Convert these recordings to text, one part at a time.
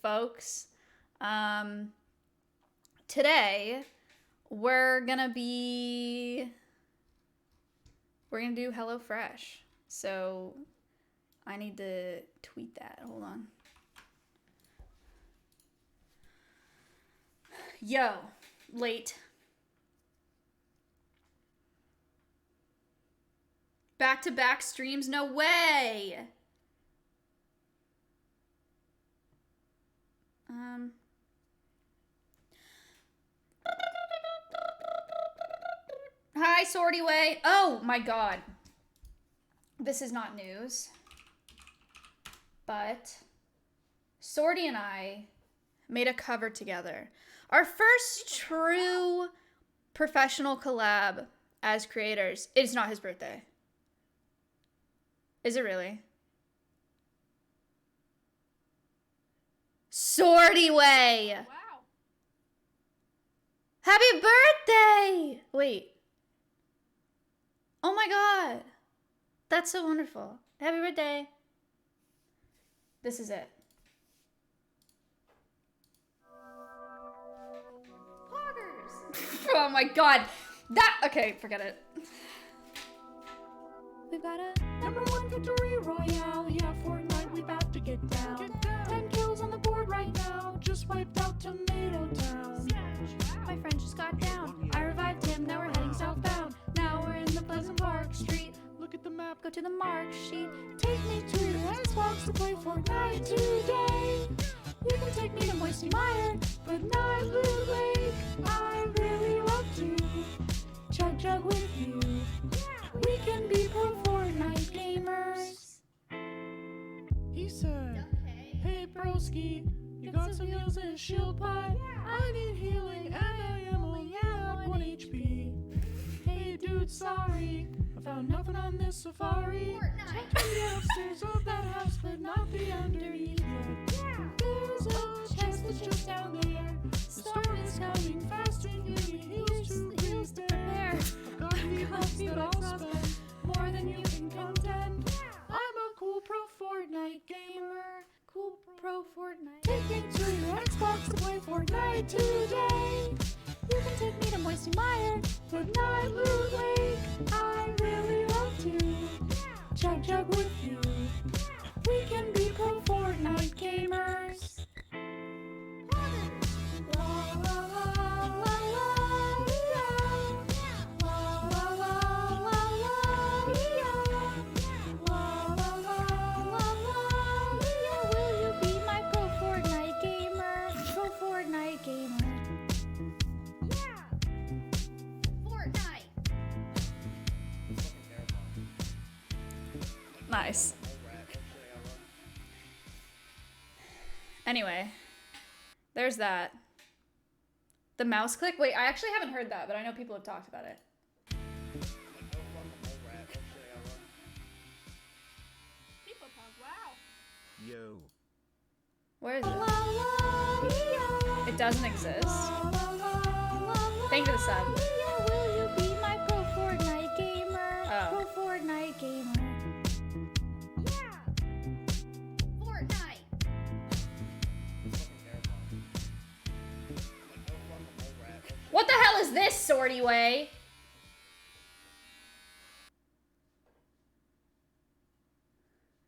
folks. Today we're gonna do HelloFresh. So I need to tweet that. Hold on. Yo, late. Back-to-back streams? No way! Hi, Sorty Way. Oh my god. This is not news. But Sorty and I made a cover together. Our first true professional collab as creators. It's not his birthday. Is it really? Sorty Way! Wow. Happy birthday! Wait. Oh my god. That's so wonderful. Happy birthday. This is it. Poggers! Oh my god. Okay, forget it. We've got a #1 victory royale. Yeah, Fortnite, we about to get down. 10 kills on the board right now. Just wiped out Tomato Town. My friend just got down. I revived him, now we're heading southbound. Now we're in the Pleasant Park Street. Look at the map, go to the mark sheet. Take me to your Xbox to play Fortnite today. You can take me to Moisty Mire, but not Blue Lake. I really love to chug with you. We can be pro Fortnite gamers. He said, hey broski, you got some heals and a shield pot? I need healing and I am only at 1 HP. Hey dude, sorry, I found nothing on this safari. Check the upstairs of that house, but not the underneath yet. There's a chest that's just down there. The storm is coming fast and give me heals to heals there. I've got V-Bucks that I'll spend more than you can contend. I'm a cool pro Fortnite gamer. Cool pro Fortnite. Take me to your Xbox to play Fortnite today. You can take me to Moisty Mire, but not Blue Lake. I really love to chug with you. We can be pro Fortnite gamers. La la la la la yeah. La la la la la yeah. La la la la la yeah. Will you be my pro Fortnite gamer? Pro Fortnite gamer. Nice. Anyway, there's that. The mouse click? Wait, I actually haven't heard that, but I know people have talked about it. People talk, wow. Yo. Where is it? It doesn't exist. Thank you for the sub. Will you be my pro Fortnite gamer? Oh. Pro Fortnite gamer. What the hell is this, Sorty Way?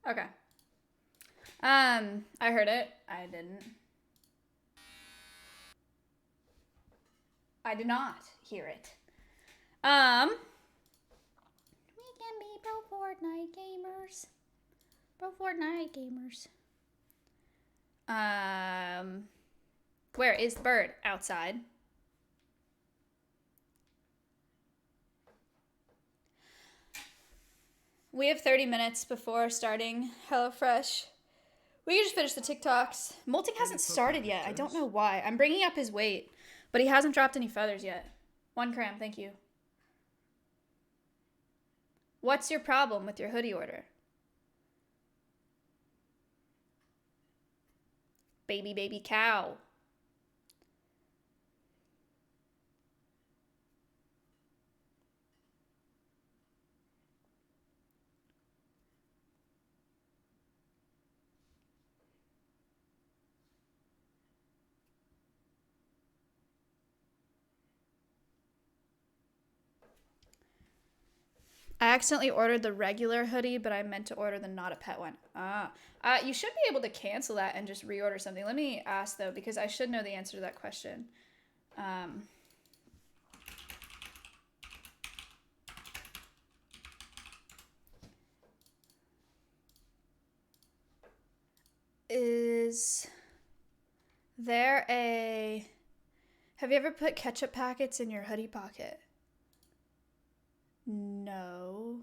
Okay. I heard it. I didn't. I did not hear it. We can be pro Fortnite gamers. Pro Fortnite gamers. Where is the bird? Outside. We have 30 minutes before starting HelloFresh. We can just finish the TikToks. Molting hasn't started yet. I don't know why. I'm bringing up his weight, but he hasn't dropped any feathers yet. 1 cram, thank you. What's your problem with your hoodie order? Baby cow. I accidentally ordered the regular hoodie, but I meant to order the not a pet one. You should be able to cancel that and just reorder something. Let me ask though, because I should know the answer to that question. Is there a... Have you ever put ketchup packets in your hoodie pocket? No.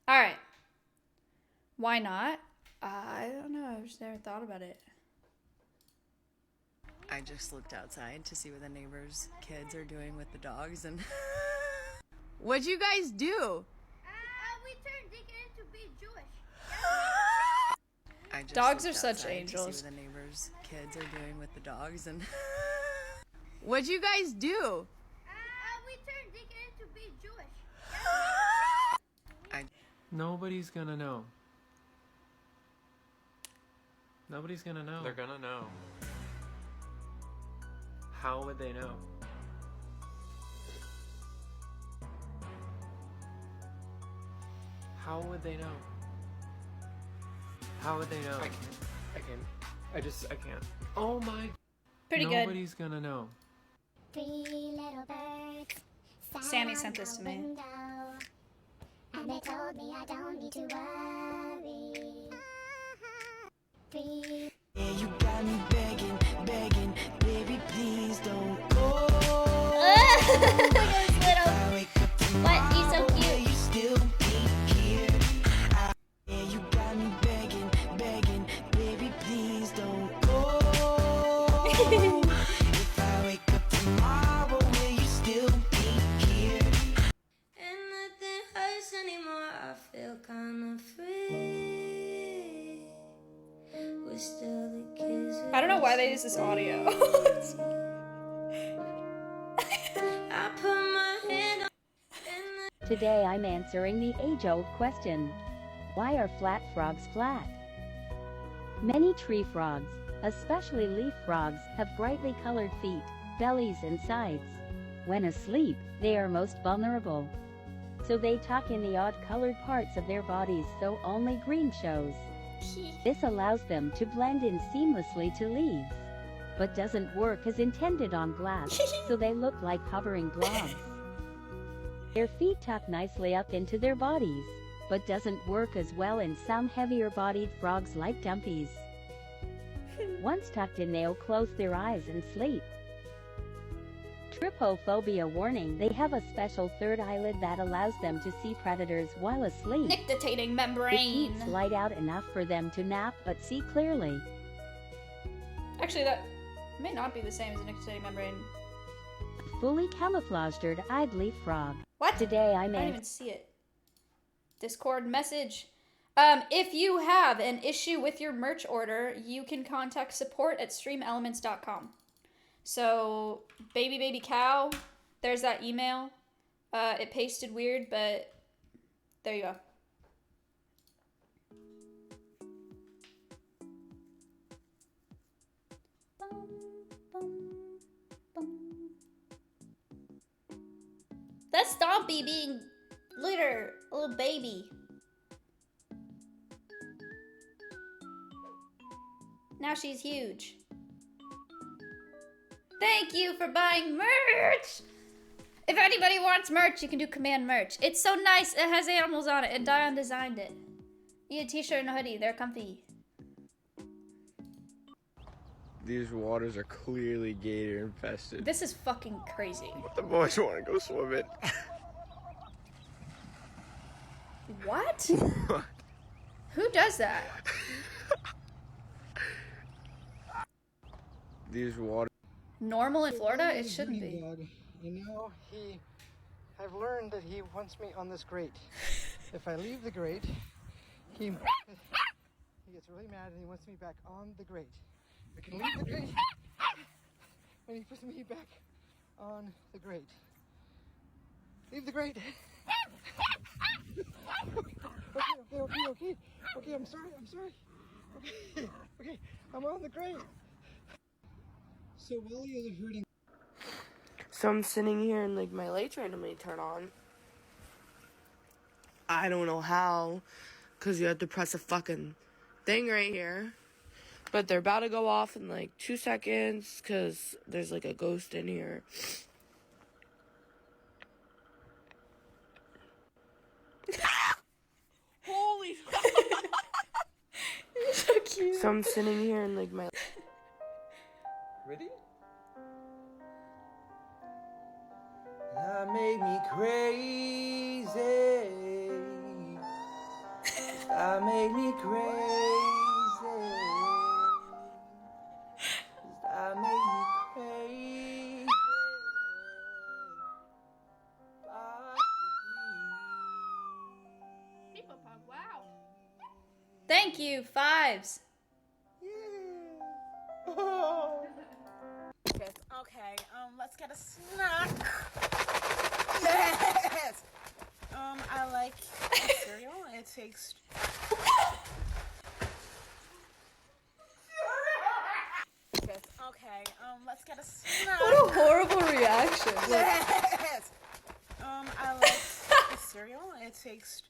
All right. Why not? I don't know. I just never thought about it. I just looked outside to see what the neighbors' kids are doing with the dogs, and what'd you guys do? We turned Deacon to be Jewish. I just Dogs looked are such outside angels. To see what the neighbors' kids are doing with the dogs, and what'd you guys do? We turned Deacon to be Jewish. Nobody's gonna know. Nobody's gonna know. They're gonna know. How would they know? How would they know? How would they know? I can't. Oh my. Pretty good. Nobody's gonna know. Three little birds. Sammy sent this to me. Window, and they told me I don't need to worry. Three. Yeah, you got me begging, begging, baby, please don't go. I wake up tomorrow, What? He's so will cute. you still be here? Yeah, you got me begging, begging, baby, please don't go. If I wake up tomorrow, will you still be here? And nothing hurts anymore. I feel kinda free. We're still the kids. I don't know why they use this audio. I put my hand on. Today I'm answering the age-old question. Why are flat frogs flat? Many tree frogs, especially leaf frogs, have brightly colored feet, bellies and sides. When asleep, they are most vulnerable. So they tuck in the odd-colored parts of their bodies so only green shows. This allows them to blend in seamlessly to leaves, but doesn't work as intended on glass, so they look like hovering blobs. Their feet tuck nicely up into their bodies, but doesn't work as well in some heavier-bodied frogs like dumpies. Once tucked in, they'll close their eyes and sleep. Trypophobia warning: they have a special third eyelid that allows them to see predators while asleep. Nictitating The membrane. feet slide out enough for them to nap but see clearly. Actually, that may not be the same as a nictitating membrane. Fully camouflaged third-eyed leaf frog. What? Today I don't even see it. Discord message. If you have an issue with your merch order, you can contact support@streamelements.com. So, baby cow, there's that email. It pasted weird, but there you go. That's Stompy being a little baby. Now she's huge. Thank you for buying merch! If anybody wants merch, you can do command merch. It's so nice. It has animals on it, and Dion designed it. You get a t-shirt and a hoodie. They're comfy. These waters are clearly gator infested. This is fucking crazy. The boys want to go swimming. What? Who does that? These waters. Normal in Florida? It shouldn't be. Dog. You know, I've learned that he wants me on this grate. If I leave the grate, he gets really mad and he wants me back on the grate. I can leave the grate and he puts me back on the grate. leave the grate. Okay, I'm sorry. Okay, I'm on the grate. So while you're hurting. So I'm sitting here and like my lights randomly turn on. I don't know how, because you have to press a fucking thing right here. But they're about to go off in like 2 seconds because there's like a ghost in here. Holy fuck. You're so cute. So I'm sitting here and like my... Ready? That made me crazy. That made me crazy. That made me crazy. People pop, wow. Thank you, fives. Okay, let's get a snack. Yes! I like cereal. It takes... Okay, let's get a snack. What a horrible reaction. Yes! I like cereal. It takes...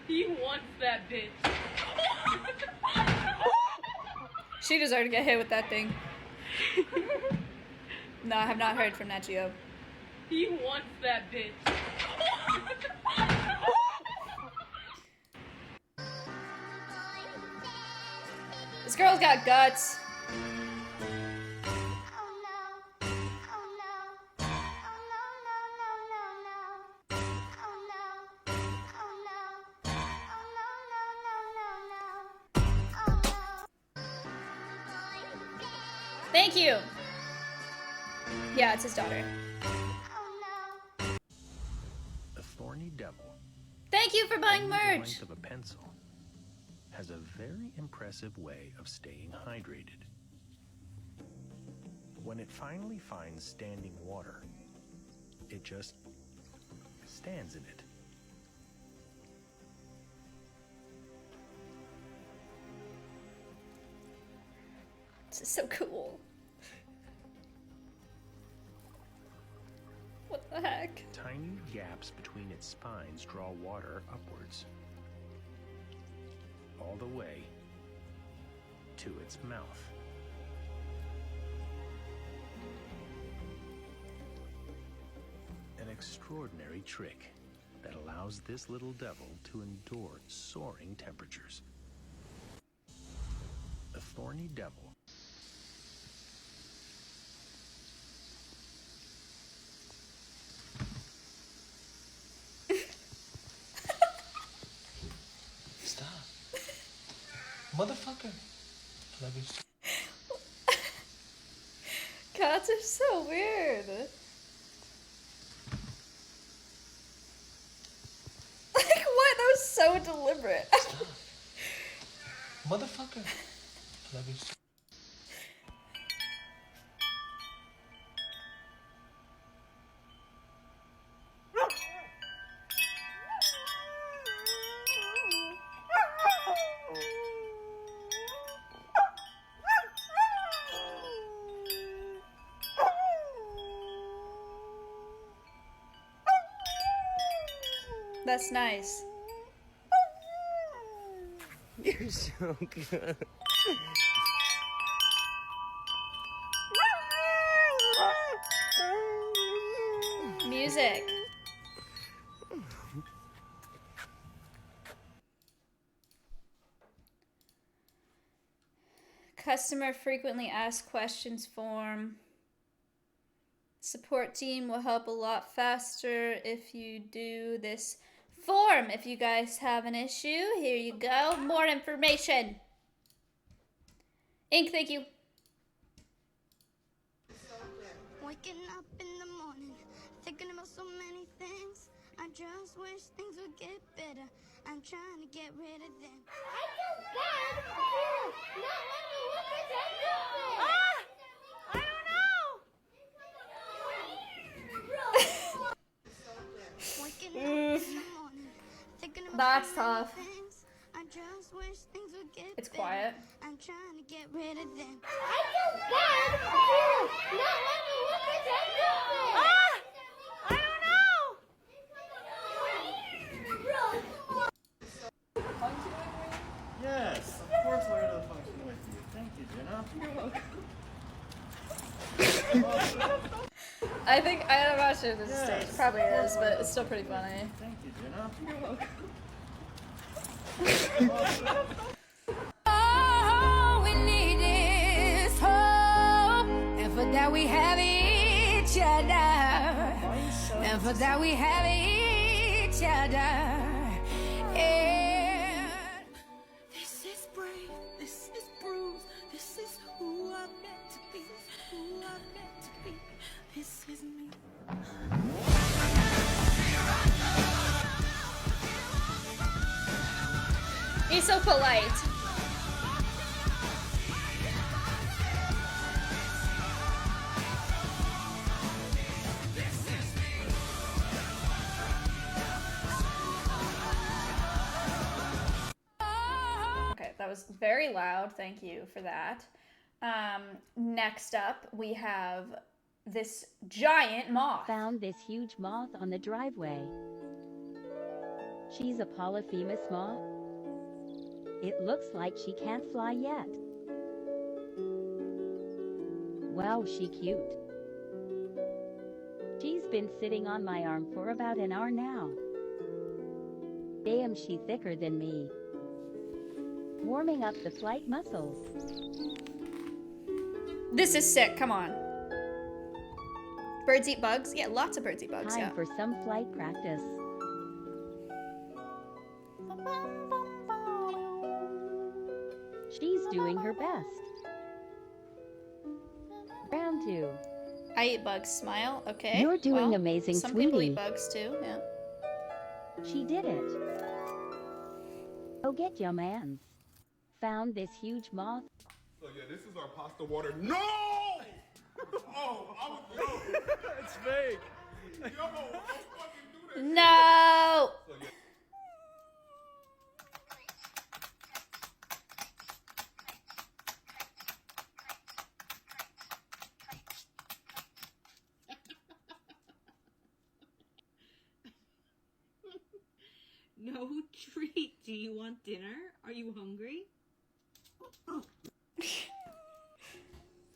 He wants that bitch. She deserved to get hit with that thing. No, I have not heard from Nat Geo. He wants that bitch. This girl's got guts. Thank you. Yeah, it's his daughter. A thorny devil. Thank you for buying The merch. length of a pencil has a very impressive way of staying hydrated. When it finally finds standing water, it just stands in it. This is so cool. What the heck? Tiny gaps between its spines draw water upwards, all the way to its mouth. An extraordinary trick that allows this little devil to endure soaring temperatures. A thorny devil. Stop. Motherfucker. Love you. Cats are so weird. Like what? That was so deliberate. Stop. Motherfucker. Love you. That's nice. You're so good. Music. Customer frequently asked questions form. Support team will help a lot faster if you do this form. If you guys have an issue, here you go. More information. Ink, thank you. Waking up in the morning, thinking about so many things. I just wish things would get better. I'm trying to get rid of them. That's tough. I just wish things would get It's better. quiet. I'm trying to get rid of them. Yes, of course we're to the function with you. Thank you, Jenna. You're welcome. I'm not sure if this is Yes, staged. Probably of course is, we're but to it's still pretty funny. Thank you, Jenna. You're welcome. All we need is hope, and for that we have each other, and for that we have each other. And this is brave, this is bruised, this is who I'm meant to be, who I'm meant to be. This is me. He's so polite. Okay, that was very loud. Thank you for that. Next up, we have this giant moth. Found this huge moth on the driveway. She's a polyphemus moth. It looks like she can't fly yet. Wow, she cute. She's been sitting on my arm for about an hour now. Damn, she thicker than me. Warming up the flight muscles. This is sick. Come on. Birds eat bugs? Yeah, lots of birds eat bugs. Time Yeah. for some flight practice. She's doing her best. Round 2. I eat bugs. Smile. Okay. You're doing well, amazing, some people sweetie. eat bugs too. Yeah. She did it. Go get your mans. Found this huge moth. So yeah, this is our pasta water. No! Oh, I was It's fake. yo, don't fucking do that. No. So yeah. No treat. Do you want dinner? Are you hungry?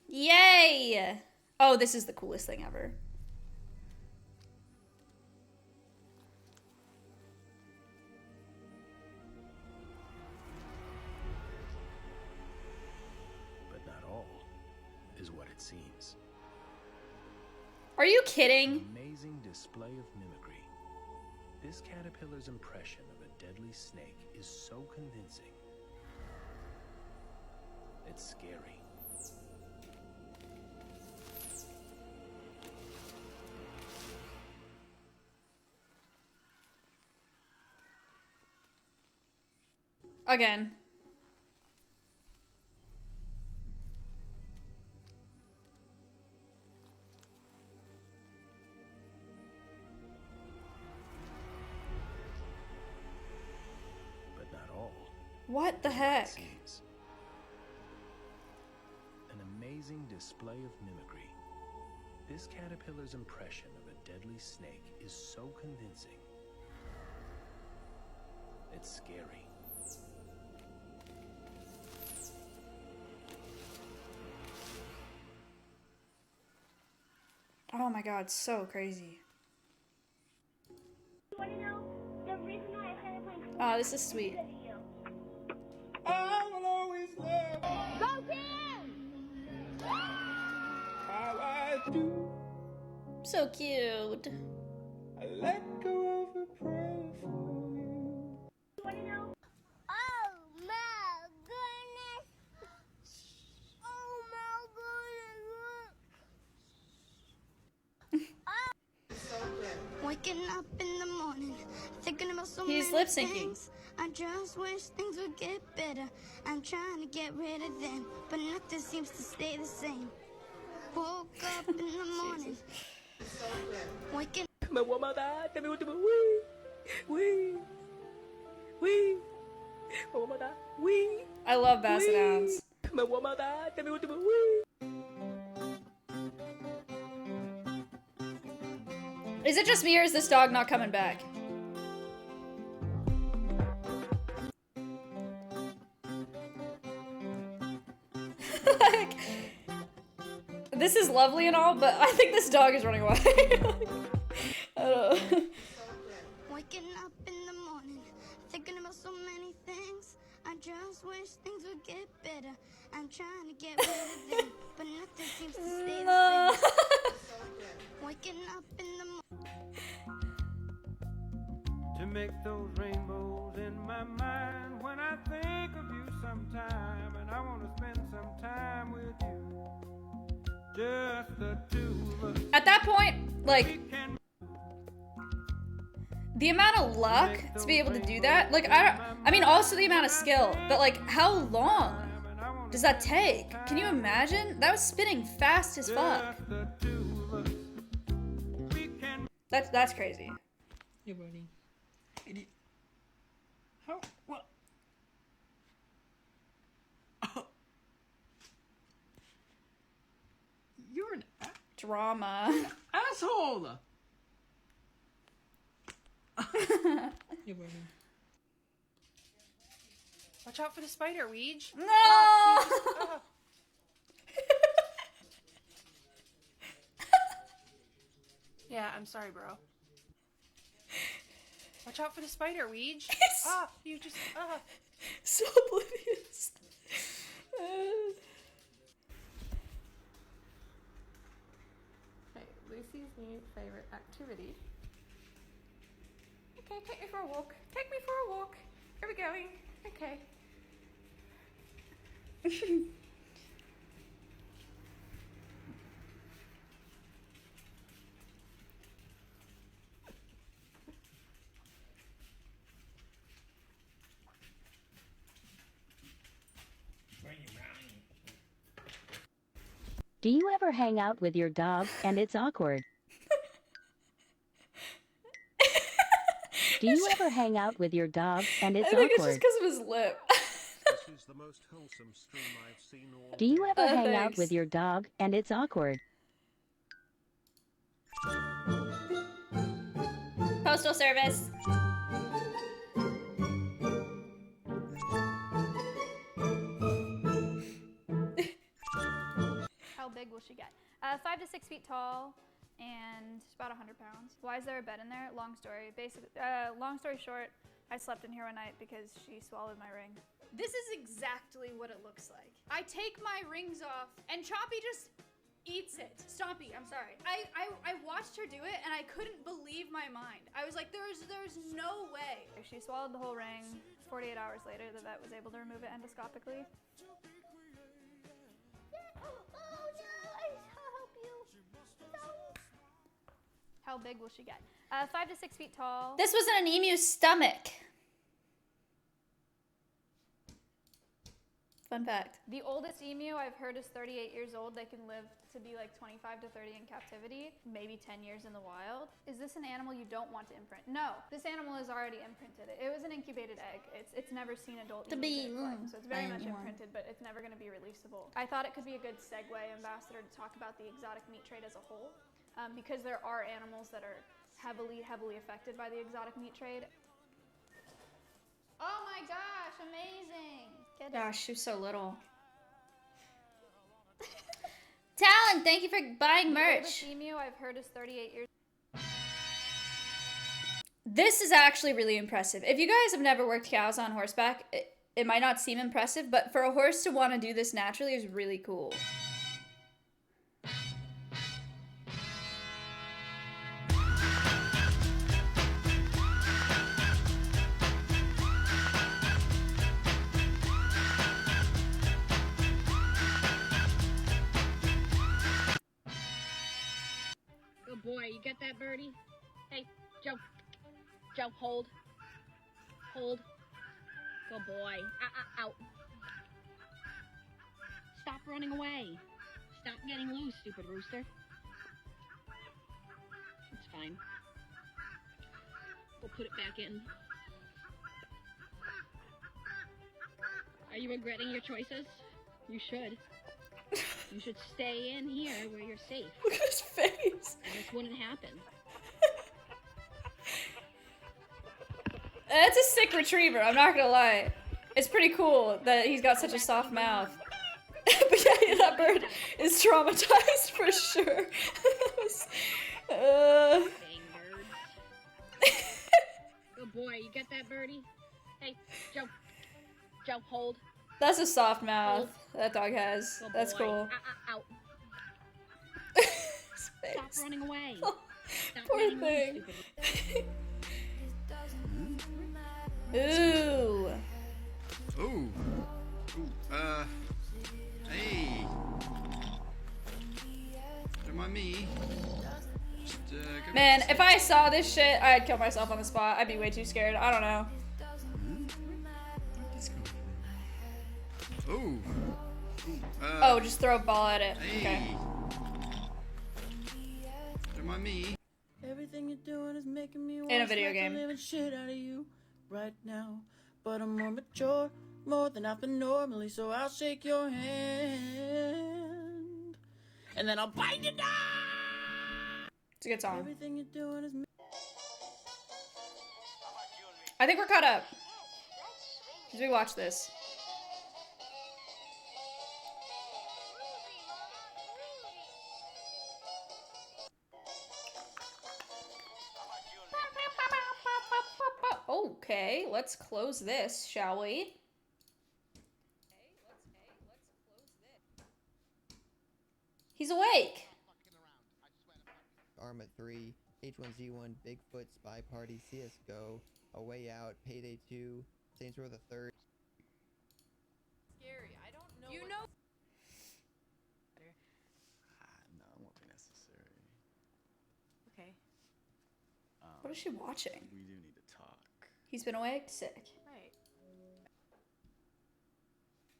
Yay! Oh, this is the coolest thing ever. But not all is what it seems. Are you kidding? Amazing display of mimicry. This caterpillar's impression of a deadly snake is so convincing. It's scary. Again. But not all. What the is heck? it seems. An amazing display of mimicry. This caterpillar's impression of a deadly snake is so convincing. It's scary. Oh my god, so crazy. Oh, this is sweet. I will always love Go Tim! how I do. So cute. I let go of a prayer for you. Oh my goodness! Oh my goodness! Waking up in the morning, thinking about so He's many lip-syncing. things. I just wish things would get better. I'm trying to get rid of them, but nothing seems to stay the same. Woke up in the morning, waking I love Basset Hounds. Is it just me or is this dog not coming back? Like, this is lovely and all, but I think this dog is running away. I don't know. waking up in the morning, thinking about so many things. I just wish things would get better. I'm trying to get rid of them, but nothing seems to stay No. the same. Waking up in the morning. To make those rainbows in my mind when I think of you sometime, and I want to spend some time with you, just the two of us. At that point, like, the amount of luck to be able to do that, like, I mean, also the amount of skill, but like, how long does that take? Can you imagine? That was spinning fast as fuck. That's crazy. You're running. Idiot. How? What? Oh. You're an Drama. asshole! You're running. Watch out for the spider, Weege. No! Oh. Yeah, I'm sorry, bro. Watch out for the spider, Weege. Ah, you just So oblivious. Hey, Lucy's new favorite activity. Okay, take me for a walk. Take me for a walk. Where are we going? Okay. Do you ever hang out with your dog and it's awkward? Do you ever hang out with your dog and it's I think awkward? it's just because of his lip. This is the most wholesome stream I've seen all Do you ever hang out thanks. with your dog and it's awkward? Postal Service. How big will she get? 5 to 6 feet tall and about 100 pounds. Why is there a bed in there? Long story. Basically, long story short, I slept in here one night because she swallowed my ring. This is exactly what it looks like. I take my rings off and Choppy just eats it. Stompy, I'm sorry. I watched her do it and I couldn't believe my mind. I was like, there's no way. She swallowed the whole ring. 48 hours later, the vet was able to remove it endoscopically. How big will she get? 5 to 6 feet tall. This was in an emu's stomach. Fun fact. The oldest emu I've heard is 38 years old. They can live to be like 25 to 30 in captivity, maybe 10 years in the wild. Is this an animal you don't want to imprint? No, this animal is already imprinted. It was an incubated egg. It's never seen adult emu in its life, so it's very much imprinted, but it's never going to be releasable. I thought it could be a good segue, Ambassador, to talk about the exotic meat trade as a whole, because there are animals that are heavily affected by the exotic meat trade. Oh my gosh, amazing! Gosh, she was so little. Talon, thank you for buying merch. The emu I've heard is 38 years. This is actually really impressive. If you guys have never worked cows on horseback, it might not seem impressive, but for a horse to want to do this naturally is really cool. Good boy, you get that, Birdie? Hey, Joe. Joe, hold. Hold. Good boy. Out. Stop running away. Stop getting loose, stupid rooster. It's fine. We'll put it back in. Are you regretting your choices? You should. You should stay in here where you're safe. Look at his face. And this wouldn't happen. That's a sick retriever, I'm not gonna lie. It's pretty cool that he's got such a soft mouth. But yeah, that bird is traumatized for sure. Dang birds. Good boy, you get that, birdie? Hey, Joe. Joe, hold. That's a soft mouth that dog has. Good That's boy. cool. Out. His face. Stop running away. Stop Poor getting thing. loose, stupid. Ooh. Ooh. Hey. Don't mind me. Just, go Man, if I saw this shit, I'd kill myself on the spot. I'd be way too scared. I don't know. Ooh. Oh, just throw a ball at it. Hey. Okay. Don't mind me. Everything you're doing is making me In a want video to game. live the shit out of you right now. But I'm more mature, more than I've been normally, so I'll shake your hand. And then I'll bite you down. It's a good song. Everything you're doing is I think we're caught up. Because we watched this. Okay, let's close this, shall we? He's awake. Arm at 3, H1Z1, Bigfoot, Spy Party, CSGO, A Way Out, Payday 2, Saints Row the Third. Scary. I don't know. You know. No, it won't be necessary. Okay. What is she watching? We do need to talk. He's been awake? Sick. Right.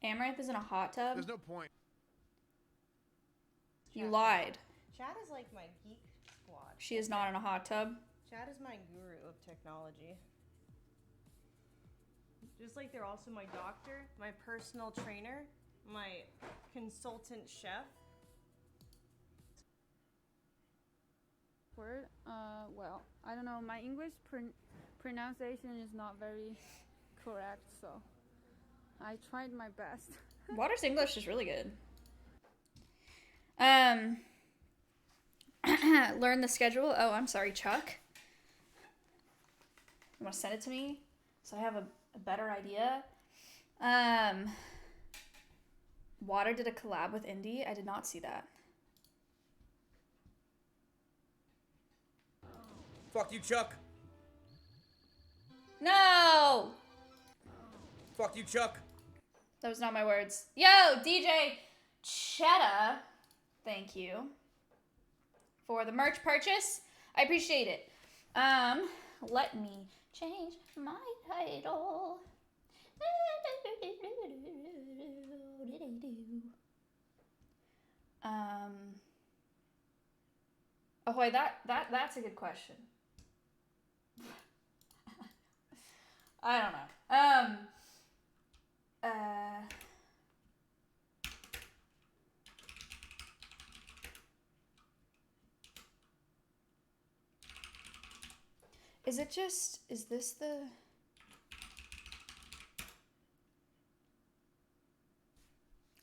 Amaranth is in a hot tub? There's no point. You lied. Chad is like my geek squad. She is not in a hot tub. Chad is my guru of technology. Just like they're also my doctor, my personal trainer, my consultant chef. Word? Well, I don't know. My English pronunciation is not very correct, so I tried my best. Water's English is really good. Learn the schedule. Oh, I'm sorry, Chuck. You want to send it to me so I have a better idea? Water did a collab with Indie. I did not see that. Fuck you, Chuck. No! Fuck you, Chuck. That was not my words. Yo, DJ Chetta, thank you for the merch purchase. I appreciate it. Let me change my title. Ahoy, that's a good question. I don't know. Is it just, is this the...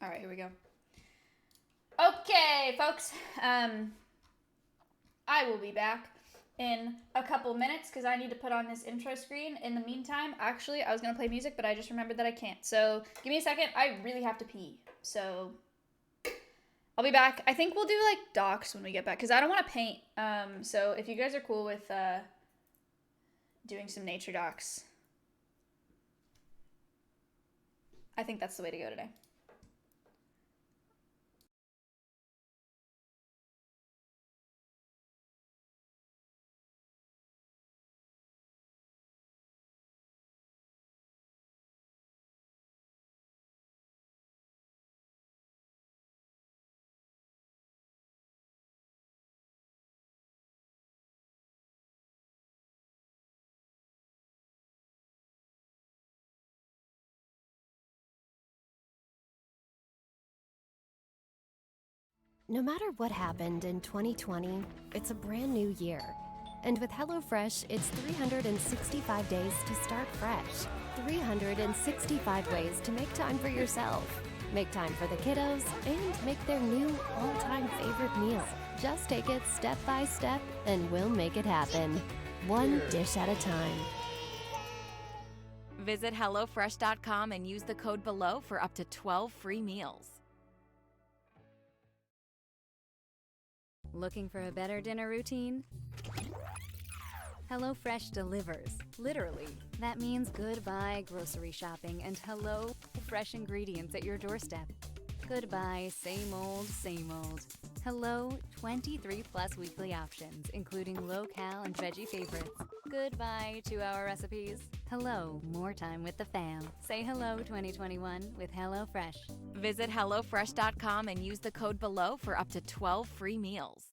All right, here we go. Okay, folks. I will be back in a couple minutes because I need to put on this intro screen. In the meantime, actually, I was going to play music, but I just remembered that I can't. So give me a second. I really have to pee. So I'll be back. I think we'll do like docs when we get back because I don't want to paint. So if you guys are cool with doing some nature docs, I think that's the way to go today. No matter what happened in 2020, it's a brand new year. And with HelloFresh, it's 365 days to start fresh. 365 ways to make time for yourself. Make time for the kiddos and make their new all-time favorite meal. Just take it step by step and we'll make it happen. One dish at a time. Visit HelloFresh.com and use the code below for up to 12 free meals. Looking for a better dinner routine? HelloFresh delivers, literally. That means goodbye grocery shopping and hello fresh ingredients at your doorstep. Goodbye same old, same old. Hello 23 plus weekly options, including low-cal and veggie favorites. Goodbye 2-hour recipes. Hello, more time with the fam. Say hello 2021 with HelloFresh. Visit HelloFresh.com and use the code below for up to 12 free meals.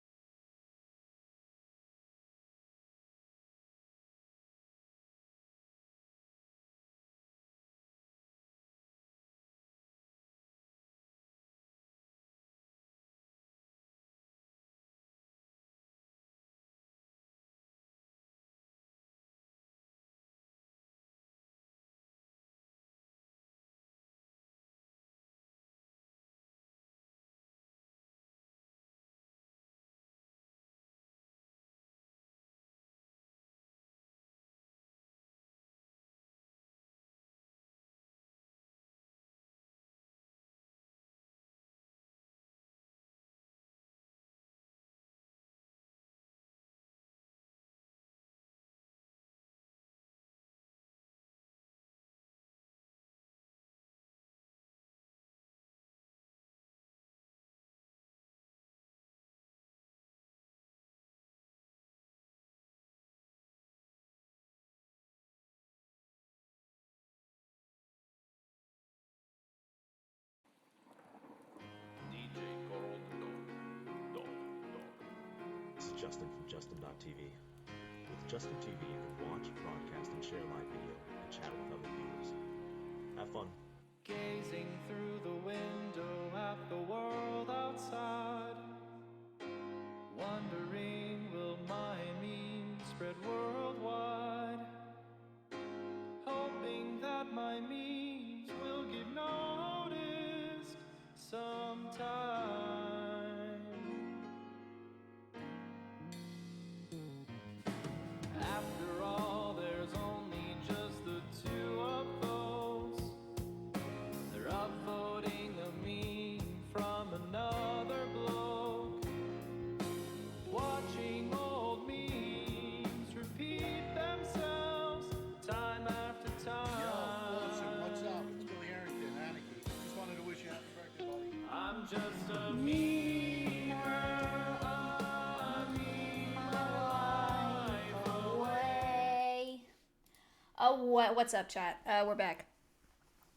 This is Justin from Justin.tv. With Justin TV, you can watch, broadcast, and share live video and chat with other viewers. Have fun. Gazing through the window at the world outside, wondering will my memes spread worldwide, hoping that my memes will get noticed sometime. After all, there's only just the two of those. They're upvoting a meme from another bloke, watching old memes repeat themselves time after time. Yo, listen, what's up? It's Billy Harrington, Anarchy. Just wanted to wish you happy birthday, buddy. I'm just a memer. What's up, chat? We're back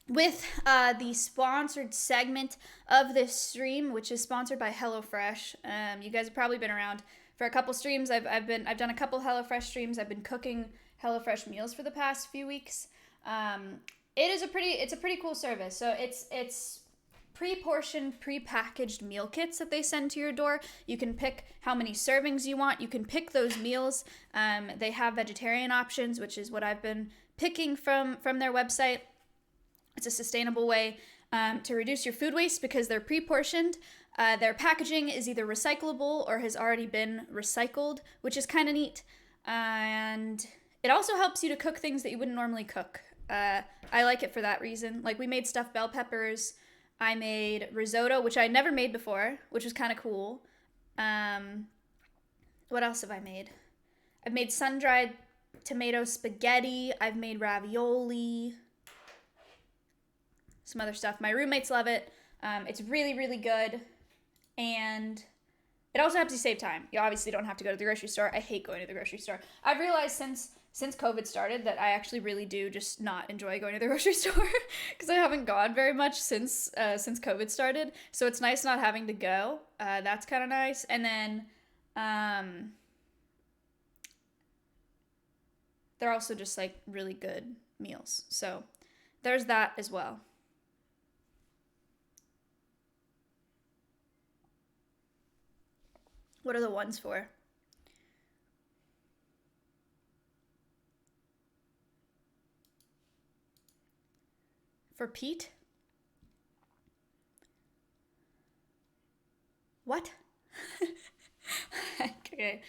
with the sponsored segment of this stream, which is sponsored by HelloFresh. You guys have probably been around for a couple streams. I've done a couple HelloFresh streams. I've been cooking HelloFresh meals for the past few weeks. It's a pretty cool service. So it's pre-portioned, pre-packaged meal kits that they send to your door. You can pick how many servings you want. You can pick those meals. They have vegetarian options, which is what I've been picking from their website. It's a sustainable way to reduce your food waste because they're pre-portioned. Their packaging is either recyclable or has already been recycled, which is kind of neat. And it also helps you to cook things that you wouldn't normally cook. I like it for that reason. Like, we made stuffed bell peppers. I made risotto, which I had never made before, which was kind of cool. What else have I made? I've made sun-dried tomato spaghetti. I've made ravioli. Some other stuff. My roommates love it. It's really, really good. And it also helps you save time. You obviously don't have to go to the grocery store. I hate going to the grocery store. I've realized since COVID started that I actually really do just not enjoy going to the grocery store because I haven't gone very much since COVID started. So it's nice not having to go. That's kind of nice. And then they're also just like really good meals. So there's that as well. What are the ones for? For Pete? What? Okay.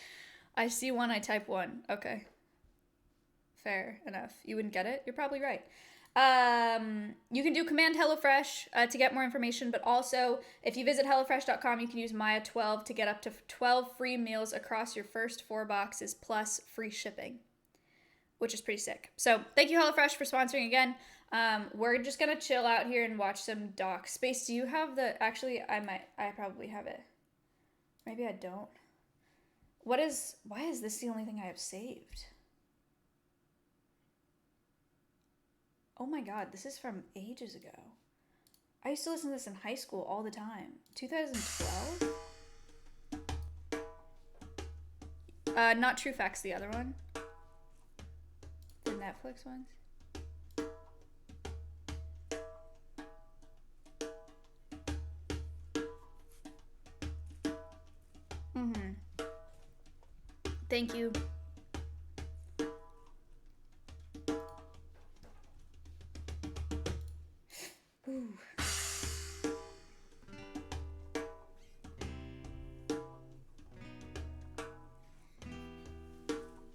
I see one, I type one. Okay. Fair enough. You wouldn't get it? You're probably right. You can do command HelloFresh to get more information, but also if you visit HelloFresh.com, you can use Maya12 to get up to 12 free meals across your first 4 boxes plus free shipping, which is pretty sick. So thank you, HelloFresh, for sponsoring again. We're just gonna chill out here and watch some docs. Space, do you have the, actually, I probably have it. Maybe I don't. Why is this the only thing I have saved? Oh my god, this is from ages ago. I used to listen to this in high school all the time. 2012? Not True Facts, the other one. The Netflix ones. Thank you. Ooh.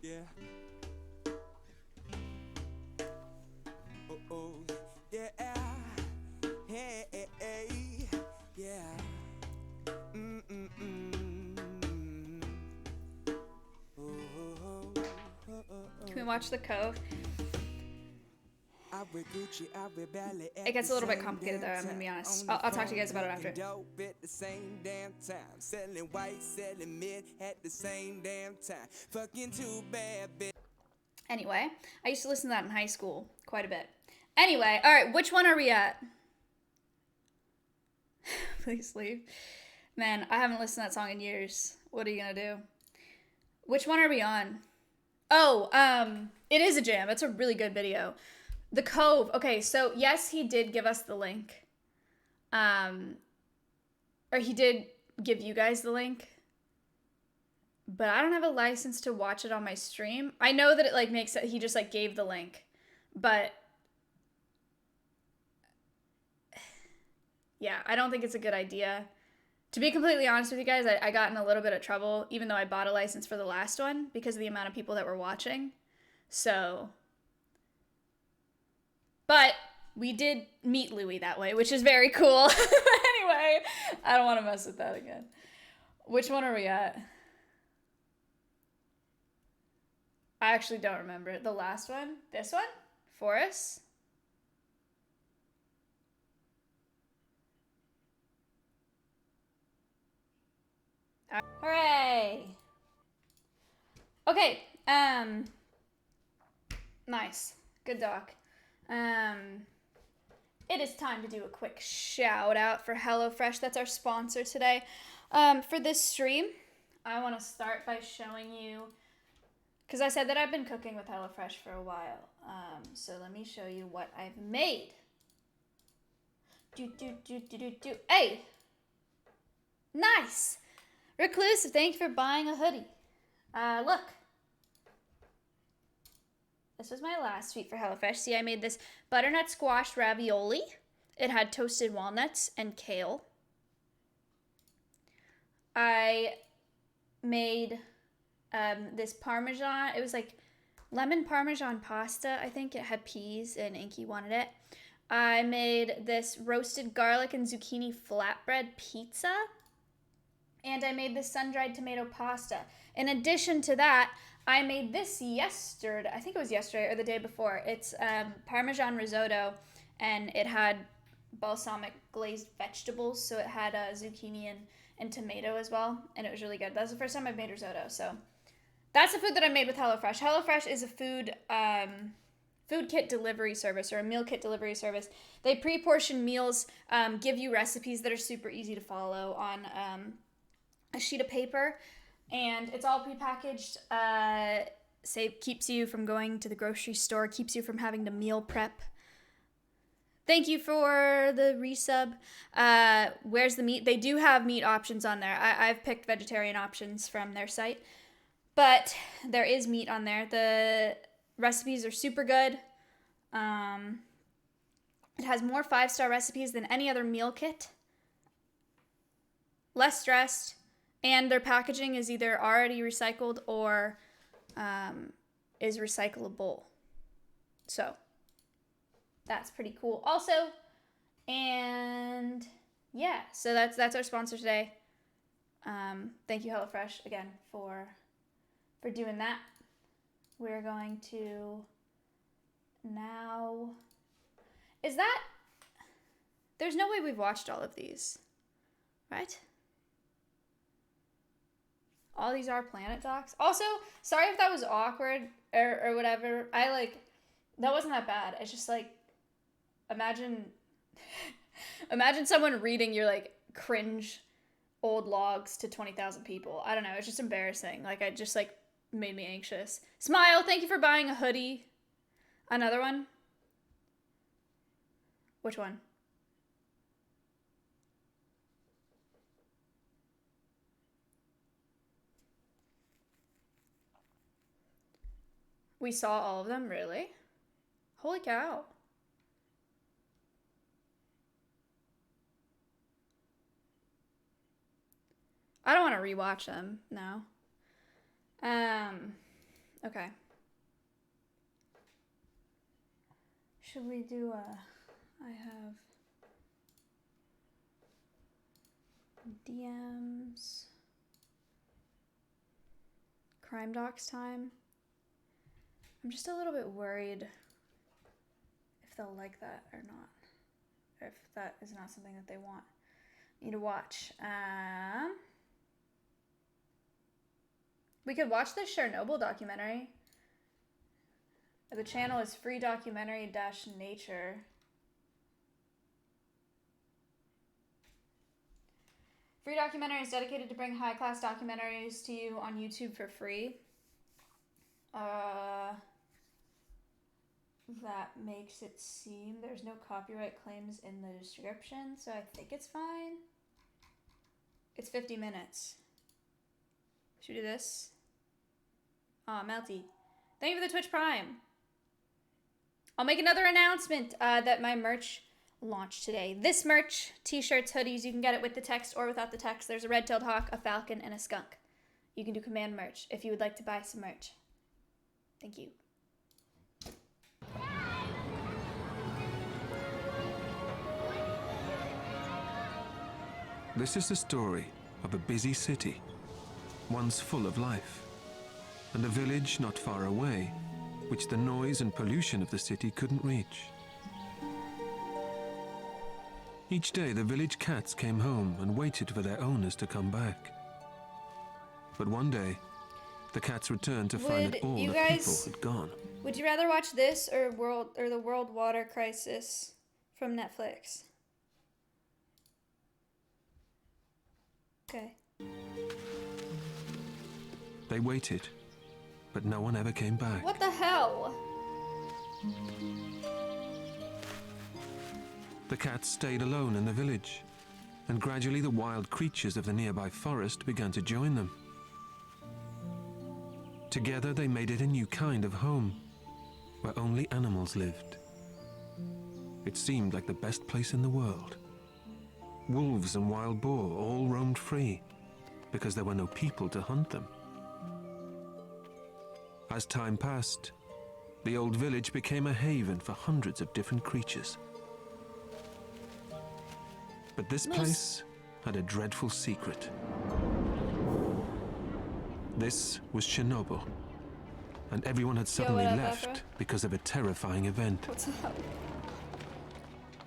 Yeah. Oh, yeah. Hey, hey, hey. Yeah. Can we watch The Cove? It gets a little bit complicated though, I'm gonna be honest. I'll talk to you guys about it after. At the same damn time, selling white, selling mid at the same damn time. Fucking too bad, bitch. Anyway, I used to listen to that in high school quite a bit. Anyway, all right, which one are we at? Please leave. Man, I haven't listened to that song in years. What are you gonna do? Which one are we on? Oh, it is a jam. It's a really good video. The Cove. Okay, so yes, he did give us the link. Or he did give you guys the link. But I don't have a license to watch it on my stream. I know that it like makes it, he just like gave the link. But yeah, I don't think it's a good idea. To be completely honest with you guys, I got in a little bit of trouble, even though I bought a license for the last one, because of the amount of people that were watching. So, but we did meet Louis that way, which is very cool. Anyway, I don't want to mess with that again. Which one are we at? I actually don't remember. The last one? This one? Forest? Hooray! Okay, nice. Good doc. It is time to do a quick shout out for HelloFresh. That's our sponsor today. For this stream, I want to start by showing you, because I said that I've been cooking with HelloFresh for a while. So let me show you what I've made. Hey! Nice! Reclusive, thank you for buying a hoodie. Look. This was my last tweet for HelloFresh. See, I made this butternut squash ravioli. It had toasted walnuts and kale. I made this Parmesan. It was like lemon Parmesan pasta. I think it had peas and Inky wanted it. I made this roasted garlic and zucchini flatbread pizza. And I made this sun-dried tomato pasta. In addition to that, I made this yesterday. I think it was yesterday or the day before. It's Parmesan risotto, and it had balsamic glazed vegetables. So it had zucchini and tomato as well, and it was really good. That's the first time I've made risotto. So that's the food that I made with HelloFresh. HelloFresh is a food kit delivery service or a meal kit delivery service. They pre-portion meals, give you recipes that are super easy to follow on a sheet of paper, and it's all prepackaged. Keeps you from going to the grocery store, keeps you from having to meal prep. Thank you for the resub. Where's the meat? They do have meat options on there. I've picked vegetarian options from their site, but there is meat on there. The recipes are super good. It has more 5-star recipes than any other meal kit. Less stressed, and their packaging is either already recycled or is recyclable. So that's pretty cool also. And yeah, so that's our sponsor today. Thank you HelloFresh again for doing that. We're going to now, there's no way we've watched all of these, right? All these are Planet docs. Also, sorry if that was awkward or whatever. That wasn't that bad. It's just like, imagine someone reading your like cringe old logs to 20,000 people. I don't know. It's just embarrassing. Like, it just like made me anxious. Smile, thank you for buying a hoodie. Another one? Which one? We saw all of them, really? Holy cow. I don't want to rewatch them, no. Okay. Should we do I have DMs. Crime Docs time. I'm just a little bit worried if they'll like that or not. Or if that is not something that they want me to watch. We could watch the Chernobyl documentary. The channel is free documentary-nature. Free documentary is dedicated to bring high-class documentaries to you on YouTube for free. That makes it seem there's no copyright claims in the description, so I think it's fine. It's 50 minutes. Should we do this? Aw, Melty. Thank you for the Twitch Prime. I'll make another announcement that my merch launched today. This merch, t-shirts, hoodies, you can get it with the text or without the text. There's a red-tailed hawk, a falcon, and a skunk. You can do command merch if you would like to buy some merch. Thank you. This is the story of a busy city, once full of life, and a village not far away, which the noise and pollution of the city couldn't reach. Each day the village cats came home and waited for their owners to come back. But one day, the cats returned to find that all the people had gone. Would you rather watch this or the World Water Crisis from Netflix? Okay. They waited, but no one ever came back. What the hell? The cats stayed alone in the village, and gradually the wild creatures of the nearby forest began to join them. Together they made it a new kind of home, where only animals lived. It seemed like the best place in the world. Wolves and wild boar all roamed free, because there were no people to hunt them. As time passed, the old village became a haven for hundreds of different creatures. But this place had a dreadful secret. This was Chernobyl, and everyone had suddenly left because of a terrifying event. What's up?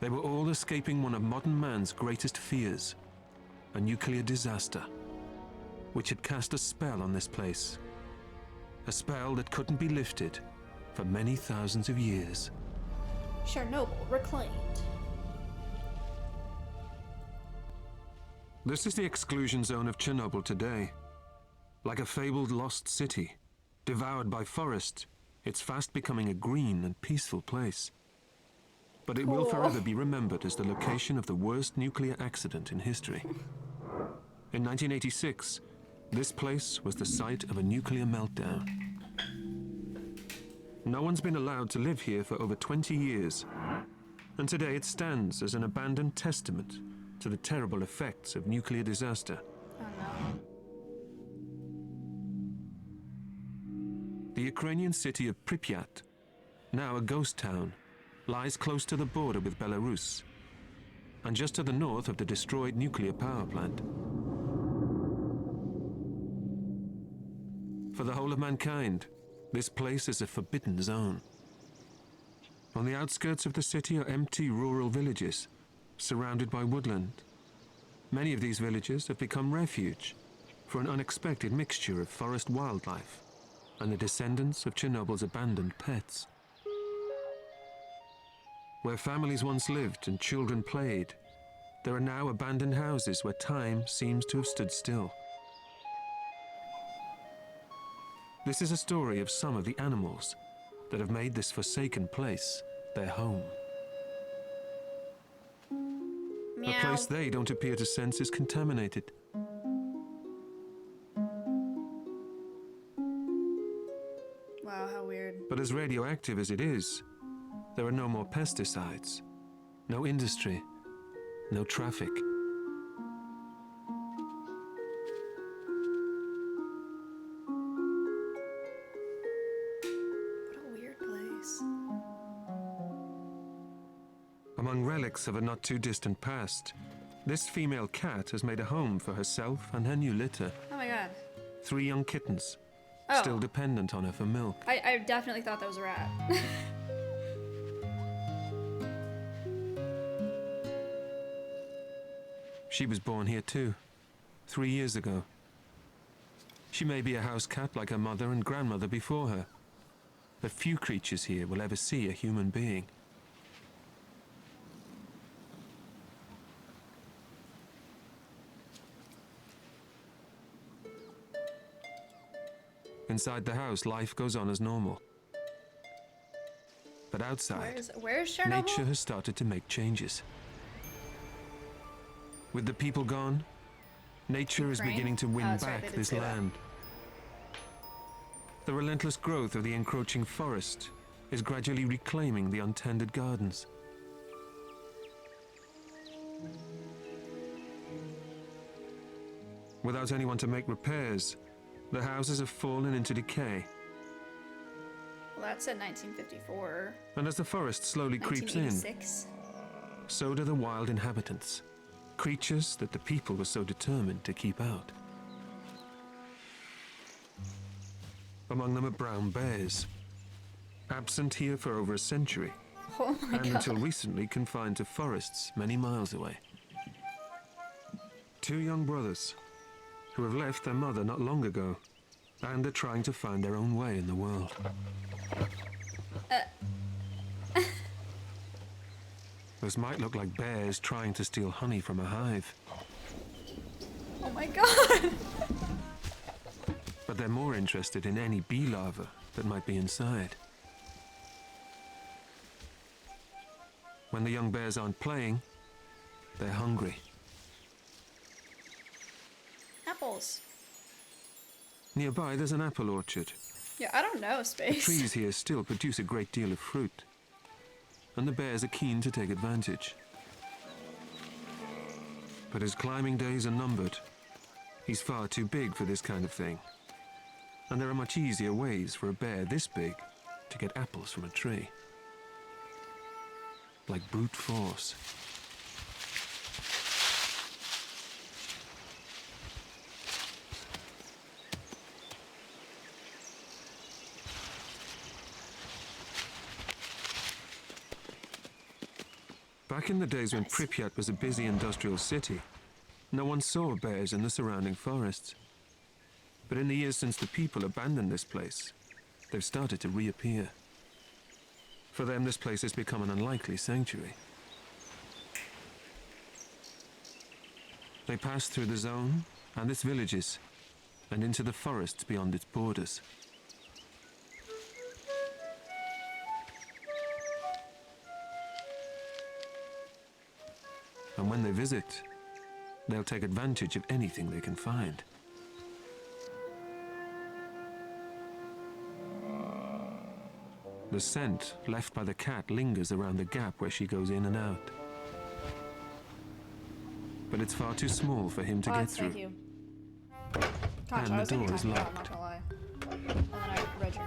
They were all escaping one of modern man's greatest fears, a nuclear disaster, which had cast a spell on this place. A spell that couldn't be lifted for many thousands of years. Chernobyl reclaimed. This is the exclusion zone of Chernobyl today. Like a fabled lost city, devoured by forest, it's fast becoming a green and peaceful place. but it will forever be remembered as the location of the worst nuclear accident in history. In 1986, this place was the site of a nuclear meltdown. No one's been allowed to live here for over 20 years, and today it stands as an abandoned testament to the terrible effects of nuclear disaster. Oh no. The Ukrainian city of Pripyat, now a ghost town, lies close to the border with Belarus, and just to the north of the destroyed nuclear power plant. For the whole of mankind, this place is a forbidden zone. On the outskirts of the city are empty rural villages, surrounded by woodland. Many of these villages have become refuge for an unexpected mixture of forest wildlife and the descendants of Chernobyl's abandoned pets. Where families once lived and children played, there are now abandoned houses where time seems to have stood still. This is a story of some of the animals that have made this forsaken place their home. Meow. A place they don't appear to sense is contaminated. Wow, how weird. But as radioactive as it is, there are no more pesticides, no industry, no traffic. What a weird place. Among relics of a not too distant past, this female cat has made a home for herself and her new litter. Oh my god. 3 young kittens, Oh. still dependent on her for milk. I definitely thought that was a rat. She was born here too, 3 years ago. She may be a house cat like her mother and grandmother before her, but few creatures here will ever see a human being. Inside the house, life goes on as normal. But outside, Where's Chernobyl? nature has started to make changes. With the people gone, nature is Ukraine? beginning to win Oh, that's right, back they did this say that. land. The relentless growth of the encroaching forest is gradually reclaiming the untended gardens. Without anyone to make repairs, the houses have fallen into decay. Well, that said 1954. And as the forest slowly creeps in, 1986. so do the wild inhabitants, creatures that the people were so determined to keep out. Among them are brown bears, absent here for over a century, Oh my and god. until recently confined to forests many miles away. 2 young brothers who have left their mother not long ago and are trying to find their own way in the world. Those might look like bears trying to steal honey from a hive, Oh my god. but they're more interested in any bee larvae that might be inside. When the young bears aren't playing, they're hungry. Apples. Nearby, there's an apple orchard. Yeah, I don't know, The Space. trees here still produce a great deal of fruit, and the bears are keen to take advantage. But his climbing days are numbered. He's far too big for this kind of thing, and there are much easier ways for a bear this big to get apples from a tree. Like brute force. Back in the days when Pripyat was a busy industrial city, no one saw bears in the surrounding forests. But in the years since the people abandoned this place, they've started to reappear. For them, this place has become an unlikely sanctuary. They pass through the zone and its villages, and into the forests beyond its borders. And when they visit, they'll take advantage of anything they can find. The scent left by the cat lingers around the gap where she goes in and out. But it's far too small for him to get through. Thank you. Gosh, And I was the gonna door is type it out, locked. I'm not gonna lie. And then I read your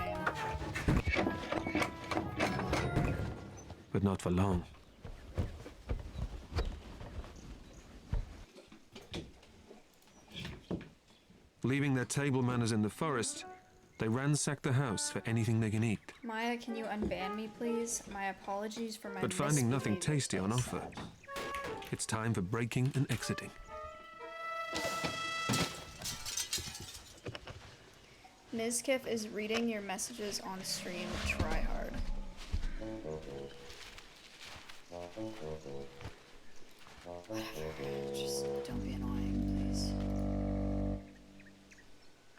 name. But not for long. Leaving their table manners in the forest, they ransack the house for anything they can eat. Maya, can you unban me, please? My apologies for my But finding nothing misbehavior. tasty on offer, it's time for breaking and exiting. Mizkif is reading your messages on stream. Try hard. Just don't be annoying, please.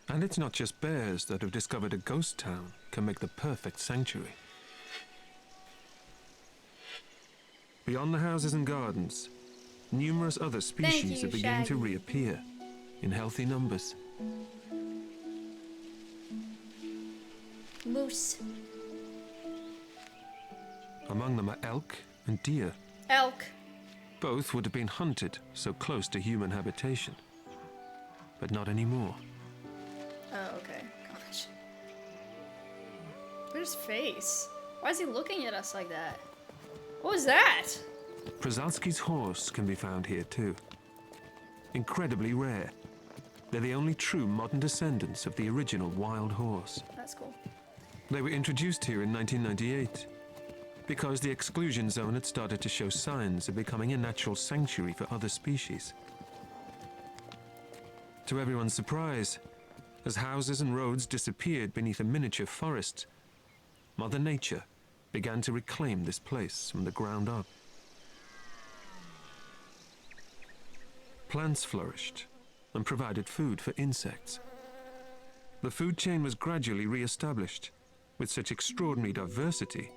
And it's not just bears that have discovered a ghost town can make the perfect sanctuary. Beyond the houses and gardens, numerous other species you, are beginning to Shaggy. reappear in healthy numbers. Moose. Among them are elk and deer. Elk. Both would have been hunted so close to human habitation. But not anymore. Oh, okay. Gosh. Look at his face. Why is he looking at us like that? What was that? Przalski's horse can be found here too. Incredibly rare. They're the only true modern descendants of the original wild horse. That's cool. They were introduced here in 1998 because the exclusion zone had started to show signs of becoming a natural sanctuary for other species. To everyone's surprise, as houses and roads disappeared beneath a miniature forest, Mother Nature began to reclaim this place from the ground up. Plants flourished and provided food for insects. The food chain was gradually re-established with such extraordinary diversity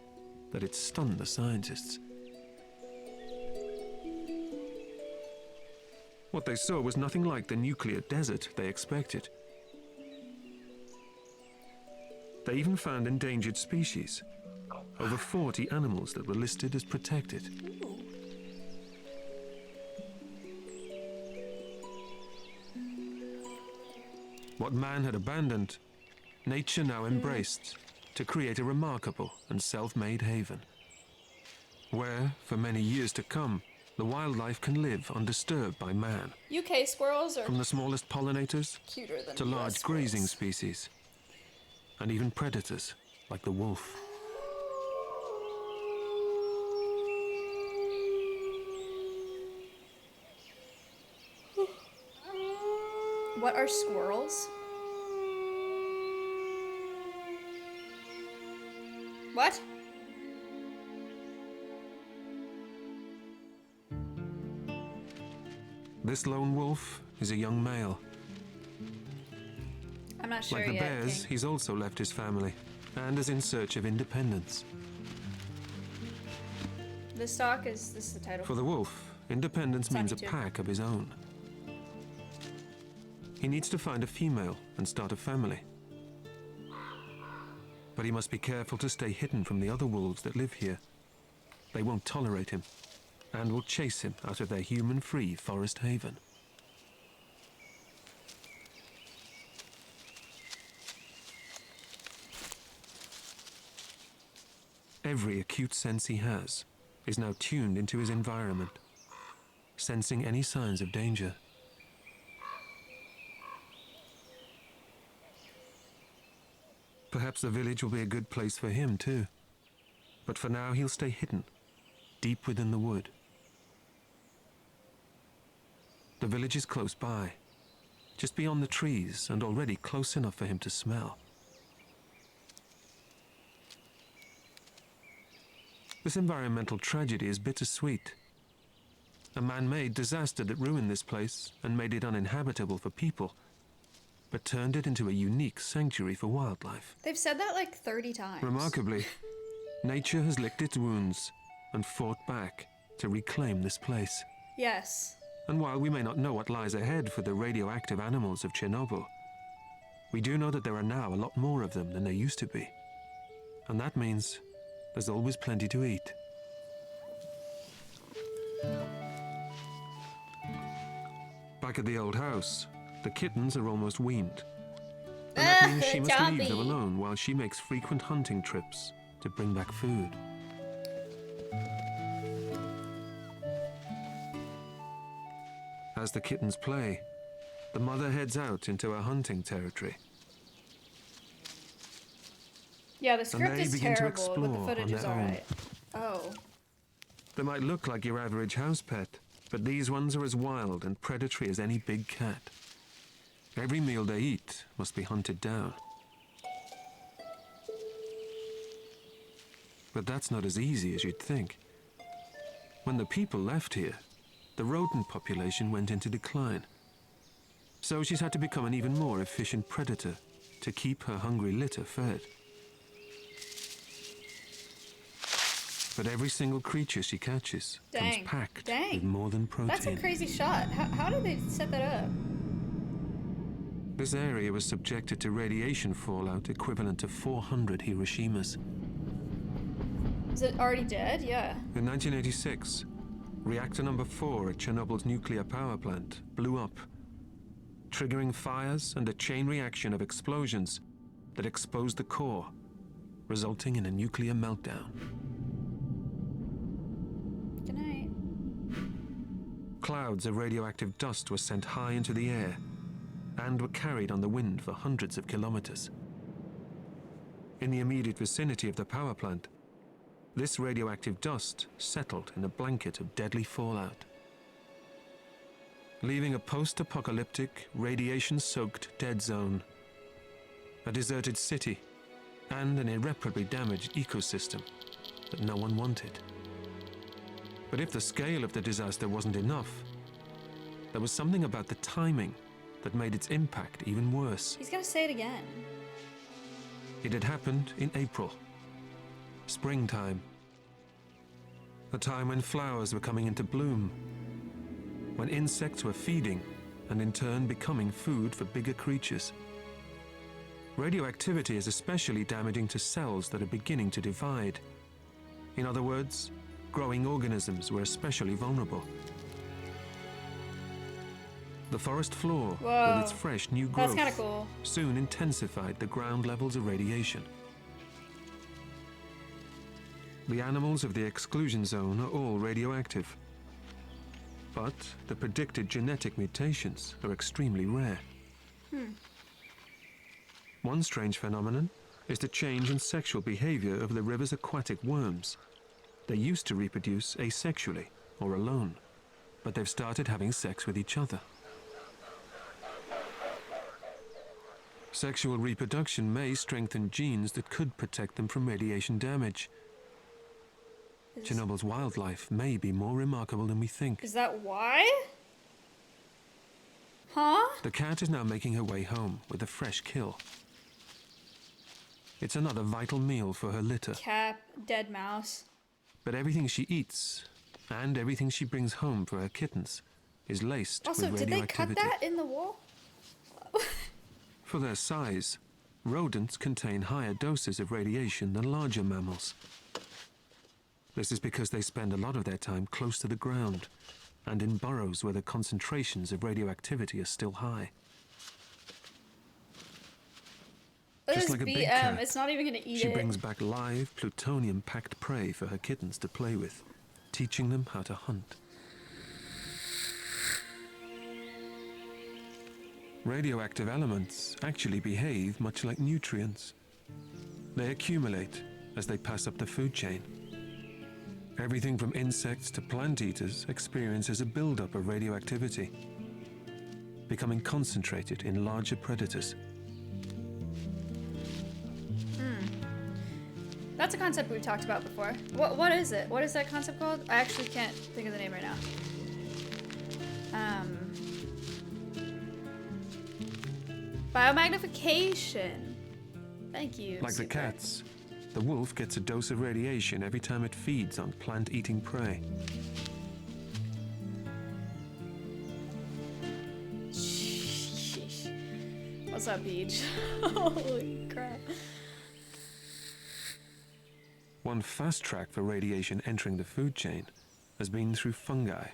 that it stunned the scientists. What they saw was nothing like the nuclear desert they expected. They even found endangered species, over 40 animals that were listed as protected. What man had abandoned, nature now embraced to create a remarkable and self-made haven, where, for many years to come, the wildlife can live undisturbed by man. UK squirrels are From the smallest pollinators cuter than to US large squirrels. grazing species, and even predators like the wolf. What are squirrels? What? This lone wolf is a young male. I'm not sure Like the yet. bears, King. he's also left his family and is in search of independence. This is the title. For the wolf, independence It's on means a YouTube. pack of his own. He needs to find a female and start a family. But he must be careful to stay hidden from the other wolves that live here. They won't tolerate him and will chase him out of their human-free forest haven. Every acute sense he has is now tuned into his environment, sensing any signs of danger. Perhaps the village will be a good place for him too. But for now he'll stay hidden, deep within the wood. The village is close by, just beyond the trees and already close enough for him to smell. This environmental tragedy is bittersweet. A man-made disaster that ruined this place and made it uninhabitable for people, but turned it into a unique sanctuary for wildlife. They've said that like 30 times. Remarkably, nature has licked its wounds and fought back to reclaim this place. Yes. And while we may not know what lies ahead for the radioactive animals of Chernobyl, we do know that there are now a lot more of them than there used to be. And that means there's always plenty to eat. Back at the old house, the kittens are almost weaned. And that means she must leave them alone while she makes frequent hunting trips to bring back food. As the kittens play, the mother heads out into her hunting territory. Yeah, the script they is begin to terrible, but the explore footage on is their own. alright. Oh. They might look like your average house pet, but these ones are as wild and predatory as any big cat. Every meal they eat must be hunted down. But that's not as easy as you'd think. When the people left here, the rodent population went into decline. So she's had to become an even more efficient predator to keep her hungry litter fed. But every single creature she catches comes packed with more than protein. That's a crazy shot. How did they set that up? This area was subjected to radiation fallout equivalent to 400 Hiroshimas. Is it already dead? Yeah. In 1986, reactor number 4 at Chernobyl's nuclear power plant blew up, triggering fires and a chain reaction of explosions that exposed the core, resulting in a nuclear meltdown. Good night. Clouds of radioactive dust were sent high into the air and were carried on the wind for hundreds of kilometers. In the immediate vicinity of the power plant, this radioactive dust settled in a blanket of deadly fallout, leaving a post-apocalyptic, radiation-soaked dead zone, a deserted city, and an irreparably damaged ecosystem that no one wanted. But if the scale of the disaster wasn't enough, there was something about the timing that made its impact even worse. He's gonna say it again. It had happened in April. Springtime. A time when flowers were coming into bloom, when insects were feeding and in turn becoming food for bigger creatures. Radioactivity is especially damaging to cells that are beginning to divide. In other words, growing organisms were especially vulnerable. The forest floor, Whoa. with its fresh new That's growth, kinda cool. soon intensified the ground levels of radiation. The animals of the exclusion zone are all radioactive. But the predicted genetic mutations are extremely rare. One strange phenomenon is the change in sexual behavior of the river's aquatic worms. They used to reproduce asexually or alone, but they've started having sex with each other. Sexual reproduction may strengthen genes that could protect them from radiation damage. Chernobyl's wildlife may be more remarkable than we think. Is that why? Huh? The cat is now making her way home with a fresh kill. It's another vital meal for her litter. Cap, dead mouse. But everything she eats and everything she brings home for her kittens is laced Also, with did they radioactivity. cut that in the wall? For their size, rodents contain higher doses of radiation than larger mammals. This is because they spend a lot of their time close to the ground and in burrows where the concentrations of radioactivity are still high. This Just is like a big BM. cat, It's not even gonna eat she it. brings back live, plutonium-packed prey for her kittens to play with, teaching them how to hunt. Radioactive elements actually behave much like nutrients. They accumulate as they pass up the food chain. Everything from insects to plant eaters experiences a buildup of radioactivity, becoming concentrated in larger predators. That's a concept we've talked about before. What is it? What is that concept called? I actually can't think of the name right now. Biomagnification. Thank you. Like the Super. cats, the wolf gets a dose of radiation every time it feeds on plant-eating prey. What's up, Beach? Holy crap. One fast track for radiation entering the food chain has been through fungi.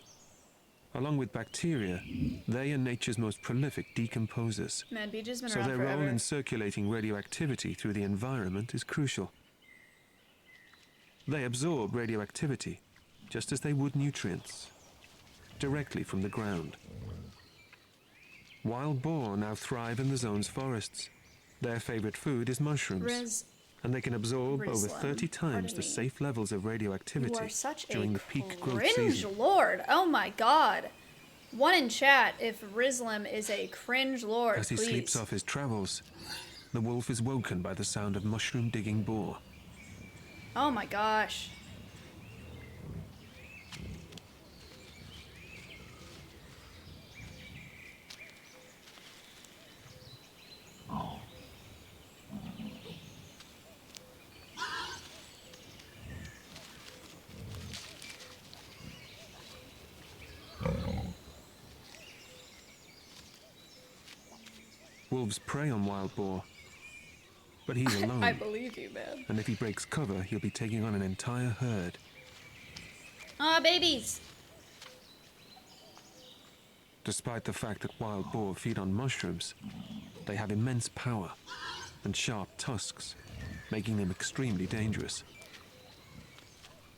Along with bacteria, they are nature's most prolific decomposers. Man, Beach has been So around their forever. role in circulating radioactivity through the environment is crucial. They absorb radioactivity just as they would nutrients, directly from the ground. Wild boar now thrive in the zone's forests. Their favorite food is mushrooms, and they can absorb over 30 times the safe levels of You radioactivity are such during a the peak growth cringe season. lord. Oh my god. One in chat if Rizlim is a cringe lord, As he please. sleeps off his travels, the wolf is woken by the sound of mushroom-digging boar. Oh my gosh. Wolves prey on wild boar, but he's alone. I believe you, man. And if he breaks cover, he'll be taking on an entire herd. Ah, babies. Despite the fact that wild boar feed on mushrooms, they have immense power and sharp tusks, making them extremely dangerous.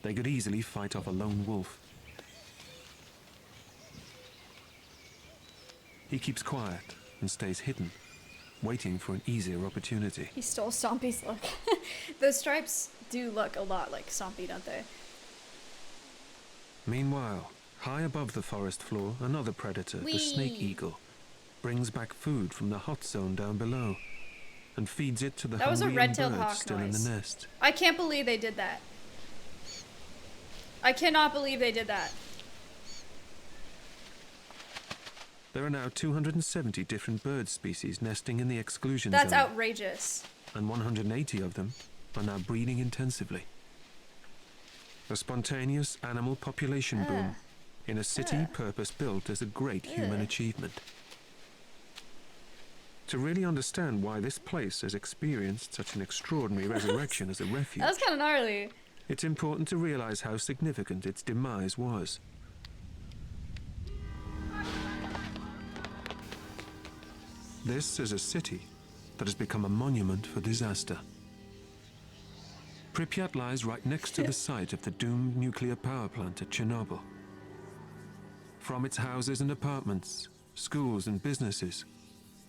They could easily fight off a lone wolf. He keeps quiet and stays hidden, waiting for an easier opportunity. He stole Stompy's look. Those stripes do look a lot like Stompy, don't they? Meanwhile, high above the forest floor, another predator, Whee! the snake eagle, brings back food from the hot zone down below and feeds it to the That was a hungry red-tailed birds hawk still noise. in the nest. I can't believe they did that. I cannot believe they did that. There are now 270 different bird species nesting in the exclusion That's zone, outrageous. and 180 of them are now breeding intensively. A spontaneous animal population boom in a city purpose-built as a great human achievement. To really understand why this place has experienced such an extraordinary resurrection as a refuge, That was kind of gnarly. it's important to realize how significant its demise was. This is a city that has become a monument for disaster. Pripyat lies right next to the site of the doomed nuclear power plant at Chernobyl. From its houses and apartments, schools and businesses,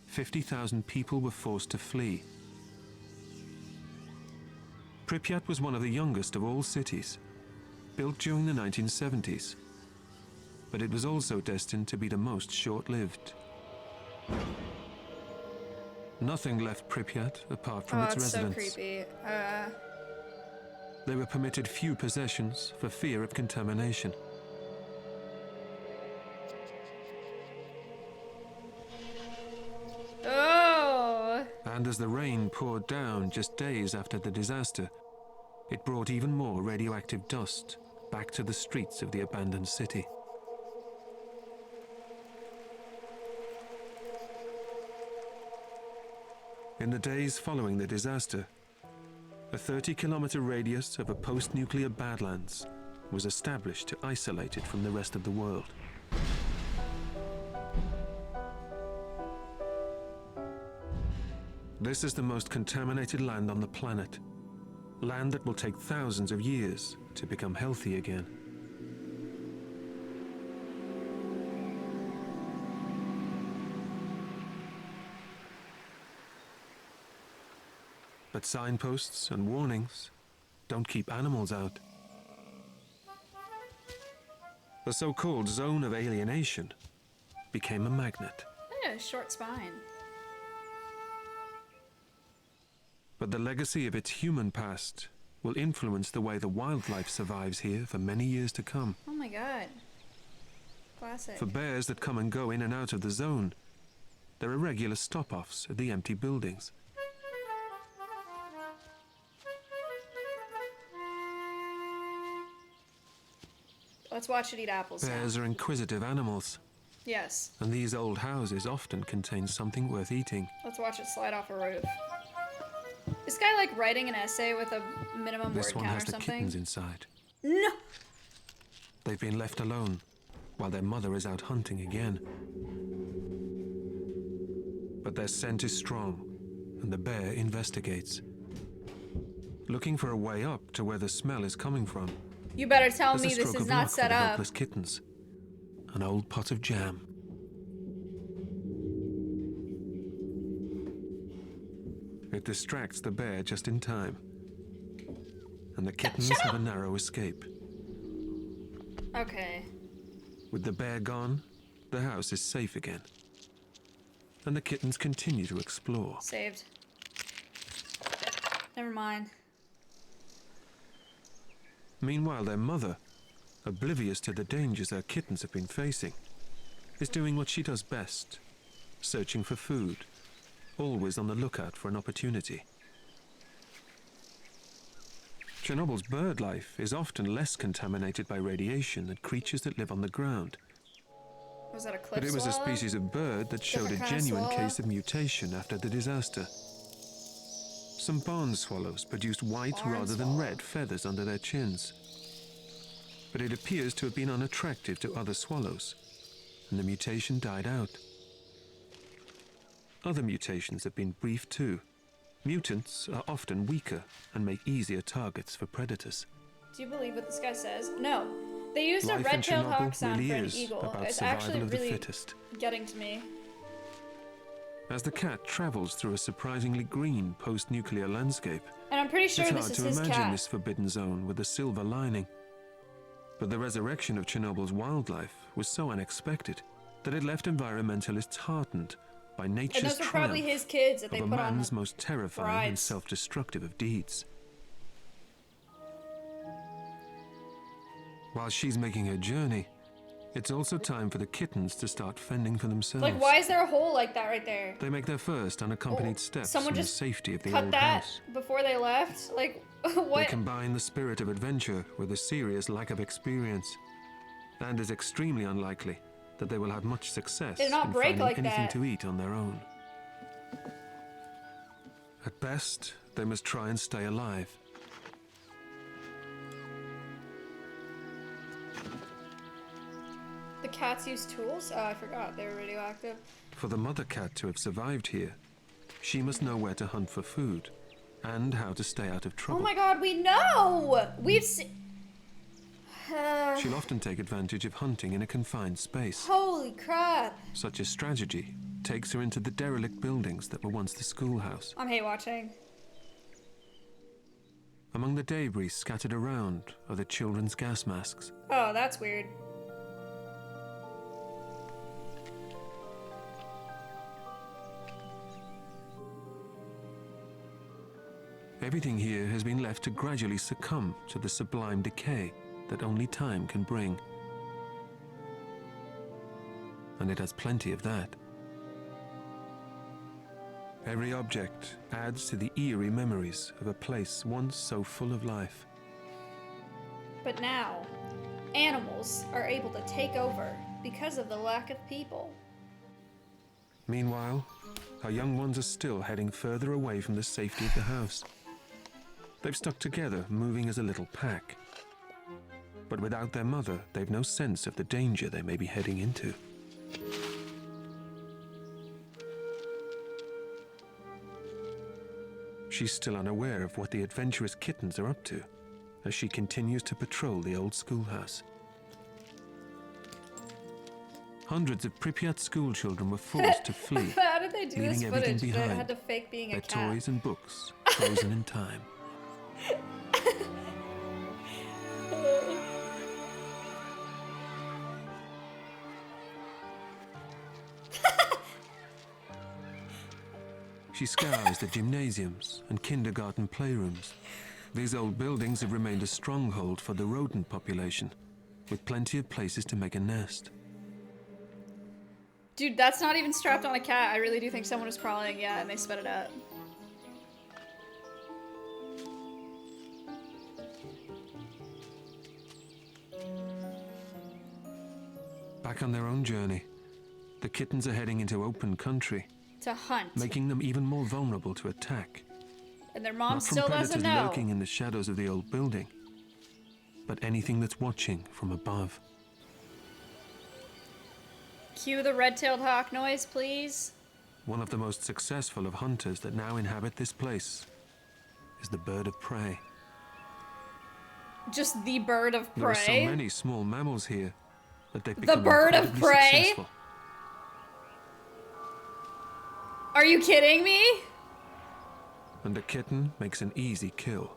50,000 people were forced to flee. Pripyat was one of the youngest of all cities, built during the 1970s, but it was also destined to be the most short-lived. Nothing left Pripyat apart from Oh, its it's so residents. creepy. They were permitted few possessions for fear of contamination. Oh! And as the rain poured down just days after the disaster, it brought even more radioactive dust back to the streets of the abandoned city. In the days following the disaster, a 30-kilometer radius of a post-nuclear badlands was established to isolate it from the rest of the world. This is the most contaminated land on the planet. Land that will take thousands of years to become healthy again. But signposts and warnings don't keep animals out. The so-called zone of alienation became a magnet. Yeah, short spine. But the legacy of its human past will influence the way the wildlife survives here for many years to come. Oh my god. Classic. For bears that come and go in and out of the zone, there are regular stop-offs at the empty buildings. Let's watch it eat apples now. Bears are inquisitive animals, Yes. And these old houses often contain something worth eating. Let's watch it slide off a roof. This guy like writing an essay with a minimum This word one count has or the something. kittens inside. No. They've been left alone while their mother is out hunting again. But their scent is strong, and the bear investigates, looking for a way up to where the smell is coming from. You better tell There's a me this stroke is of not luck for set the up. helpless kittens. An old pot of jam. It distracts the bear just in time, and the kittens have a narrow escape. Okay. With the bear gone, the house is safe again, and the kittens continue to explore. Saved. Never mind. Meanwhile, their mother, oblivious to the dangers her kittens have been facing, is doing what she does best, searching for food, always on the lookout for an opportunity. Chernobyl's bird life is often less contaminated by radiation than creatures that live on the ground. Was that a cliff But it was a swallow? species of bird that showed Different a kind of genuine swallow? case of mutation after the disaster. Some barn swallows produced white Barn rather than red feathers under their chins. But it appears to have been unattractive to other swallows, and the mutation died out. Other mutations have been brief too. Mutants are often weaker and make easier targets for predators. Do you believe what this guy says? No. They used Life a in red-tailed Chernobyl hawk sound really for an is eagle. about It's survival actually of the really fittest. getting to me. As the cat travels through a surprisingly green post-nuclear landscape, And I'm pretty sure it's this hard is to his imagine cat. this forbidden zone with a silver lining. But the resurrection of Chernobyl's wildlife was so unexpected that it left environmentalists heartened by nature's And those were probably triumph his kids that of they a put on man's the most terrifying and brides. self-destructive of deeds. While she's making her journey, it's also time for the kittens to start fending for themselves. Like, why is there a hole like that right there? They make their first unaccompanied steps Someone in the just safety of the cut old that house. before they left? Like, They what? combine the spirit of adventure with a serious lack of experience, and it's extremely unlikely that they will have much success They did not in break finding like anything that. to eat on their own. At best, they must try and stay alive. The cats use tools? Oh, I forgot. They were radioactive. For the mother cat to have survived here, she must know where to hunt for food and how to stay out of Oh trouble. my god, we know! We've seen... She'll often take advantage of hunting in a confined space. Holy crap. Such a strategy takes her into the derelict buildings that were once the schoolhouse. I'm hate watching. Among the debris scattered around are the children's gas masks. Oh, that's weird. Everything here has been left to gradually succumb to the sublime decay that only time can bring. And it has plenty of that. Every object adds to the eerie memories of a place once so full of life. But now, animals are able to take over because of the lack of people. Meanwhile, our young ones are still heading further away from the safety of the house. They've stuck together, moving as a little pack. But without their mother, they've no sense of the danger they may be heading into. She's still unaware of what the adventurous kittens are up to as she continues to patrol the old schoolhouse. Hundreds of Pripyat schoolchildren were forced to flee, How did they do this leaving everything footage? They behind. had to fake being a Their cat. toys and books frozen in time. She scours the gymnasiums and kindergarten playrooms. These old buildings have remained a stronghold for the rodent population, with plenty of places to make a nest. Dude, that's not even strapped on a cat. I really do think someone was crawling, yeah, and they sped it up. Back on their own journey, The kittens are heading into open country, To hunt. making them even more vulnerable to attack. And their mom Not from still doesn't predators know. lurking in the shadows of the old building, but anything that's watching from above. Cue the red-tailed hawk noise, please. One of the most successful of hunters that now inhabit this place is the bird of prey. Just the bird of There are so prey. many small mammals here that they've The become bird of incredibly prey? successful. Are you kidding me? And a kitten makes an easy kill.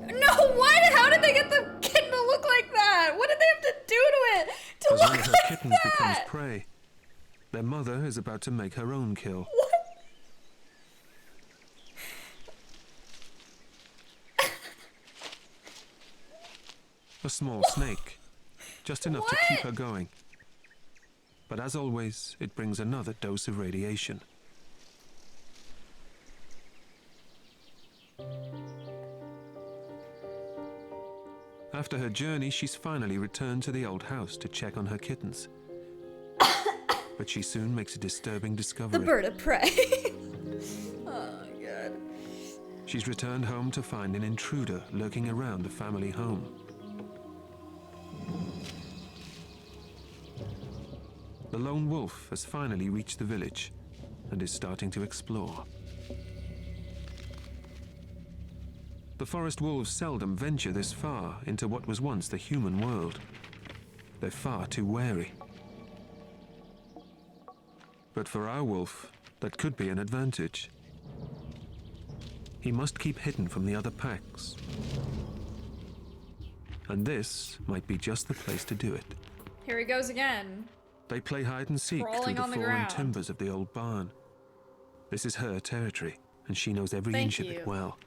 No, what? How did they get the kitten to look like that? What did they have to do to it to As look one of her like kittens becomes that? prey, their mother is about to make her own kill. A small snake, just enough to keep her going. But as always, it brings another dose of radiation. After her journey, she's finally returned to the old house to check on her kittens. But she soon makes a disturbing discovery. The bird of prey. Oh my god. She's returned home to find an intruder lurking around the family home. The lone wolf has finally reached the village and is starting to explore. The forest wolves seldom venture this far into what was once the human world. They're far too wary. But for our wolf, that could be an advantage. He must keep hidden from the other packs. And this might be just the place to do it. Here he goes again. They play hide and seek Crawling through the on the fallen ground. timbers of the old barn. This is her territory, and she knows every Thank inch of you. it well.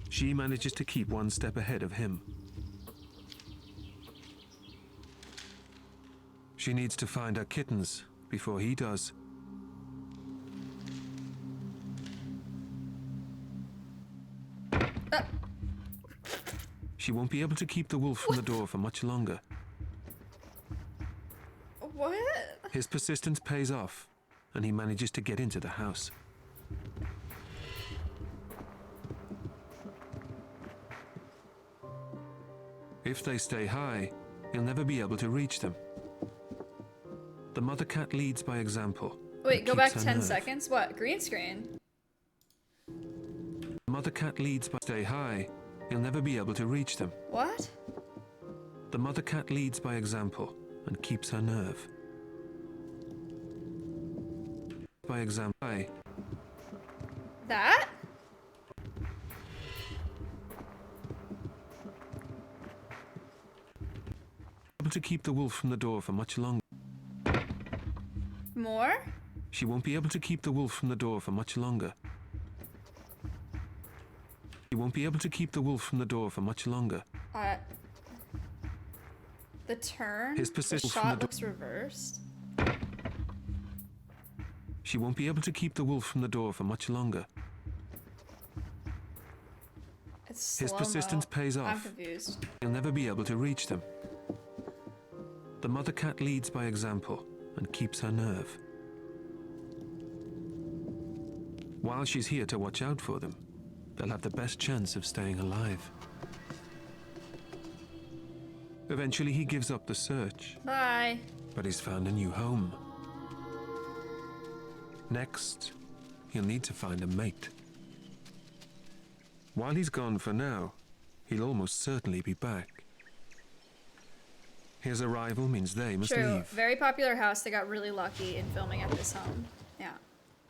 She manages to keep one step ahead of him. She needs to find her kittens before he does. She won't be able to keep the wolf from the door for much longer. What? His persistence pays off, and he manages to get into the house. If they stay high, he'll never be able to reach them. The mother cat leads by example. Wait, and go keeps back her 10 nerve. seconds. What? Green screen? The mother cat leads by stay high, he'll never be able to reach them. What? The mother cat leads by example and keeps her nerve. By example, That? able to keep the wolf from the door for much longer. More? She won't be able to keep the wolf from the door for much longer. She won't be able to keep the wolf from the door for much longer. The turn? His The persistence from shot the looks reversed. She won't be able to keep the wolf from the door for much longer. It's His slow-mo. persistence pays I'm off. confused. He'll never be able to reach them. The mother cat leads by example and keeps her nerve. While she's here to watch out for them, they'll have the best chance of staying alive. Eventually he gives up the search, Bye. but he's found a new home. Next, he'll need to find a mate. While he's gone for now, he'll almost certainly be back. His arrival means they must True. leave. Very popular house. They got really lucky in filming at this home. Yeah.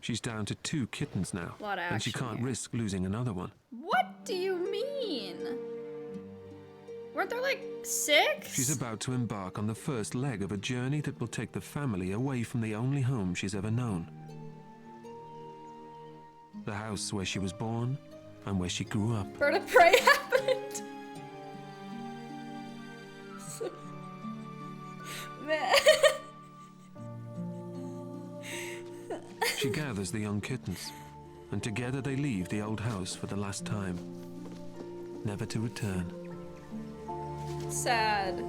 She's down to 2 kittens now, Lot of and she action can't here. risk losing another one. What do you mean? Weren't there like 6? She's about to embark on the first leg of a journey that will take the family away from the only home she's ever known. The house where she was born and where she grew up. Bird of prey happened. Man. She gathers the young kittens, and together they leave the old house for the last time. never to return. Sad.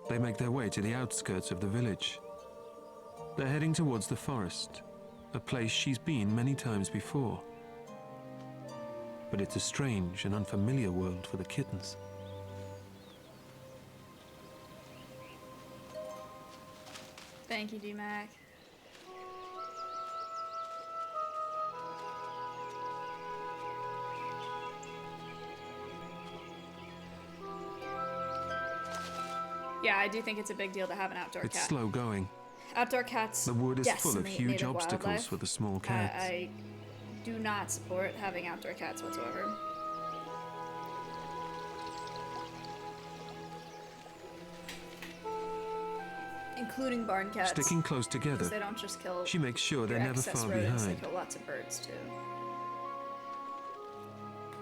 They make their way to the outskirts of the village. They're heading towards the forest, a place she's been many times before. But it's a strange and unfamiliar world for the kittens. Thank you, D-Mac. Yeah, I do think it's a big deal to have an outdoor It's cat. slow going. Outdoor cats The wood is full of decimate huge native obstacles wildlife. for the small cats. I do not support having outdoor cats whatsoever. Including barn cats. Sticking close together, 'Cause they don't just kill she makes sure they're your never excess far rodents, behind. They kill lots of birds too.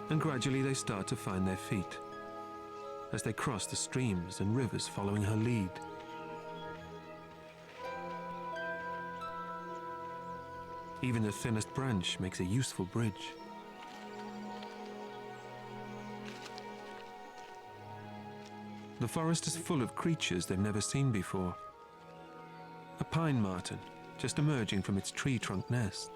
And gradually they start to find their feet as they cross the streams and rivers following her lead. Even the thinnest branch makes a useful bridge. The forest is full of creatures they've never seen before. A pine marten, just emerging from its tree trunk nest.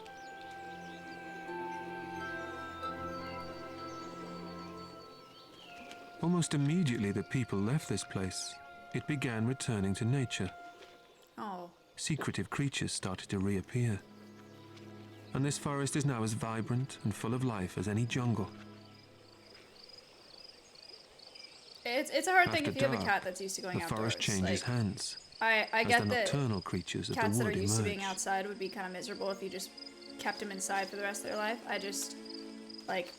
Almost immediately the people left this place, it began returning to nature. Oh. Secretive creatures started to reappear. And this forest is now as vibrant and full of life as any jungle. It's a hard thing After if you have a dark, c that's used to going the outdoors. forest changes Like, hands. I as get the that nocturnal creatures of the cats that are wood used to being emerge. outside would be kind of miserable if you just kept them inside for the rest of their life. I just, like,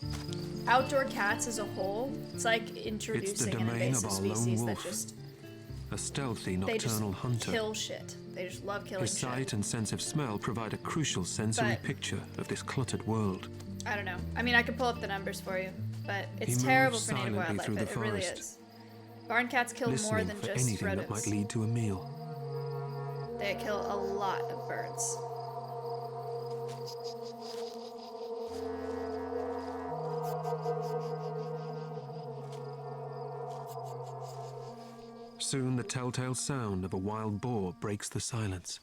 outdoor cats as a whole, it's like introducing an domain of invasive our lone species that wolf, just, a stealthy they just nocturnal hunter. kill shit. They just love killing His shit. sight and sense of smell provide a crucial sensory But- picture of this cluttered world. I don't know. I mean, I could pull up the numbers for you, but it's He terrible moves for native silently wildlife. through the It really forest, is. Barn cats kill more listening than for just anything that rodents. might lead to a meal. They kill a lot of birds. Soon the telltale sound of a wild boar breaks the silence.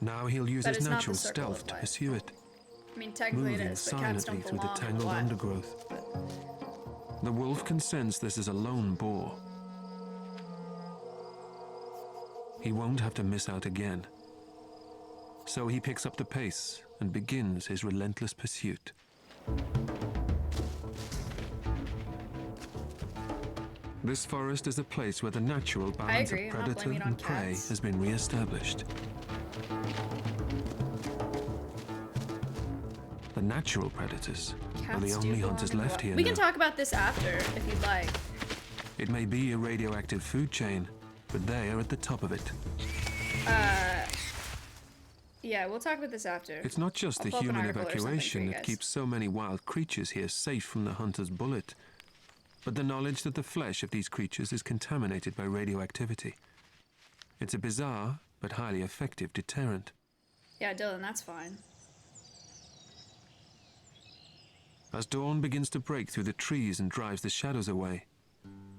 Now he'll use But his it's not the natural circle of stealth to life. pursue it, I mean, technically it moving is, but cats silently don't through the belong in the tangled wild. undergrowth. The wolf can sense this is a lone boar. He won't have to miss out again. So he picks up the pace and begins his relentless pursuit. This forest is a place where the natural balance agree, of I'm not predator blaming it on and prey cats. has been re-established. The natural predators are the Cats do only belong hunters in the left wild. here We now. can talk about this after, if you'd like. It may be a radioactive food chain, but they are at the top of it. Yeah, we'll talk about this after. It's not just I'll the pull up an human article or something for evacuation you that guys. keeps so many wild creatures here safe from the hunter's bullet, but the knowledge that the flesh of these creatures is contaminated by radioactivity. It's a bizarre but highly effective deterrent. Yeah, Dylan, that's fine. As dawn begins to break through the trees and drives the shadows away,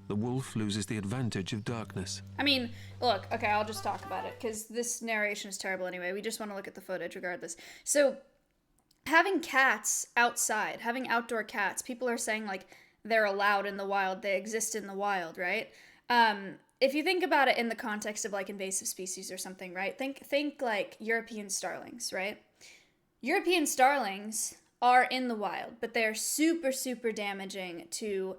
the wolf loses the advantage of darkness. I mean, look, okay, I'll just talk about it, because this narration is terrible anyway. We just want to look at the footage regardless. So, having cats outside, having outdoor cats, people are saying, like, they're allowed in the wild, they exist in the wild, right? If you think about it in the context of, like, invasive species or something, right? Think like, European starlings, right? European starlings are in the wild, but they're super, super damaging to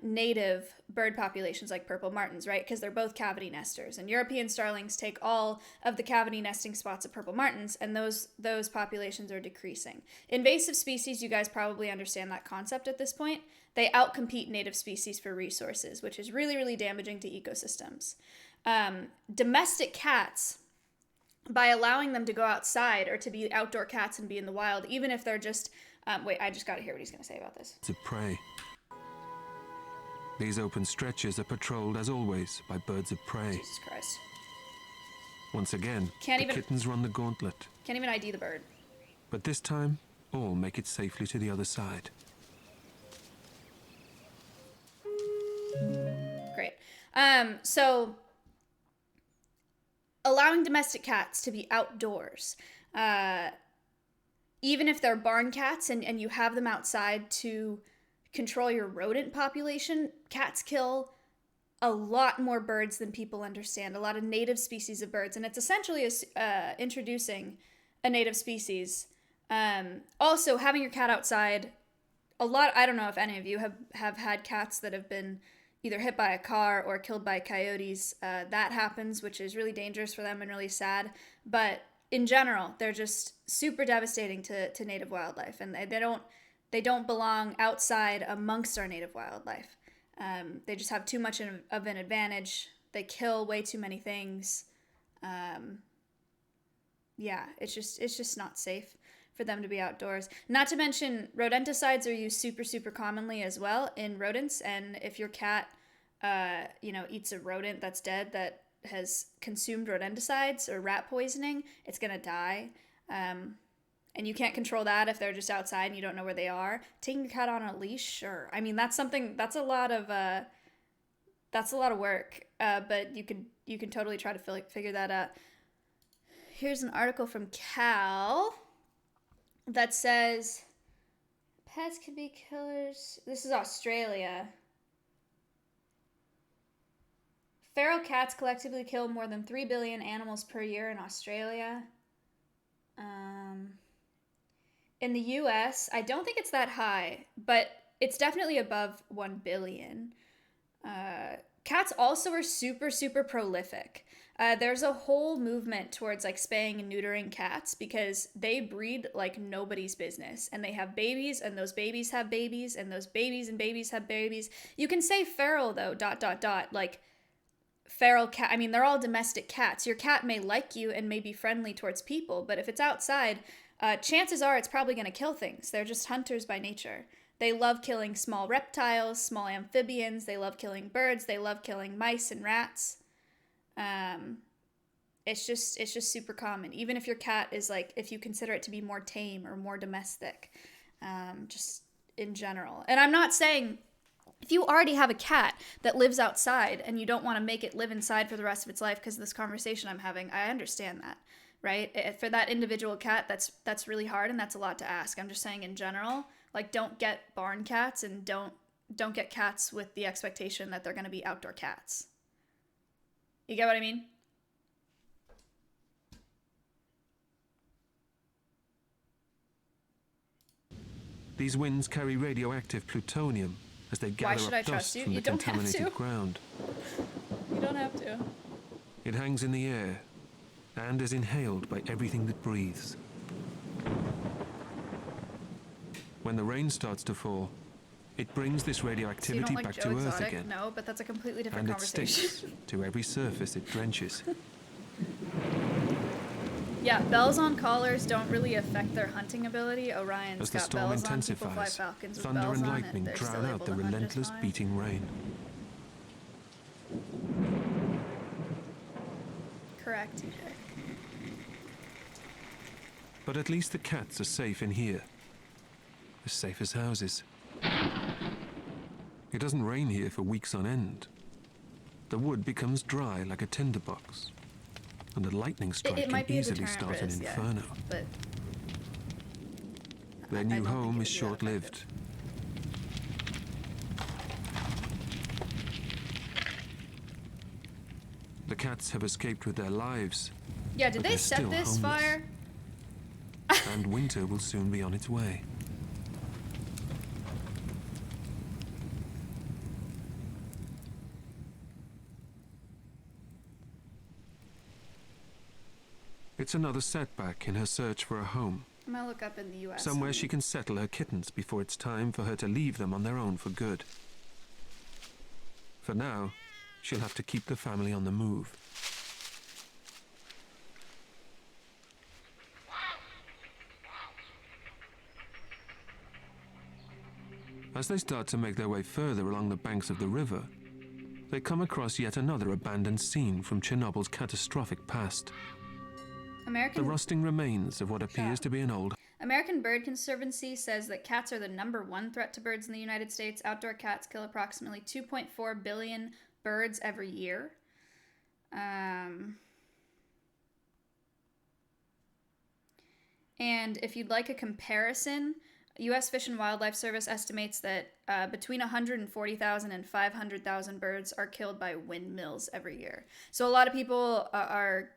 native bird populations like purple martins, right? Because they're both cavity nesters, and European starlings take all of the cavity nesting spots of purple martins, and those populations are decreasing. Invasive species, you guys probably understand that concept at this point. They outcompete native species for resources, which is really, really damaging to ecosystems. Domestic cats, by allowing them to go outside or to be outdoor cats and be in the wild, even if they're just wait, I just gotta hear what he's gonna say about this. To prey. These open stretches are patrolled, as always, by birds of prey. Jesus Christ. Once again, Can't the even- kittens run the gauntlet. Can't even ID the bird. But this time, all make it safely to the other side. Great. So allowing domestic cats to be outdoors, even if they're barn cats and you have them outside to control your rodent population, cats kill a lot more birds than people understand, a lot of native species of birds, and it's essentially introducing a native species. Also, having your cat outside, I don't know if any of you have had cats that have been either hit by a car or killed by coyotes. That happens, which is really dangerous for them and really sad. But in general, they're just super devastating to native wildlife, and they don't belong outside amongst our native wildlife. They just have too much of an advantage. They kill way too many things. Yeah, it's just not safe for them to be outdoors. Not to mention, rodenticides are used super, super commonly as well in rodents. And if your cat, eats a rodent that's dead that has consumed rodenticides or rat poisoning, it's gonna die. And you can't control that if they're just outside and you don't know where they are. Taking your cat on a leash, that's a lot of work. But you can totally try to figure that out. Here's an article from Cal that says pets can be killers. This is Australia. Feral cats collectively kill more than 3 billion animals per year in Australia. In the US, I don't think it's that high, but it's definitely above 1 billion. Cats also are super, super prolific. There's a whole movement towards like spaying and neutering cats because they breed like nobody's business, and they have babies, and those babies have babies, and those babies and babies have babies. You can say feral though, ... like feral cat. I mean, they're all domestic cats. Your cat may like you and may be friendly towards people, but if it's outside, chances are it's probably going to kill things. They're just hunters by nature. They love killing small reptiles, small amphibians. They love killing birds. They love killing mice and rats. It's just super common. Even if your cat is like, if you consider it to be more tame or more domestic, just in general. And I'm not saying if you already have a cat that lives outside and you don't want to make it live inside for the rest of its life because of this conversation I'm having, I understand that, right? For that individual cat, that's really hard and that's a lot to ask. I'm just saying in general, like, don't get barn cats and don't get cats with the expectation that they're going to be outdoor cats. You get what I mean? These winds carry radioactive plutonium as they gather up dust from the contaminated ground. You don't have to. It hangs in the air and is inhaled by everything that breathes. When the rain starts to fall, it brings this radioactivity So you don't like back Joe to Earth Exotic? again. No, but that's a completely different And it conversation. sticks to every surface it drenches. Yeah, bells on collars don't really affect their hunting ability. Oriion's As the got storm bells on. People fly intensifies, falcons with thunder bells and on lightning it. They're drown still out able the to hunt just relentless fine. beating rain. Correct. But at least the cats are safe in here. As safe as houses. It doesn't rain here for weeks on end. The wood becomes dry like a tinderbox. And a lightning strike It might can be a easily deterrent start an risk, yeah, inferno. but Their new home is short-lived. The cats have escaped with their lives. yeah, did but they they're set still this homeless. fire? And winter will soon be on its way. It's another setback in her search for a home. I'm gonna look up in the U.S. Somewhere she can settle her kittens before it's time for her to leave them on their own for good. For now, she'll have to keep the family on the move. As they start to make their way further along the banks of the river, they come across yet another abandoned scene from Chernobyl's catastrophic past. The rusting remains of what appears to be an old... American Bird Conservancy says that cats are the #1 threat to birds in the United States. Outdoor cats kill approximately 2.4 billion birds every year. And if you'd like a comparison, U.S. Fish and Wildlife Service estimates that between 140,000 and 500,000 birds are killed by windmills every year. So a lot of people are,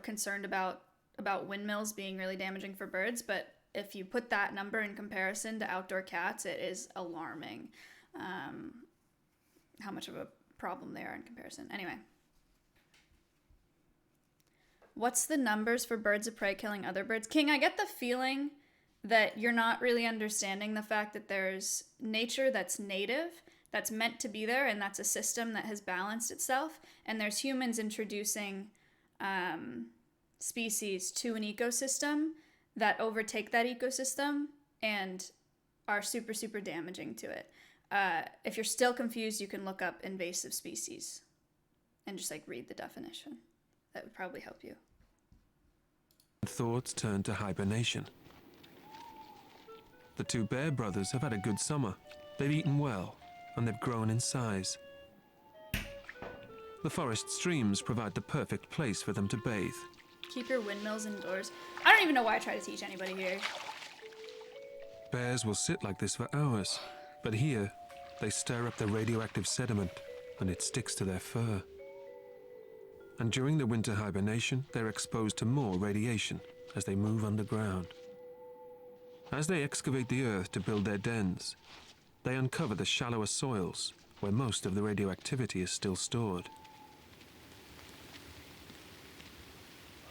concerned about windmills being really damaging for birds, but if you put that number in comparison to outdoor cats, it is alarming how much of a problem they are in comparison. Anyway. What's the numbers for birds of prey killing other birds? King, I get the feeling that you're not really understanding the fact that there's nature that's native, that's meant to be there, and that's a system that has balanced itself, and there's humans introducing species to an ecosystem that overtake that ecosystem and are super, super damaging to it. If you're still confused, you can look up invasive species and just read the definition. That would probably help you. Thoughts turn to hibernation. The two bear brothers have had a good summer. They've eaten well, and they've grown in size. The forest streams provide the perfect place for them to bathe. Keep your windmills indoors. I don't even know why I try to teach anybody here. Bears will sit like this for hours, but here they stir up the radioactive sediment, and it sticks to their fur. And during the winter hibernation, they're exposed to more radiation as they move underground. As they excavate the earth to build their dens, they uncover the shallower soils where most of the radioactivity is still stored.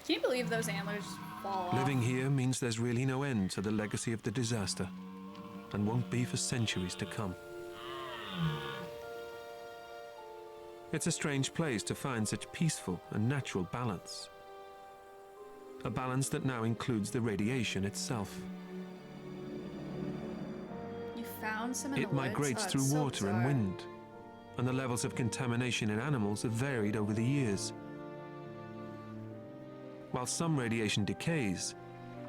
Can you believe those antlers fall off? Living here means there's really no end to the legacy of the disaster, and won't be for centuries to come. It's a strange place to find such peaceful and natural balance. A balance that now includes the radiation itself. You found some in It the woods? migrates Oh, through it's so water and bizarre. wind, and the levels of contamination in animals have varied over the years. While some radiation decays,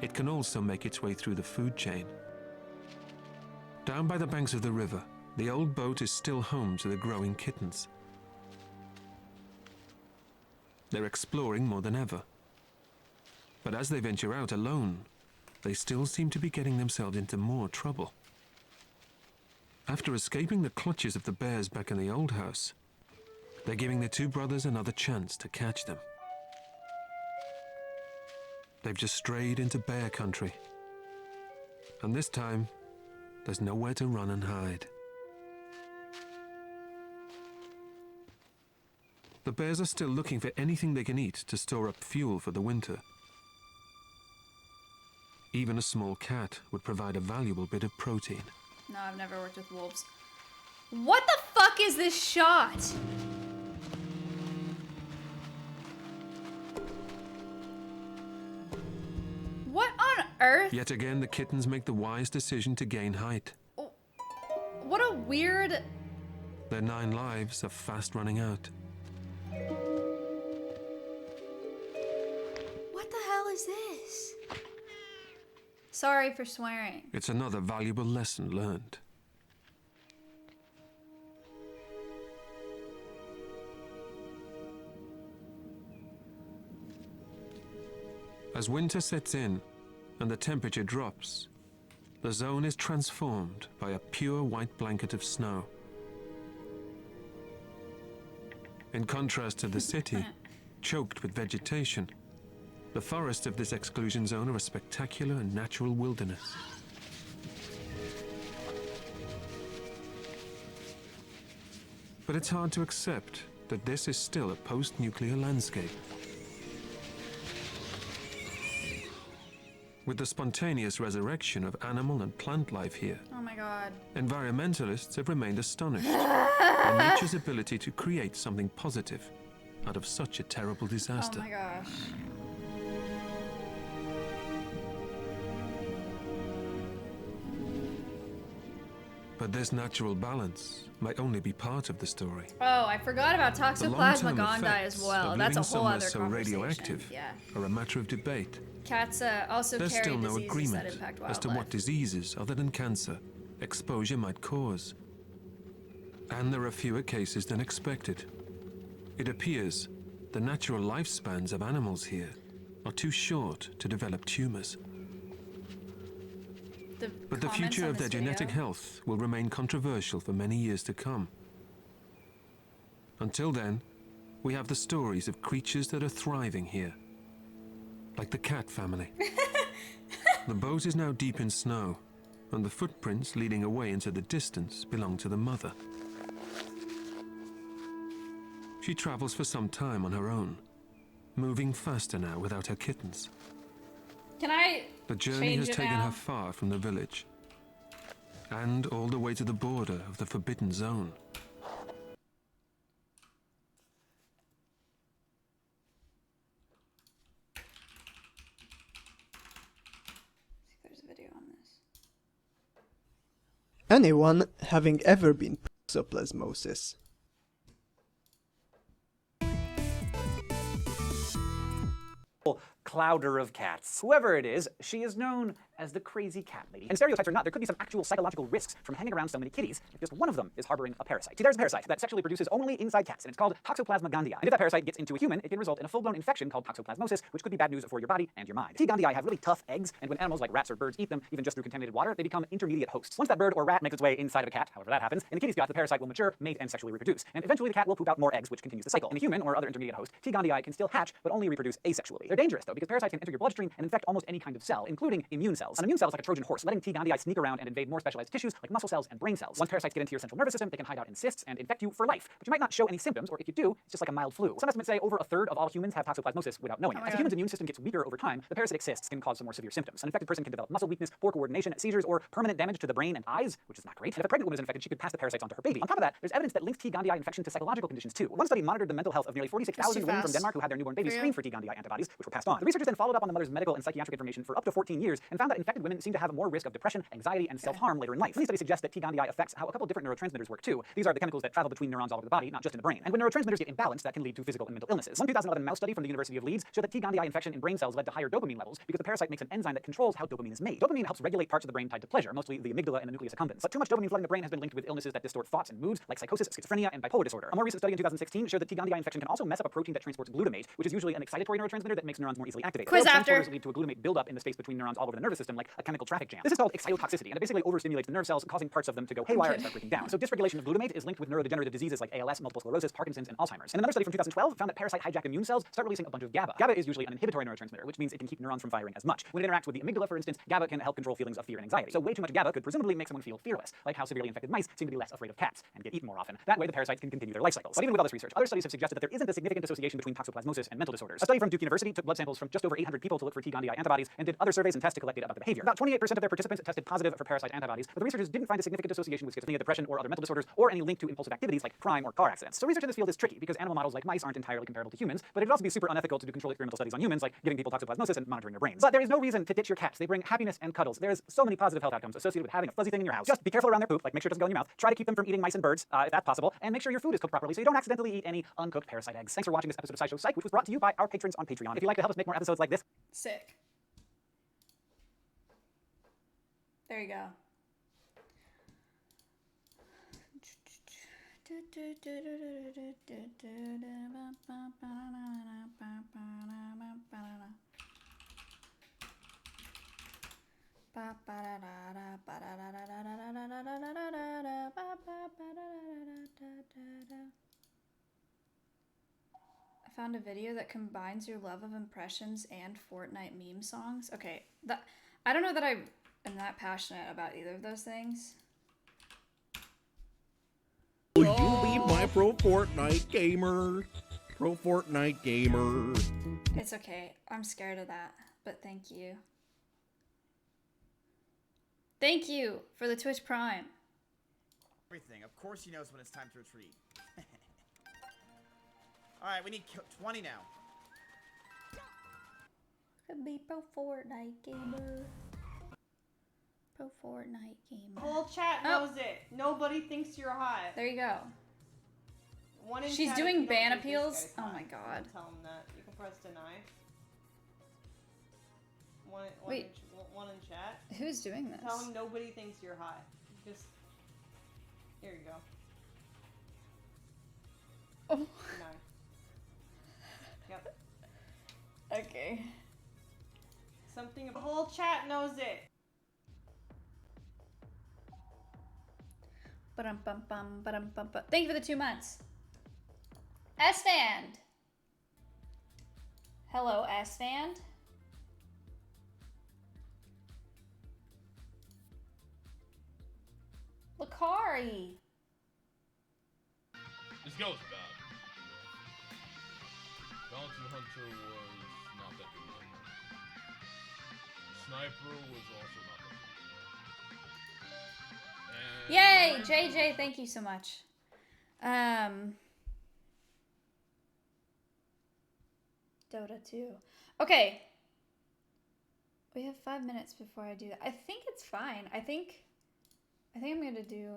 it can also make its way through the food chain. Down by the banks of the river, the old boat is still home to the growing kittens. They're exploring more than ever. But as they venture out alone, they still seem to be getting themselves into more trouble. After escaping the clutches of the bears back in the old house, they're giving the two brothers another chance to catch them. They've just strayed into bear country. And this time, there's nowhere to run and hide. The bears are still looking for anything they can eat to store up fuel for the winter. Even a small cat would provide a valuable bit of protein. No, I've never worked with wolves. What the fuck is this shot? What on earth? Yet again, the kittens make the wise decision to gain height. What a weird... Their 9 lives are fast running out. What the hell is this? Sorry for swearing. It's another valuable lesson learned. As winter sets in and the temperature drops, the zone is transformed by a pure white blanket of snow. In contrast to the city, choked with vegetation, the forests of this exclusion zone are a spectacular and natural wilderness. But it's hard to accept that this is still a post-nuclear landscape. With the spontaneous resurrection of animal and plant life here, Oh my god. environmentalists have remained astonished by nature's ability to create something positive out of such a terrible disaster. Oh my gosh. But this natural balance might only be part of the story. Oh, I forgot about The Toxoplasma long-term gondii effects as well. of That's a living whole somewhere other so conversation. radioactive Yeah. are a matter of debate. Cats also There's carry still no diseases agreement that impact as to wildlife. what diseases, other than cancer, exposure might cause. And there are fewer cases than expected. It appears the natural lifespans of animals here are too short to develop tumors. But the comments future on of their this video- genetic health will remain controversial for many years to come. Until then, we have the stories of creatures that are thriving here, like the cat family. The boat is now deep in snow, and the footprints leading away into the distance belong to the mother. She travels for some time on her own, moving faster now without her kittens. Can I The journey change has it taken now? her far from the village, and all the way to the border of the Forbidden Zone. There's a video on this. Anyone having ever been toxoplasmosis? Clouder of cats. Whoever it is, she is known as the crazy cat lady. And stereotypes or not, there could be some actual psychological risks from hanging around so many kitties if just one of them is harboring a parasite. See, there's a parasite that sexually produces only inside cats, and it's called Toxoplasma gondii. And if that parasite gets into a human, it can result in a full-blown infection called toxoplasmosis, which could be bad news for your body and your mind. T. gondii have really tough eggs, and when animals like rats or birds eat them, even just through contaminated water, they become intermediate hosts. Once that bird or rat makes its way inside of a cat, however that happens, in the kitty's gut, the parasite will mature, mate, and sexually reproduce. And eventually the cat will poop out more eggs, which continues the cycle. In a human or other intermediate host, T. gondii can still hatch, but only reproduce asexually. They're dangerous, though, because parasites can enter your bloodstream and infect almost any kind of cell, including immune cells. An immune cell is like a Trojan horse, letting T. gondii sneak around and invade more specialized tissues like muscle cells and brain cells. Once parasites get into your central nervous system, they can hide out in cysts and infect you for life. But you might not show any symptoms, or if you do, it's just like a mild flu. Some estimates say over a third of all humans have toxoplasmosis without knowing it. As a human's immune system gets weaker over time, the parasitic cysts can cause some more severe symptoms. An infected person can develop muscle weakness, poor coordination, seizures, or permanent damage to the brain and eyes, which is not great. And if a pregnant woman is infected, she could pass the parasites on to her baby. On top of that, there's evidence that links T. gondii infection to psychological conditions too. One study monitored the mental health of nearly 46,000 women from Denmark who had their newborn babies screened for T. gondii antibodies, which were passed on. The researchers then followed up on the mother's medical and psychiatric information for up to 14 years and found that infected women seem to have more risk of depression, anxiety, and self-harm later in life. Many studies suggest that T. gondii affects how a couple different neurotransmitters work too. These are the chemicals that travel between neurons all over the body, not just in the brain. And when neurotransmitters get imbalanced, that can lead to physical and mental illnesses. One 2011 mouse study from the University of Leeds showed that T. gondii infection in brain cells led to higher dopamine levels because the parasite makes an enzyme that controls how dopamine is made. Dopamine helps regulate parts of the brain tied to pleasure, mostly the amygdala and the nucleus accumbens. But too much dopamine flooding the brain has been linked with illnesses that distort thoughts and moods, like psychosis, schizophrenia, and bipolar disorder. A more recent study in 2016 showed that T. gondii infection can also mess up a protein that transports glutamate, which is usually an excitatory neurotransmitter that makes neurons more easily activated. Quiz Failed after. transporters lead to a glutamate buildup in the space between neurons all over the nervous system, like a chemical traffic jam. This is called excitotoxicity, and it basically overstimulates the nerve cells, causing parts of them to go haywire and start breaking down. So dysregulation of glutamate is linked with neurodegenerative diseases like ALS, multiple sclerosis, Parkinson's, and Alzheimer's. And another study from 2012 found that parasite hijack immune cells start releasing a bunch of GABA. GABA is usually an inhibitory neurotransmitter, which means it can keep neurons from firing as much. When it interacts with the amygdala, for instance, GABA can help control feelings of fear and anxiety. So way too much GABA could presumably make someone feel fearless, like how severely infected mice seem to be less afraid of cats and get eaten more often. That way the parasites can continue their life cycles. But even with all this research, other studies have suggested that there isn't a significant association between toxoplasmosis and mental disorders. A study from Duke University took blood samples from just over 800 people to look for T. gondii antibodies and did other surveys and tests to collect data about the behavior. About 28% of their participants tested positive for parasite antibodies, but the researchers didn't find a significant association with schizophrenia, depression, or other mental disorders, or any link to impulsive activities like crime or car accidents. So research in this field is tricky because animal models like mice aren't entirely comparable to humans, but it'd also be super unethical to do controlled experimental studies on humans, like giving people toxoplasmosis and monitoring their brains. But there is no reason to ditch your cats. They bring happiness and cuddles. There's so many positive health outcomes associated with having a fuzzy thing in your house. Just be careful around their poop, like make sure it doesn't go in your mouth. Try to keep them from eating mice and birds, if that's possible, and make sure your food is cooked properly so you don't accidentally eat any uncooked parasite eggs. Thanks for watching this episode of SciShow Psych, which was brought to you by our patrons on Patreon. If you'd like to help us make more episodes like this, Sick. There you go. I found a video that combines your love of impressions and Fortnite meme songs. Okay, I don't know that I am that passionate about either of those things. Will you be my pro Fortnite gamer? Pro Fortnite gamer. It's okay. I'm scared of that, but thank you. Thank you for the Twitch Prime. Everything. Of course he knows when it's time to retreat. Alright, we need 20 now. Could be pro Fortnite gamer. Pro Fortnite game. The whole chat knows it. Nobody thinks you're hot. There you go. One in She's chat doing if you don't ban think this appeals. guy's Oh hot. my god. Tell him that. You can press deny. Wait. One in chat. Who's doing this? Tell him nobody thinks you're hot. Just here you go. Oh. Deny. Yep. Okay. Something. The whole chat knows it. Ba-dum-bum-bum, ba-dum-bum-bum. Thank you for the 2 months. S-Fand. Hello, S-Fand. Lakari. This girl's bad. Bounty Hunter was not that good. Sniper was also not that good. And Yay, JJ, thank you so much. Dota 2. Okay. We have 5 minutes before I do that. I think it's fine. I think I'm gonna do.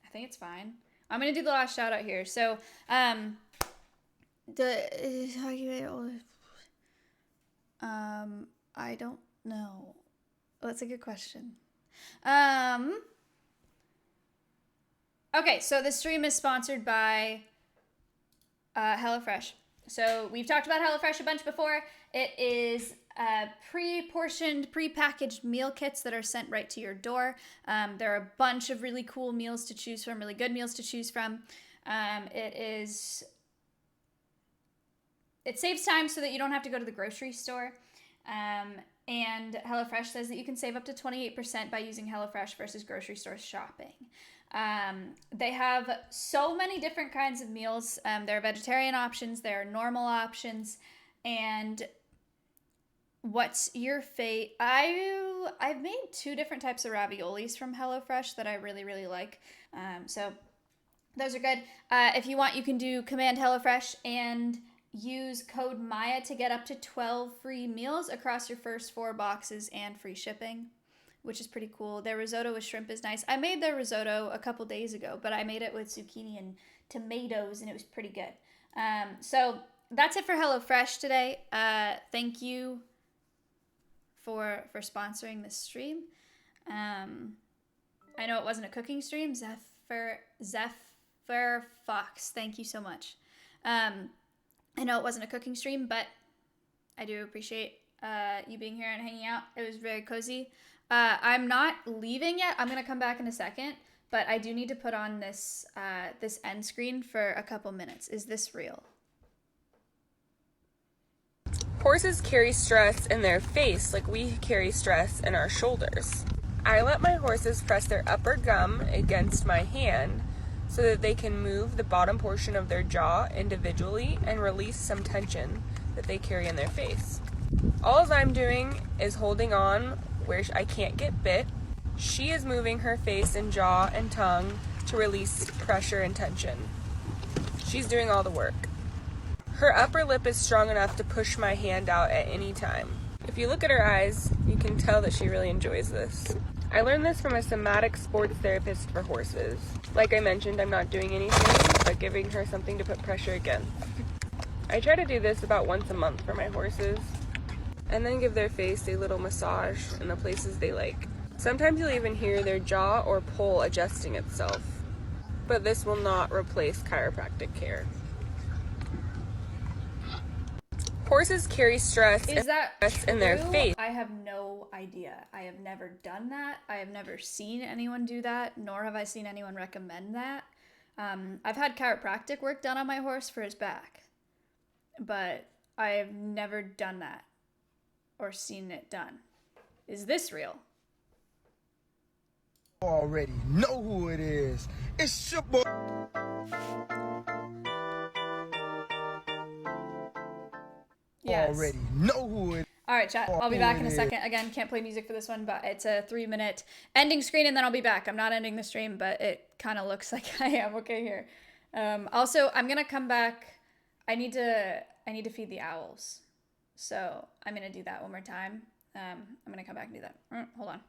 I think it's fine. I'm gonna do the last shout out here. So, I don't know. That's a good question. Okay, so this stream is sponsored by HelloFresh. So we've talked about HelloFresh a bunch before. It is pre-portioned, pre-packaged meal kits that are sent right to your door. There are a bunch of really cool meals to choose from, really good meals to choose from. It saves time so that you don't have to go to the grocery store. And HelloFresh says that you can save up to 28% by using HelloFresh versus grocery store shopping. They have so many different kinds of meals. There are vegetarian options, there are normal options, and what's your fate? I've made 2 different types of raviolis from HelloFresh that I really, really like. So those are good. If you want, you can do Command HelloFresh and use code Maya to get up to 12 free meals across your first 4 boxes and free shipping, which is pretty cool. Their risotto with shrimp is nice. I made their risotto a couple days ago, but I made it with zucchini and tomatoes, and it was pretty good. So that's it for HelloFresh today. Thank you for sponsoring this stream. I know it wasn't a cooking stream. Zephyr Fox, thank you so much. I know it wasn't a cooking stream, but I do appreciate you being here and hanging out. It was very cozy. I'm not leaving yet. I'm gonna come back in a second, but I do need to put on this this end screen for a couple minutes. Is this real? Horses carry stress in their face like we carry stress in our shoulders. I let my horses press their upper gum against my hand so that they can move the bottom portion of their jaw individually and release some tension that they carry in their face. All I'm doing is holding on where I can't get bit. She is moving her face and jaw and tongue to release pressure and tension. She's doing all the work. Her upper lip is strong enough to push my hand out at any time. If you look at her eyes, you can tell that she really enjoys this. I learned this from a somatic sports therapist for horses. Like I mentioned, I'm not doing anything but giving her something to put pressure against. I try to do this about once a month for my horses, and then give their face a little massage in the places they like. Sometimes you'll even hear their jaw or poll adjusting itself, but this will not replace chiropractic care. Horses carry stress Is that in their true? face. I have no idea. I have never done that. I have never seen anyone do that, nor have I seen anyone recommend that. I've had chiropractic work done on my horse for his back, but I have never done that or seen it done. Is this real? Already know who it is. It's your boy. Yes. Already know who it. All right, chat. I'll be back in a second. Again, can't play music for this one, but it's a 3-minute ending screen, and then I'll be back. I'm not ending the stream, but it kind of looks like I am. Okay, here. Also, I'm going to come back. I need to feed the owls. So I'm going to do that one more time. I'm going to come back and do that. Hold on.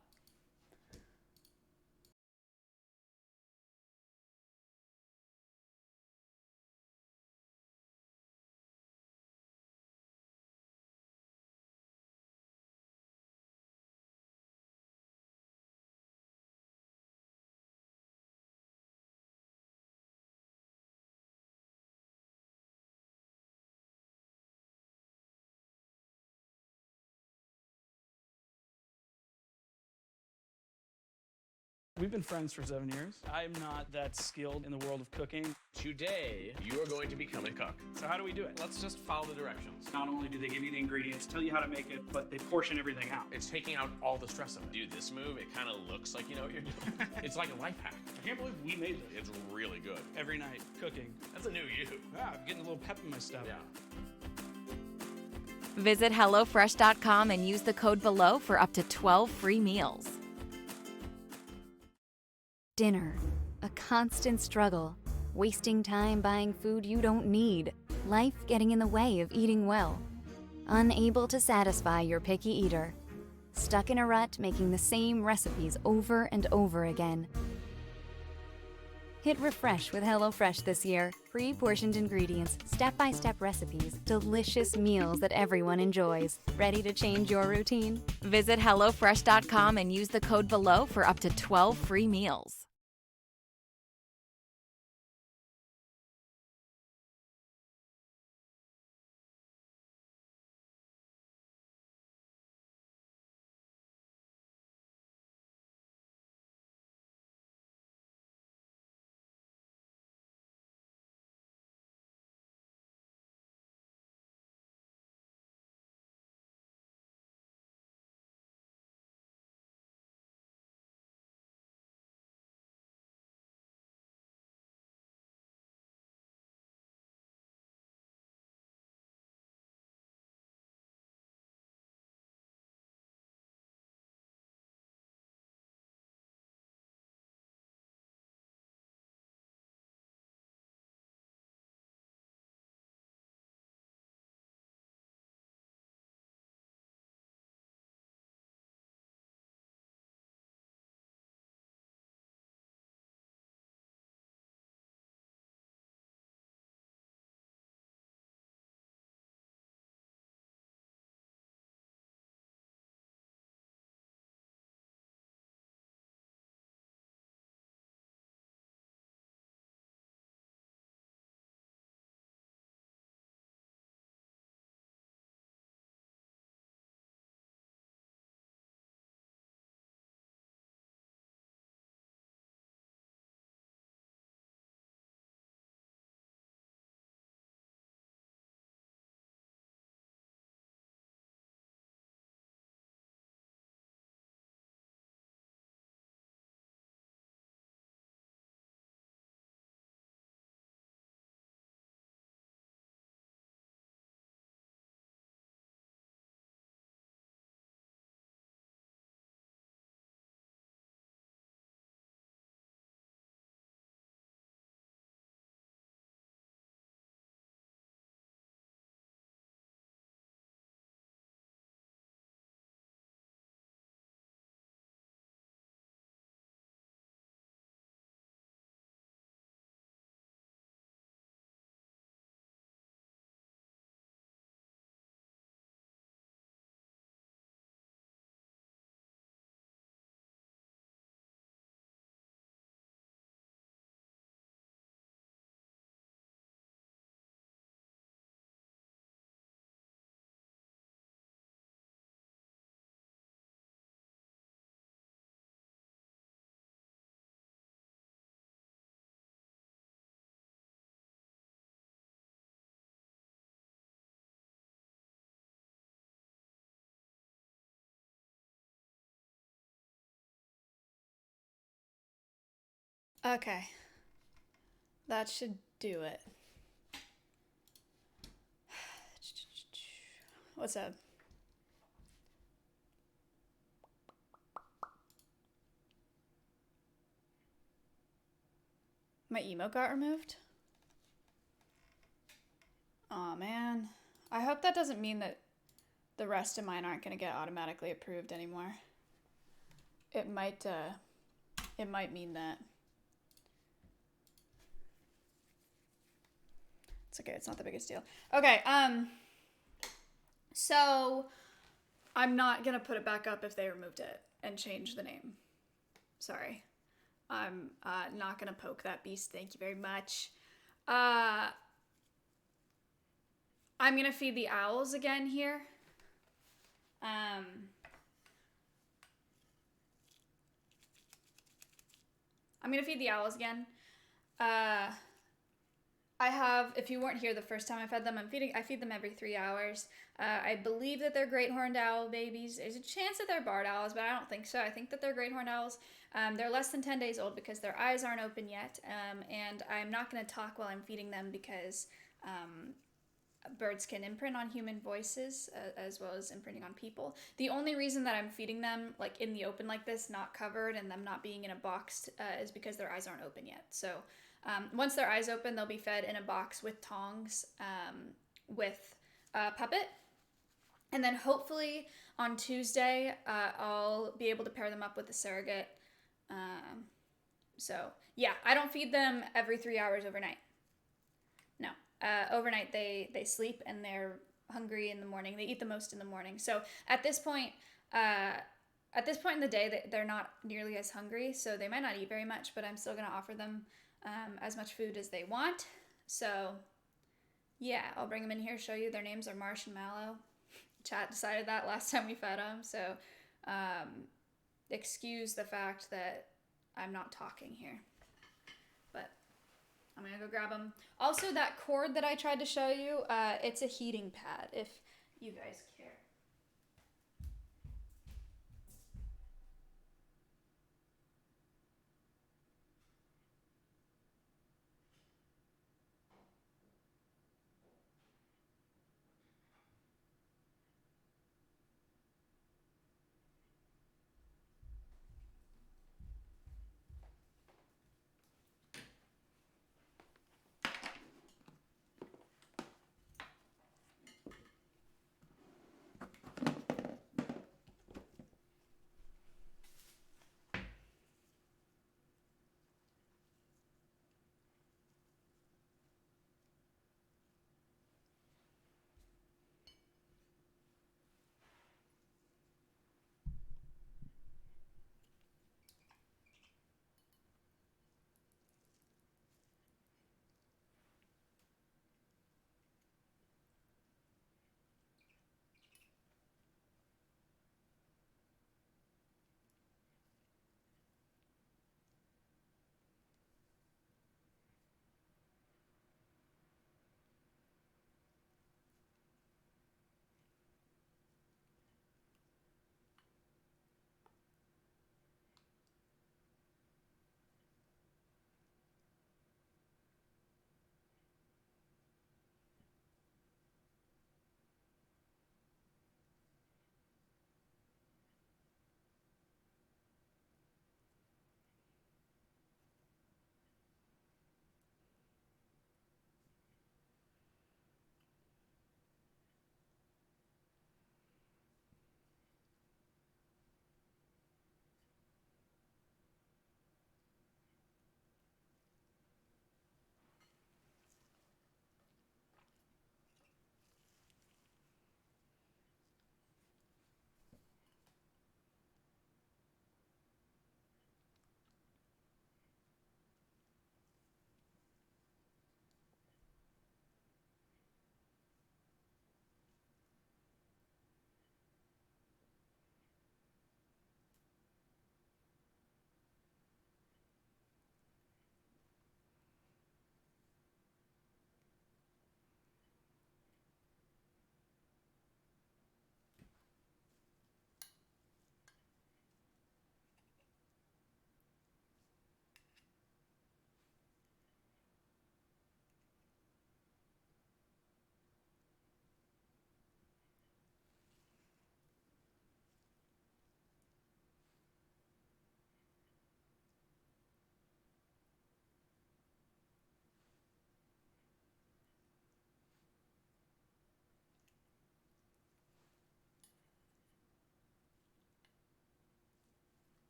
We've been friends for 7 years. I'm not that skilled in the world of cooking. Today, you are going to become a cook. So how do we do it? Let's just follow the directions. Not only do they give you the ingredients, tell you how to make it, but they portion everything out. It's taking out all the stress of it. Do this move, it kind of looks like you know what you're doing. It's like a life hack. I can't believe we made this. It's really good. Every night, cooking. That's a new you. Yeah, I'm getting a little pep in my step. Yeah. Visit HelloFresh.com and use the code below for up to 12 free meals. Dinner. A constant struggle. Wasting time buying food you don't need. Life getting in the way of eating well. Unable to satisfy your picky eater. Stuck in a rut making the same recipes over and over again. Hit refresh with HelloFresh this year. Pre-portioned ingredients, step-by-step recipes, delicious meals that everyone enjoys. Ready to change your routine? Visit HelloFresh.com and use the code below for up to 12 free meals. Okay. That should do it. What's up? My emote got removed? Oh man. I hope that doesn't mean that the rest of mine aren't going to get automatically approved anymore. It might mean that. It's okay, it's not the biggest deal. Okay, so I'm not gonna put it back up if they removed it and changed the name. Sorry. I'm not gonna poke that beast, thank you very much. I'm gonna feed the owls again here. I'm gonna feed the owls again. I have, if you weren't here the first time I fed them, I feed them every 3 hours. I believe that they're great horned owl babies. There's a chance that they're barred owls, but I don't think so. I think that they're great horned owls. They're less than 10 days old because their eyes aren't open yet. And I'm not going to talk while I'm feeding them because birds can imprint on human voices as well as imprinting on people. The only reason that I'm feeding them like in the open like this, not covered, and them not being in a box is because their eyes aren't open yet. So once their eyes open, they'll be fed in a box with tongs with a puppet. And then hopefully on Tuesday, I'll be able to pair them up with a surrogate. So yeah, I don't feed them every 3 hours overnight. No, overnight they sleep and they're hungry in the morning. They eat the most in the morning. So at this point in the day, they're not nearly as hungry. So they might not eat very much, but I'm still going to offer them as much food as they want. So yeah, I'll bring them in here, show you. Their names are Marsh and Mallow. Chat decided that last time we fed them. So excuse the fact that I'm not talking here. But I'm going to go grab them. Also, that cord that I tried to show you, it's a heating pad, if you guys care.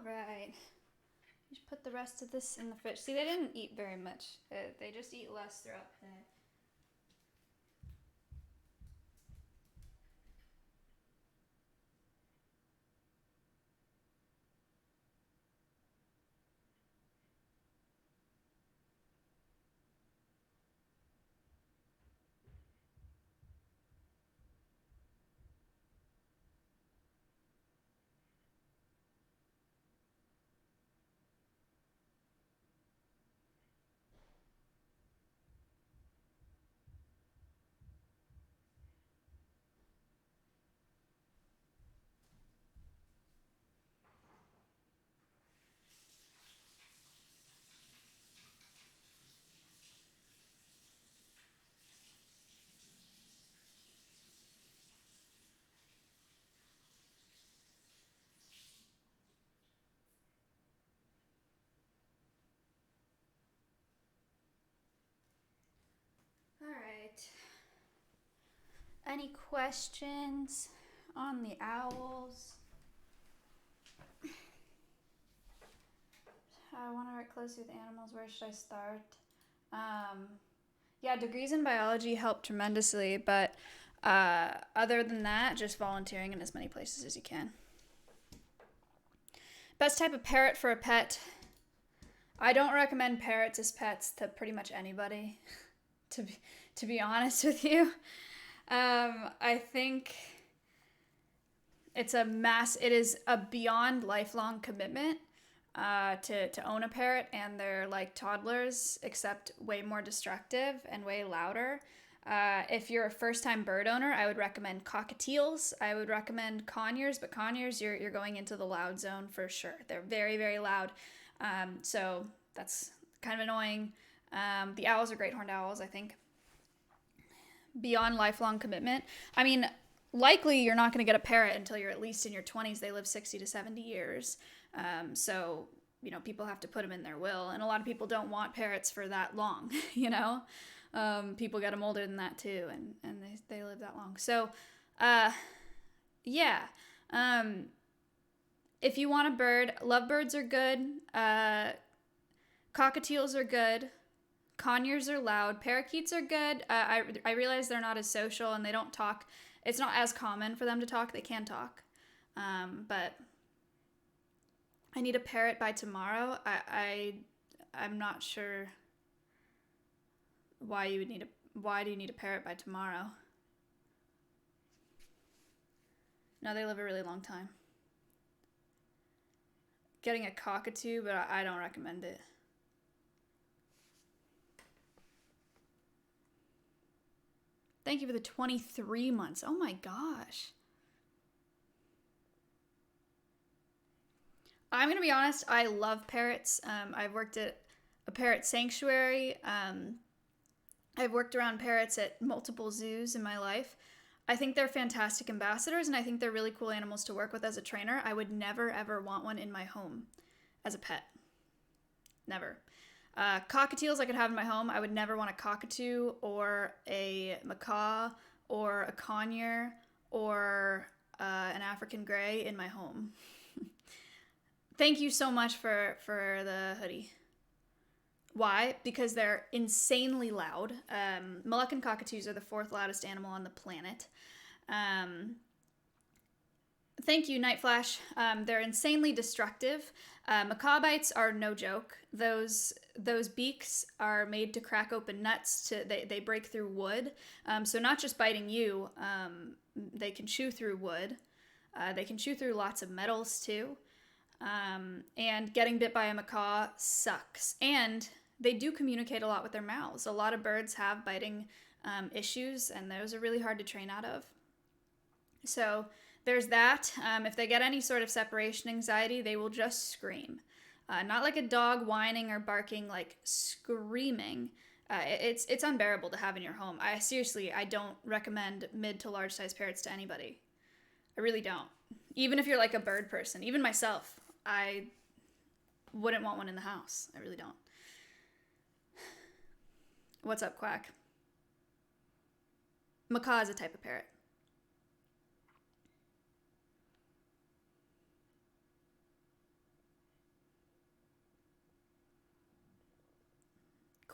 right. Just put the rest of this in the fridge. See, they didn't eat very much. They just eat less throughout the day. All right. Any questions on the owls? I want to work closely with animals. Where should I start? Yeah, degrees in biology help tremendously, but other than that, just volunteering in as many places as you can. Best type of parrot for a pet. I don't recommend parrots as pets to pretty much anybody, to be honest with you. I think it is a beyond lifelong commitment to own a parrot, and they're like toddlers, except way more destructive and way louder. If you're a first-time bird owner, I would recommend cockatiels. I would recommend conures, but conures, you're going into the loud zone for sure. They're very, very loud. So that's kind of annoying. The owls are great horned owls, I think. Beyond lifelong commitment. I mean, likely you're not going to get a parrot until you're at least in your 20s. They live 60 to 70 years. So, you know, people have to put them in their will. And a lot of people don't want parrots for that long, you know? People get them older than that too, and they live that long. So, yeah. If you want a bird, lovebirds are good. Cockatiels are good. Conures are loud. Parakeets are good. I realize they're not as social and they don't talk. It's not as common for them to talk. They can talk. But I need a parrot by tomorrow. I'm not sure why do you need a parrot by tomorrow? No, they live a really long time. Getting a cockatoo, but I don't recommend it. Thank you for the 23 months. Oh my gosh. I'm going to be honest, I love parrots. I've worked at a parrot sanctuary. I've worked around parrots at multiple zoos in my life. I think they're fantastic ambassadors, and I think they're really cool animals to work with as a trainer. I would never, ever want one in my home as a pet. Never. Cockatiels I could have in my home. I would never want a cockatoo or a macaw or a conure or an African gray in my home. Thank you so much for the hoodie. Why? Because they're insanely loud. Moluccan cockatoos are the 4th loudest animal on the planet. Thank you, Night Flash. They're insanely destructive. Macaw bites are no joke. Those beaks are made to crack open nuts. They break through wood. So not just biting you, they can chew through wood. They can chew through lots of metals too. And getting bit by a macaw sucks. And they do communicate a lot with their mouths. A lot of birds have biting issues, and those are really hard to train out of. So there's that. If they get any sort of separation anxiety, they will just scream. Not like a dog whining or barking, like screaming. It's unbearable to have in your home. I don't recommend mid to large size parrots to anybody. I really don't. Even if you're like a bird person, even myself, I wouldn't want one in the house. I really don't. What's up, Quack? Macaw is a type of parrot.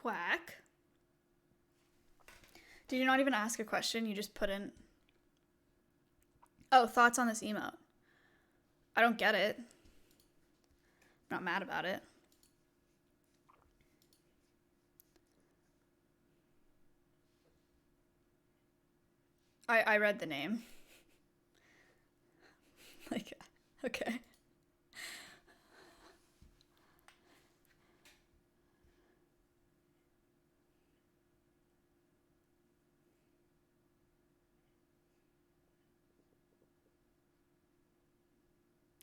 Quack. Did you not even ask a question? You just put in... Oh, thoughts on this emote. I don't get it. I'm not mad about it. I read the name. Like, okay.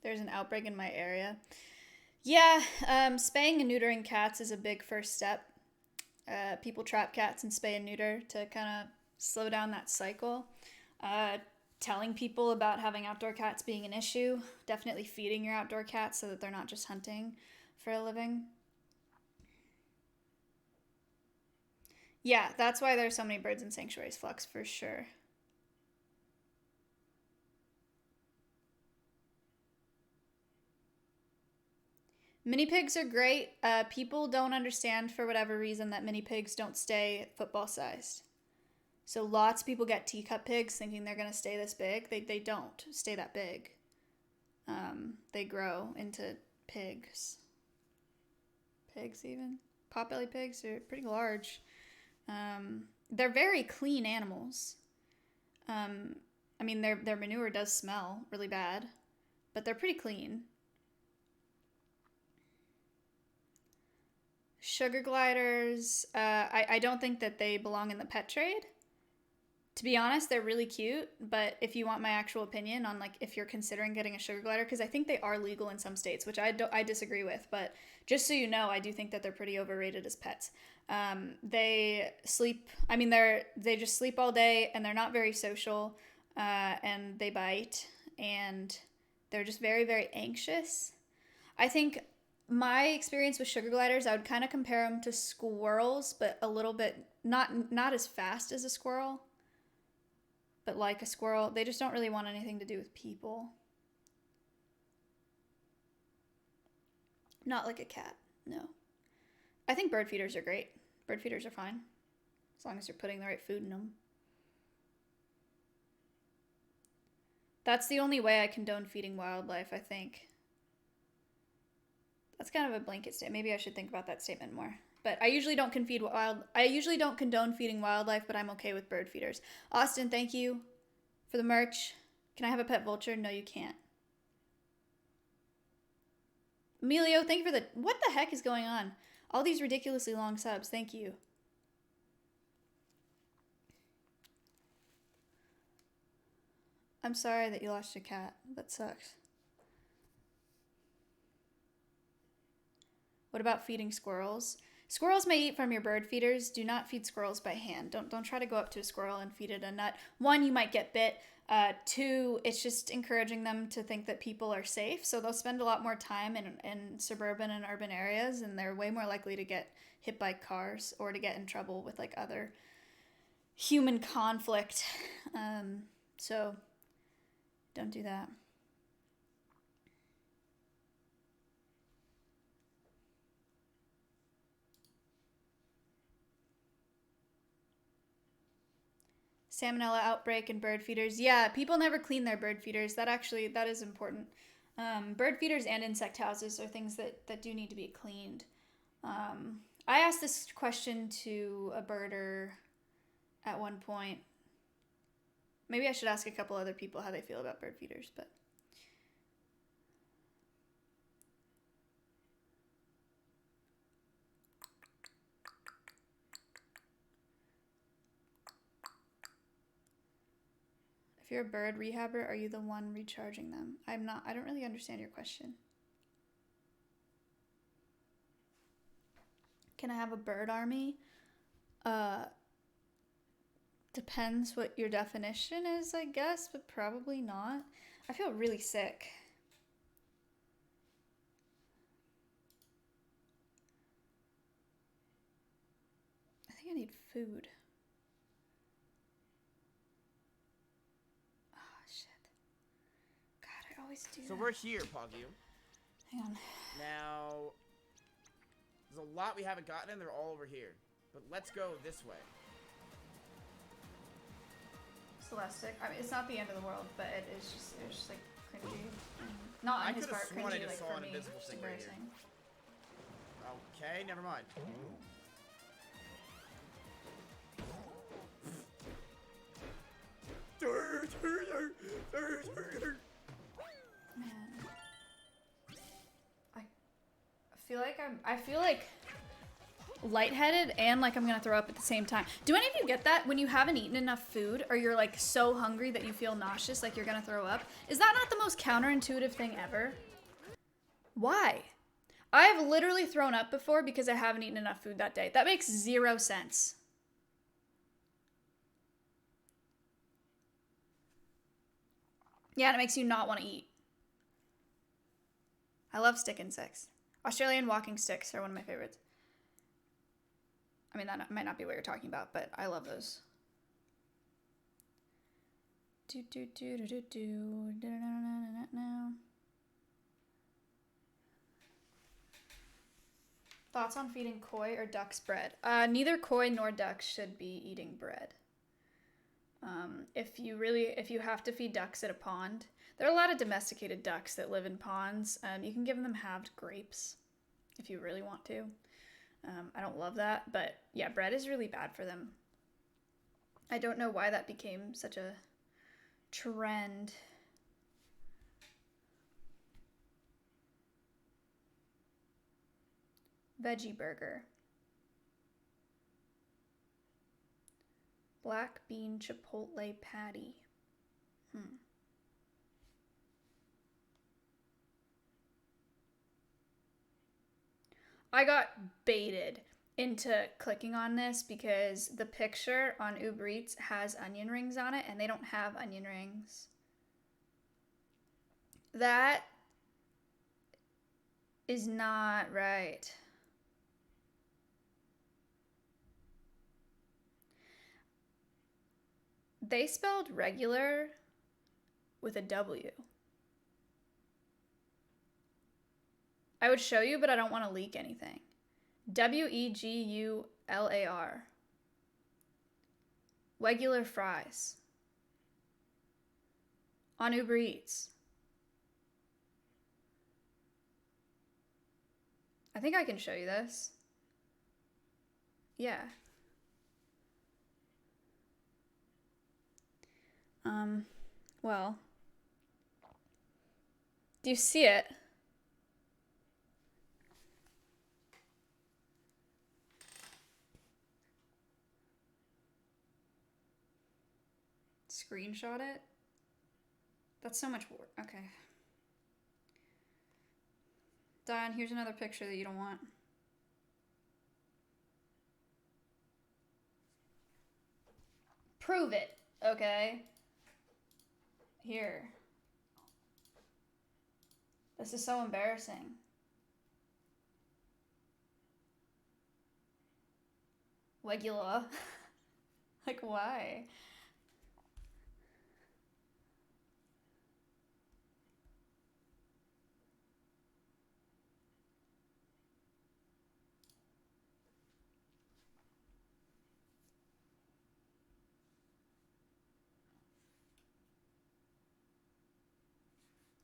There's an outbreak in my area. Yeah, spaying and neutering cats is a big first step. People trap cats and spay and neuter to kind of slow down that cycle. Telling people about having outdoor cats being an issue. Definitely feeding your outdoor cats so that they're not just hunting for a living. Yeah, that's why there's so many birds in sanctuaries, Flux, for sure. Mini pigs are great. People don't understand for whatever reason that mini pigs don't stay football sized. So lots of people get teacup pigs thinking they're going to stay this big. They don't stay that big. They grow into pigs. Pigs even. Potbelly pigs are pretty large. They're very clean animals. I mean, their manure does smell really bad, but they're pretty clean. Sugar gliders, I don't think that they belong in the pet trade. To be honest, they're really cute, but if you want my actual opinion on like if you're considering getting a sugar glider, because I think they are legal in some states, which I disagree with, but just so you know, I do think that they're pretty overrated as pets. They sleep, I mean, they just sleep all day, and they're not very social, and they bite, and they're just very, very anxious. I think my experience with sugar gliders, I would kind of compare them to squirrels, but a little bit, not as fast as a squirrel, but like a squirrel. They just don't really want anything to do with people. Not like a cat, no. I think bird feeders are great. Bird feeders are fine, as long as you're putting the right food in them. That's the only way I condone feeding wildlife, I think. That's kind of a blanket statement. Maybe I should think about that statement more. But I usually don't condone feeding wildlife, but I'm okay with bird feeders. Austin, thank you for the merch. Can I have a pet vulture? No, you can't. Emilio, thank you for the... What the heck is going on? All these ridiculously long subs. Thank you. I'm sorry that you lost your cat. That sucks. What about feeding squirrels? Squirrels may eat from your bird feeders. Do not feed squirrels by hand. Don't try to go up to a squirrel and feed it a nut. One, you might get bit. Two, it's just encouraging them to think that people are safe. So they'll spend a lot more time in suburban and urban areas, and they're way more likely to get hit by cars or to get in trouble with like other human conflict. So don't do that. Salmonella outbreak in bird feeders. Yeah, people never clean their bird feeders. That is important. Bird feeders and insect houses are things that do need to be cleaned. I asked this question to a birder at one point. Maybe I should ask a couple other people how they feel about bird feeders, but... If you're a bird rehabber, are you the one recharging them? I'm not. I don't really understand your question. Can I have a bird army? Depends what your definition is, I guess, but probably not. I feel really sick. I think I need food. Do so that. We're here, Poggy. Hang on. Now, there's a lot we haven't gotten, and they're all over here. But let's go this way. Celestic. I mean, it's not the end of the world, but it was just like cringy. Not on his part, sworn I cringy, just like saw for an me. invisible Just thing right here. embarrassing. Okay, never mind. Man. I feel like lightheaded and like I'm gonna throw up at the same time. Do any of you get that when you haven't eaten enough food or you're like so hungry that you feel nauseous, like you're gonna throw up? Is that not the most counterintuitive thing ever? Why? I've literally thrown up before because I haven't eaten enough food that day. That makes 0 sense. Yeah, and it makes you not want to eat. I love stick insects. Australian walking sticks are one of my favorites. I mean, that might not be what you're talking about, but I love those. Thoughts on feeding koi or ducks bread? Neither koi nor ducks should be eating bread. If you have to feed ducks at a pond, there are a lot of domesticated ducks that live in ponds. You can give them halved grapes if you really want to. I don't love that, but yeah, bread is really bad for them. I don't know why that became such a trend. Veggie burger. Black bean chipotle patty. I got baited into clicking on this because the picture on Uber Eats has onion rings on it and they don't have onion rings. That is not right. They spelled regular with a W. I would show you, but I don't want to leak anything. W-E-G-U-L-A-R. Regular fries. On Uber Eats. I think I can show you this. Yeah. Well. Do you see it? Screenshot it? That's so much work. Okay. Diane, here's another picture that you don't want. Prove it, okay? Here. This is so embarrassing. Regular. Like, why?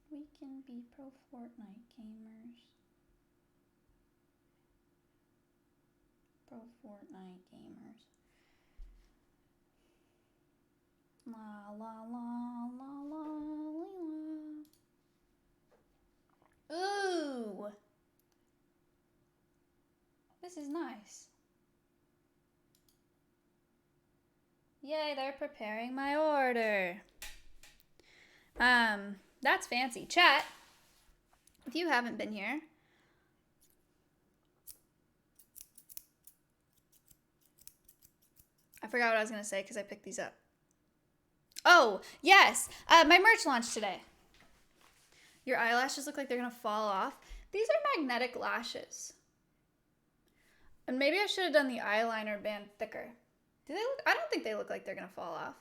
We can be pro Fortnite gamers. Pro Fortnite gamers. La la la la la la. Ooh! This is nice. Yay, they're preparing my order. That's fancy. Chat, if you haven't been here, I forgot what I was going to say because I picked these up. Oh, yes, my merch launched today. Your eyelashes look like they're going to fall off. These are magnetic lashes. And maybe I should have done the eyeliner band thicker. Do they look? I don't think they look like they're going to fall off.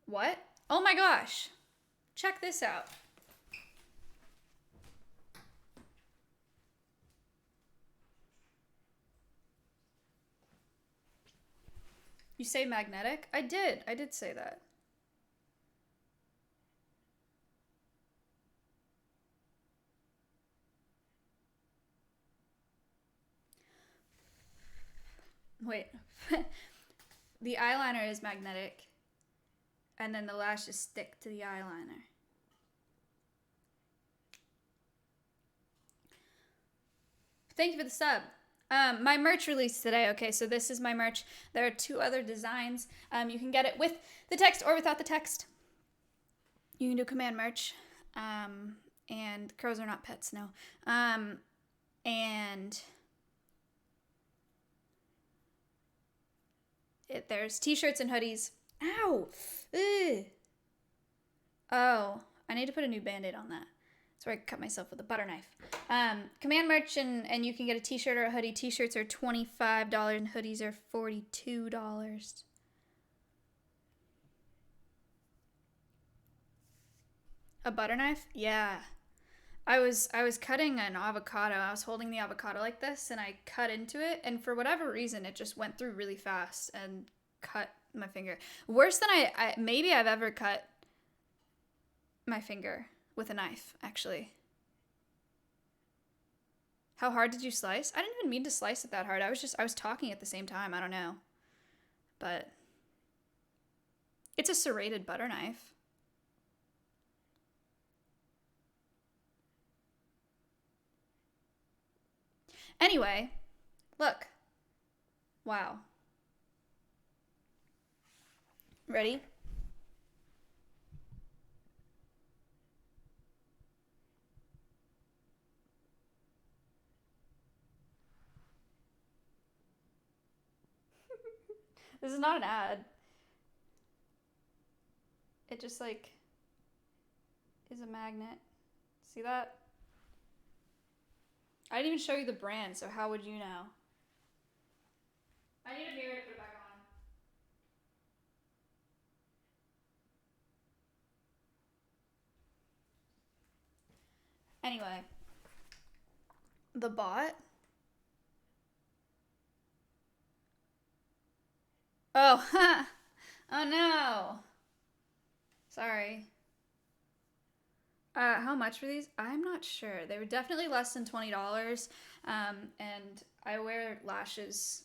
What? Oh my gosh. Check this out. You say magnetic? I did say that. Wait. The eyeliner is magnetic, and then the lashes stick to the eyeliner. Thank you for the sub. My merch released today. Okay, so this is my merch. There are 2 other designs. You can get it with the text or without the text. You can do command merch. And crows are not pets, no. And there's t-shirts and hoodies. Ow! Ugh. Oh, I need to put a new band-aid on that. That's where I cut myself with a butter knife. Command merch, and you can get a t-shirt or a hoodie. T-shirts are $25 and hoodies are $42. A butter knife? Yeah. I was cutting an avocado. I was holding the avocado like this, and I cut into it, and for whatever reason, it just went through really fast and cut my finger. Worse than maybe I've ever cut my finger with a knife, actually. How hard did you slice? I didn't even mean to slice it that hard. I was talking at the same time. I don't know. But it's a serrated butter knife. Anyway, look. Wow. Ready? This is not an ad. It just like is a magnet. See that? I didn't even show you the brand, so how would you know? I need a mirror to put it back on. Anyway, the bot. Oh, ha! Oh no! Sorry. How much were these? I'm not sure. They were definitely less than $20. And I wear lashes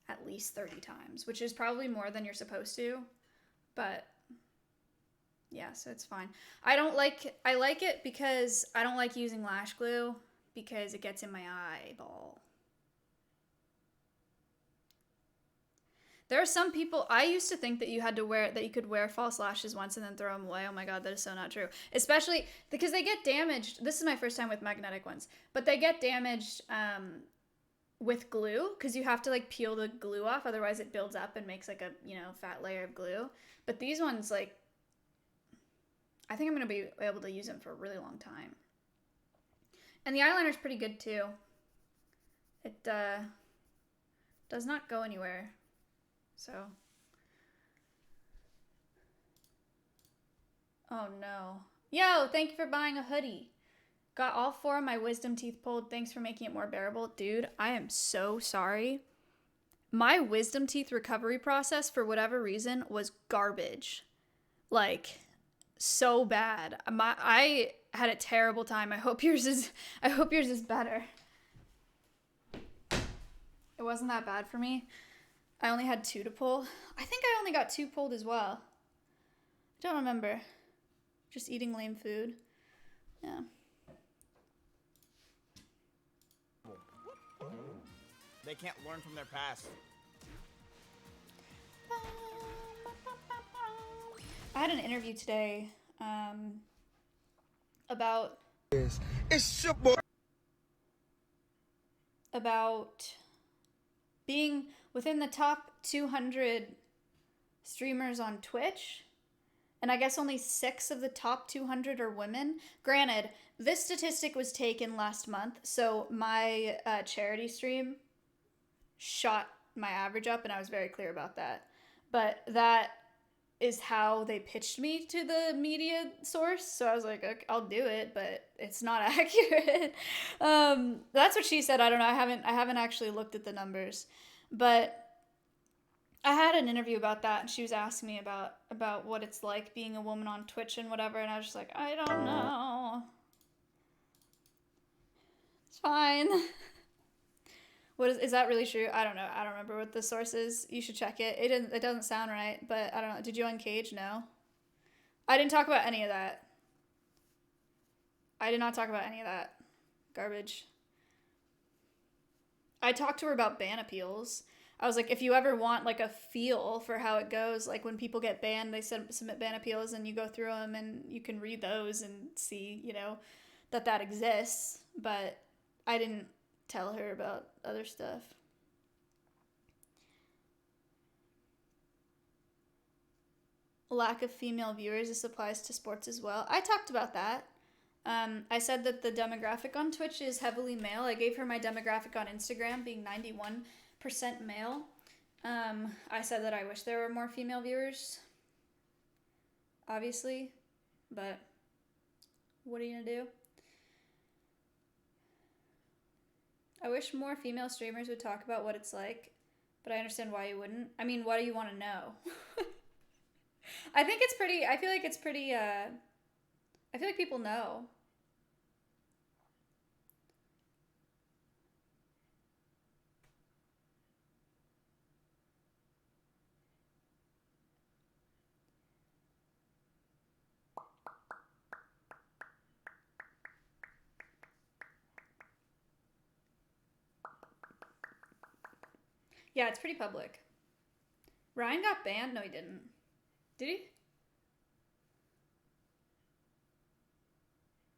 at least 30 times, which is probably more than you're supposed to. But yeah, so it's fine. I like it because I don't like using lash glue because it gets in my eyeball. There are some people, I used to think that you could wear false lashes once and then throw them away. Oh my God, that is so not true. Especially because they get damaged. This is my first time with magnetic ones, but they get damaged with glue because you have to like peel the glue off. Otherwise it builds up and makes like a, fat layer of glue. But these ones, like, I think I'm going to be able to use them for a really long time. And the eyeliner's pretty good too. It does not go anywhere. So, oh no. Yo, thank you for buying a hoodie. Got all 4 of my wisdom teeth pulled. Thanks for making it more bearable. Dude, I am so sorry. My wisdom teeth recovery process, for whatever reason, was garbage. Like, so bad. I had a terrible time. I hope yours is better. It wasn't that bad for me. I only had 2 to pull. I think I only got 2 pulled as well. I don't remember. Just eating lame food. Yeah. They can't learn from their past. I had an interview today about being within the top 200 streamers on Twitch, and I guess only 6 of the top 200 are women. Granted, this statistic was taken last month, so my charity stream shot my average up, and I was very clear about that. But that is how they pitched me to the media source, so I was like, okay, I'll do it, but it's not accurate. That's what she said. I don't know. I haven't actually looked at the numbers. But I had an interview about that, and she was asking me about what it's like being a woman on Twitch and whatever, and I was just like, I don't know. It's fine. What is that really true? I don't know. I don't remember what the source is. You should check it. It doesn't sound right, but I don't know. Did you uncage? No. I didn't talk about any of that. I did not talk about any of that garbage. I talked to her about ban appeals. I was like, if you ever want like a feel for how it goes, like when people get banned, they submit ban appeals and you go through them and you can read those and see, you know, that exists. But I didn't tell her about other stuff. Lack of female viewers, this applies to sports as well. I talked about that. I said that the demographic on Twitch is heavily male. I gave her my demographic on Instagram being 91% male. I said that I wish there were more female viewers, obviously, but what are you gonna do? I wish more female streamers would talk about what it's like, but I understand why you wouldn't. I mean, what do you want to know? I think it's pretty, I feel like it's pretty, I feel like people know. Yeah, it's pretty public. Ryan got banned? No, he didn't. Did he?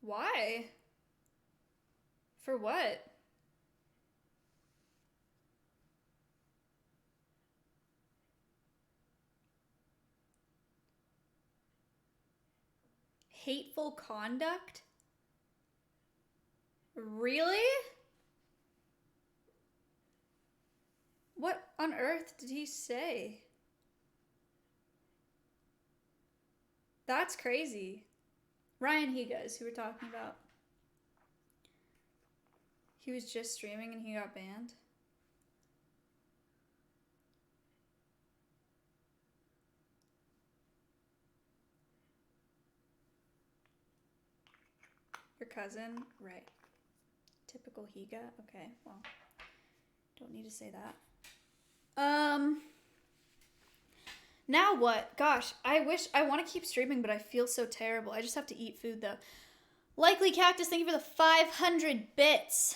Why? For what? Hateful conduct? Really? What on earth did he say? That's crazy. Ryan Higas, who we're talking about. He was just streaming and he got banned. Your cousin? Right. Typical Higa? Okay, well. Don't need to say that. Now what? Gosh, I want to keep streaming, but I feel so terrible. I just have to eat food, though. Likely Cactus, thank you for the 500 bits.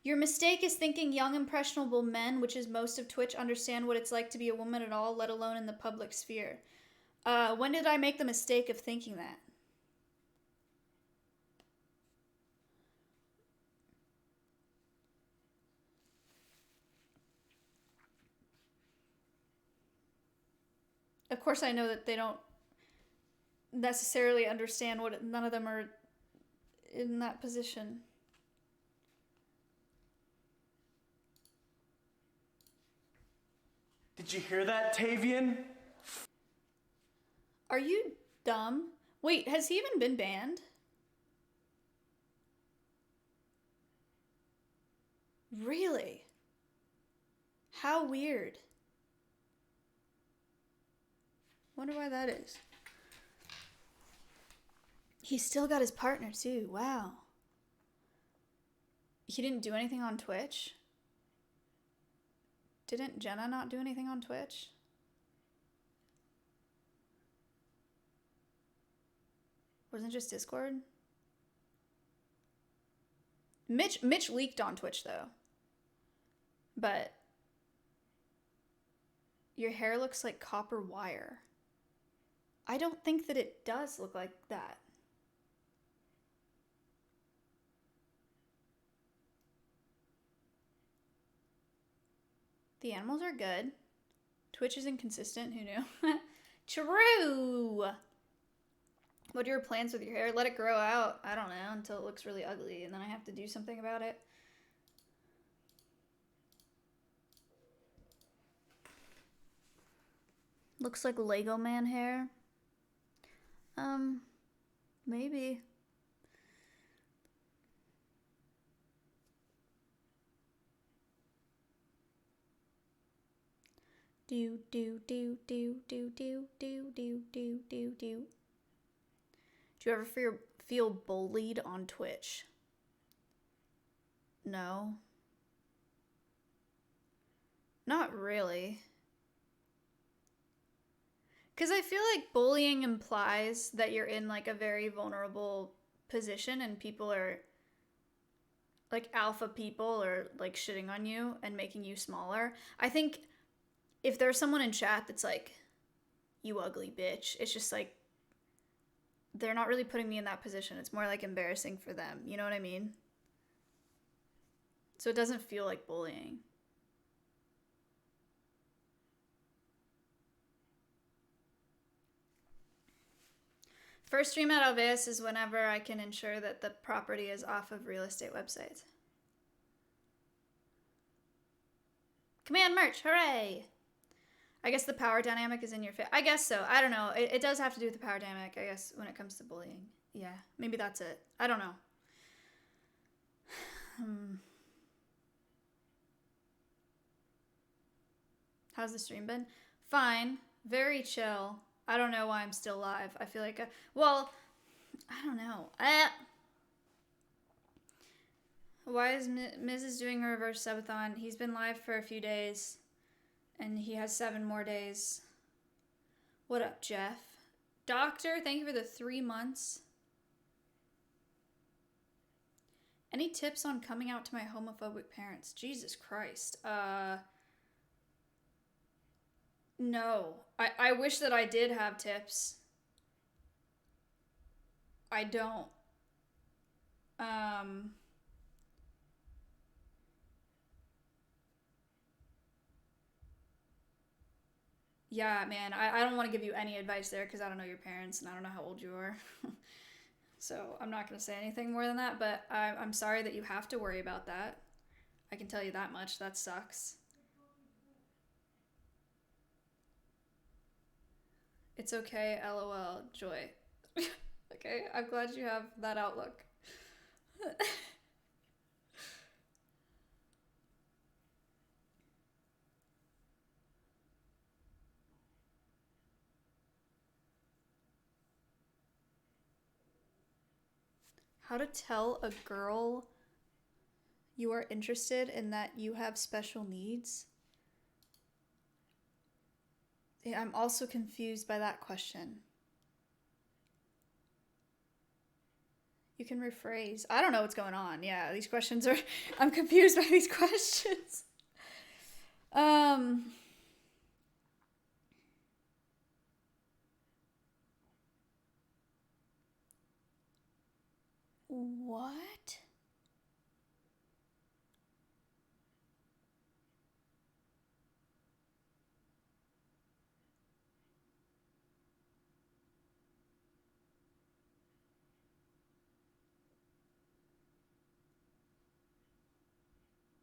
Your mistake is thinking young, impressionable men, which is most of Twitch, understand what it's like to be a woman at all, let alone in the public sphere. When did I make the mistake of thinking that? Of course, I know that they don't necessarily understand what none of them are in that position. Did you hear that, Tavian? Are you dumb? Wait, has he even been banned? Really? How weird. Wonder why that is. He's still got his partner too. Wow. He didn't do anything on Twitch? Didn't Jenna not do anything on Twitch? Wasn't it just Discord? Mitch leaked on Twitch though. But your hair looks like copper wire. I don't think that it does look like that. The animals are good. Twitch is inconsistent. Who knew? True! What are your plans with your hair? Let it grow out. I don't know, until it looks really ugly, and then I have to do something about it. Looks like Lego man hair. Maybe. Do, do, do, do, do, do, do, do, do, do, do. Do you ever feel bullied on Twitch? No. Not really. Because I feel like bullying implies that you're in like a very vulnerable position and people are like alpha people or like shitting on you and making you smaller. I think if there's someone in chat that's like, you ugly bitch, it's just like, they're not really putting me in that position. It's more like embarrassing for them. You know what I mean? So it doesn't feel like bullying. First stream at Alveus is whenever I can ensure that the property is off of real estate websites. Command merch, hooray! I guess the power dynamic is in your face. I guess so. I don't know. It does have to do with the power dynamic, I guess, when it comes to bullying. Yeah, maybe that's it. I don't know. How's the stream been? Fine. Very chill. I don't know why I'm still live. I feel like, well, I don't know. Why is Mrs. doing a reverse subathon? He's been live for a few days, and he has 7 more days. What up, Jeff? Doctor, thank you for the 3 months. Any tips on coming out to my homophobic parents? Jesus Christ. No. I wish that I did have tips. I don't. Yeah, man, I don't want to give you any advice there because I don't know your parents and I don't know how old you are. So I'm not going to say anything more than that, but I'm sorry that you have to worry about that. I can tell you that much. That sucks. It's okay, LOL, Joy. Okay, I'm glad you have that outlook. How to tell a girl you are interested in that you have special needs? Yeah, I'm also confused by that question. You can rephrase. I don't know what's going on. Yeah, these questions are... I'm confused by these questions. What?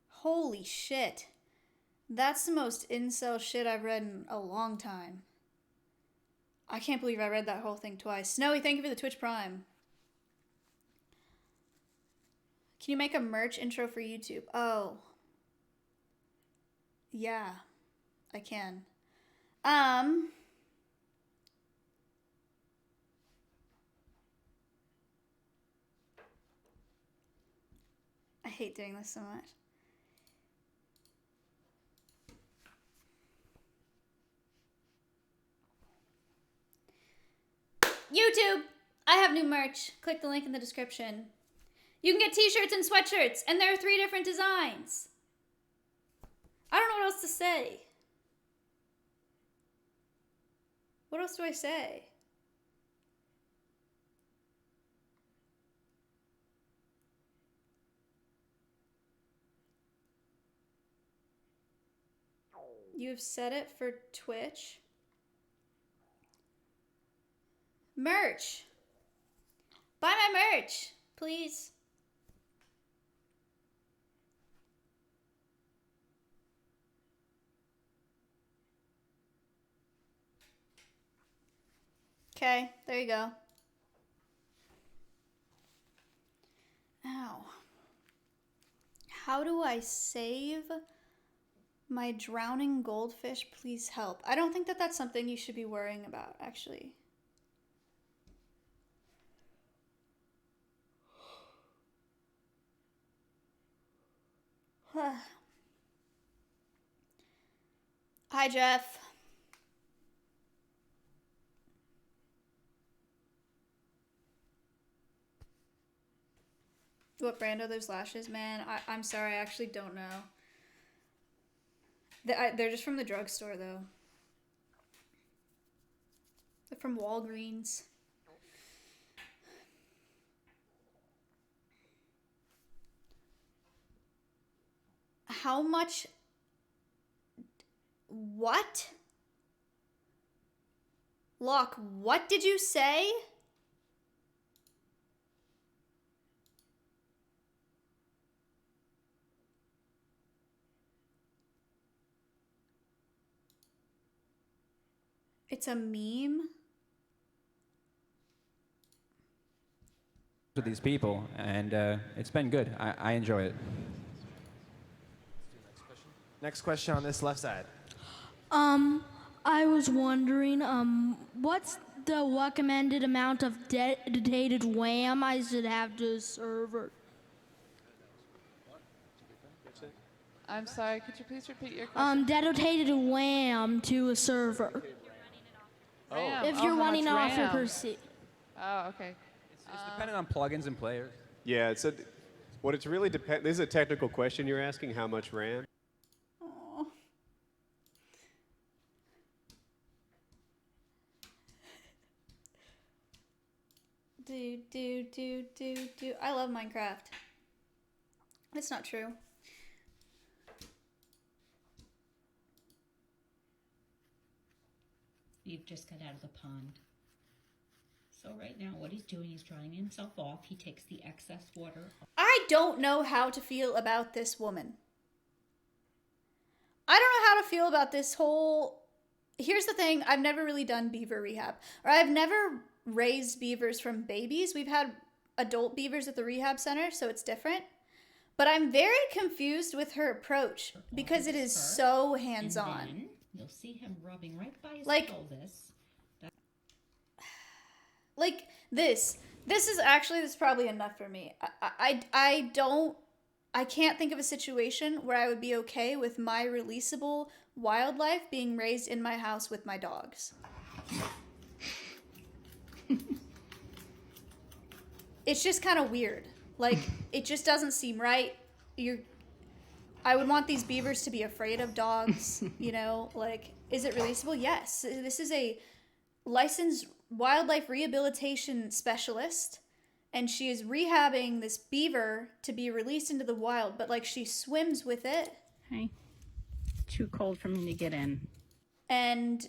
Holy shit. That's the most incel shit I've read in a long time. I can't believe I read that whole thing twice. Snowy, thank you for the Twitch Prime. Can you make a merch intro for YouTube? Oh. Yeah, I can. I hate doing this so much. YouTube! I have new merch. Click the link in the description. You can get t-shirts and sweatshirts, and there are 3 different designs. I don't know what else to say. What else do I say? You've said it for Twitch. Merch. Buy my merch, please. Okay, there you go. Ow. How do I save My drowning goldfish, please help. I don't think that that's something you should be worrying about, actually. Hi, Jeff. What brand are those lashes, man? I'm sorry, I actually don't know. They're just from the drugstore, though. They're from Walgreens. How much? What? Locke, what did you say? It's a meme? With these people, and it's been good. I enjoy it. Next question on this left side. I was wondering, what's the recommended amount of dedicated RAM I should have to a server? I'm sorry, could you please repeat your question? Dedicated RAM to a server. RAM. If Oh, you're how running much off your RAM? PC. Oh, okay. It's dependent on plugins and players. Yeah, it's a. What it's really depend. This is a technical question you're asking. How much RAM? Aww. Do. I love Minecraft. It's not true. You've just got out of the pond. So right now what he's doing is drying himself off. He takes the excess water. I don't know how to feel about this woman. I don't know how to feel about this whole... Here's the thing, I've never really done beaver rehab. Or I've never raised beavers from babies. We've had adult beavers at the rehab center, so it's different. But I'm very confused with her approach because it is so hands-on. And then you'll see him rubbing right by his Like- pelvis. Like this is probably enough for me. I can't think of a situation where I would be okay with my releasable wildlife being raised in my house with my dogs. It's just kind of weird. Like, it just doesn't seem right. I would want these beavers to be afraid of dogs, you know? Like, is it releasable? Yes. This is a licensed wildlife rehabilitation specialist, and she is rehabbing this beaver to be released into the wild, but like she swims with it. Hey, too cold for me to get in. And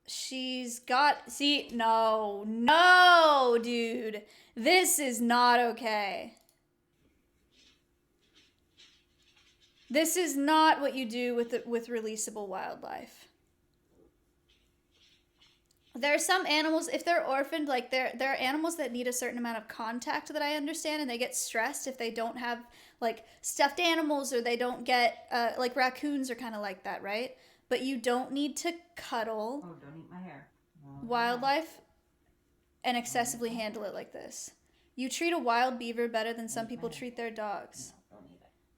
she's got, no, dude, this is not okay. This is not what you do with releasable wildlife. There are some animals, if they're orphaned, like there are animals that need a certain amount of contact that I understand, and they get stressed if they don't have like stuffed animals, or they don't get like raccoons are kind of like that, right? But you don't need to cuddle Don't eat my hair. wildlife and excessively handle it like this. You treat a wild beaver better than some people treat their dogs.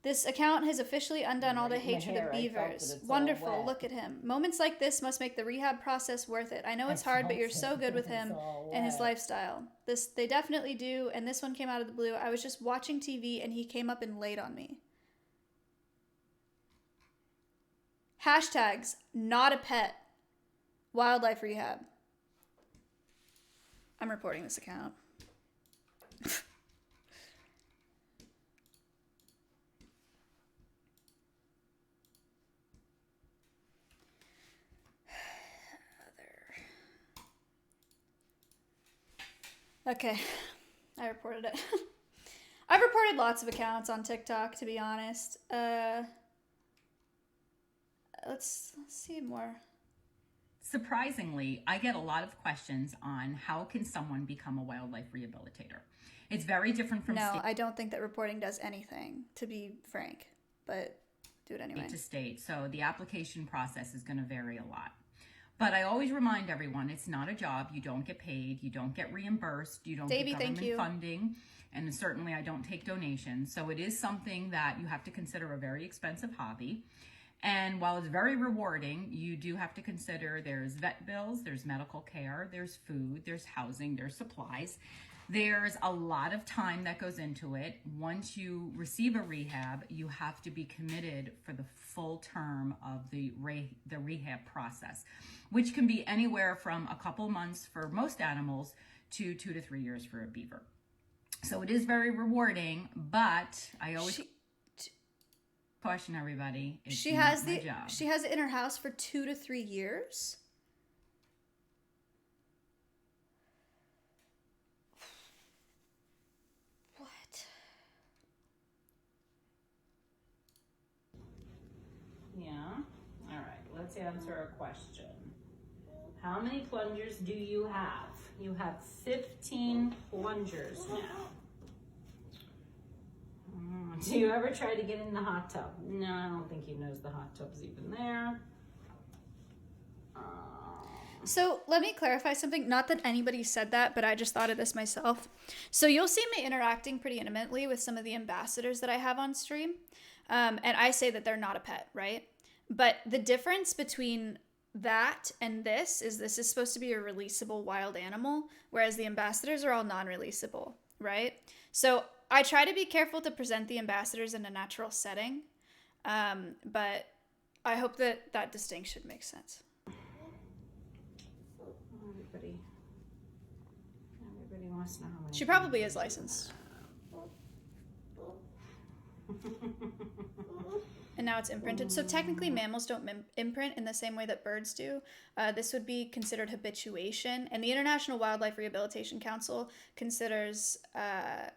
This account has officially undone all the hatred of beavers. Wonderful, look at him. Moments like this must make the rehab process worth it. I know it's hard, but you're so good with him and his lifestyle. They definitely do, and this one came out of the blue. I was just watching TV and he came up and laid on me. Hashtags, not a pet. Wildlife rehab. I'm reporting this account. Okay, I reported it. I've reported lots of accounts on TikTok, to be honest. Let's see more. Surprisingly, I get a lot of questions on how can someone become a wildlife rehabilitator. It's very different from No, I don't think that reporting does anything, to be frank. But do it anyway. To state, so the application process is going to vary a lot. But I always remind everyone, it's not a job. You don't get paid. You don't get reimbursed. You don't Davey, get thank government you. funding. And certainly I don't take donations. So it is something that you have to consider a very expensive hobby. And while it's very rewarding, you do have to consider there's vet bills, there's medical care, there's food, there's housing, there's supplies. There's a lot of time that goes into it. Once you receive a rehab, you have to be committed for the full term of the rehab process, which can be anywhere from a couple months for most animals to 2 to 3 years for a beaver. So it is very rewarding, but I always caution everybody. It's She not has my job. she has it in her house for 2 to 3 years. What? Yeah. All right. Let's answer a question. How many plungers do you have? You have 15 plungers now. Do you ever try to get in the hot tub? No, I don't think he knows the hot tub's even there. So let me clarify something. Not that anybody said that, but I just thought of this myself. So you'll see me interacting pretty intimately with some of the ambassadors that I have on stream. And I say that they're not a pet, right? But the difference between that and this is supposed to be a releasable wild animal, whereas the ambassadors are all non-releasable, right? So I try to be careful to present the ambassadors in a natural setting, but I hope that that distinction makes sense. Everybody wants to know how many. She probably is licensed. And now it's imprinted. So technically mammals don't imprint in the same way that birds do. This would be considered habituation. And the International Wildlife Rehabilitation Council considers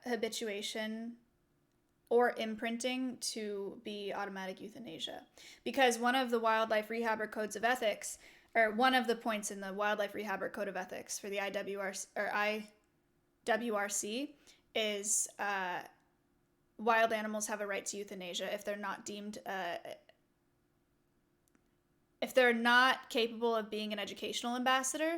habituation or imprinting to be automatic euthanasia. Because one of the Wildlife Rehabber Codes of Ethics, or one of the points in the Wildlife Rehabber Code of Ethics for the IWRC is wild animals have a right to euthanasia if they're not deemed if they're not capable of being an educational ambassador.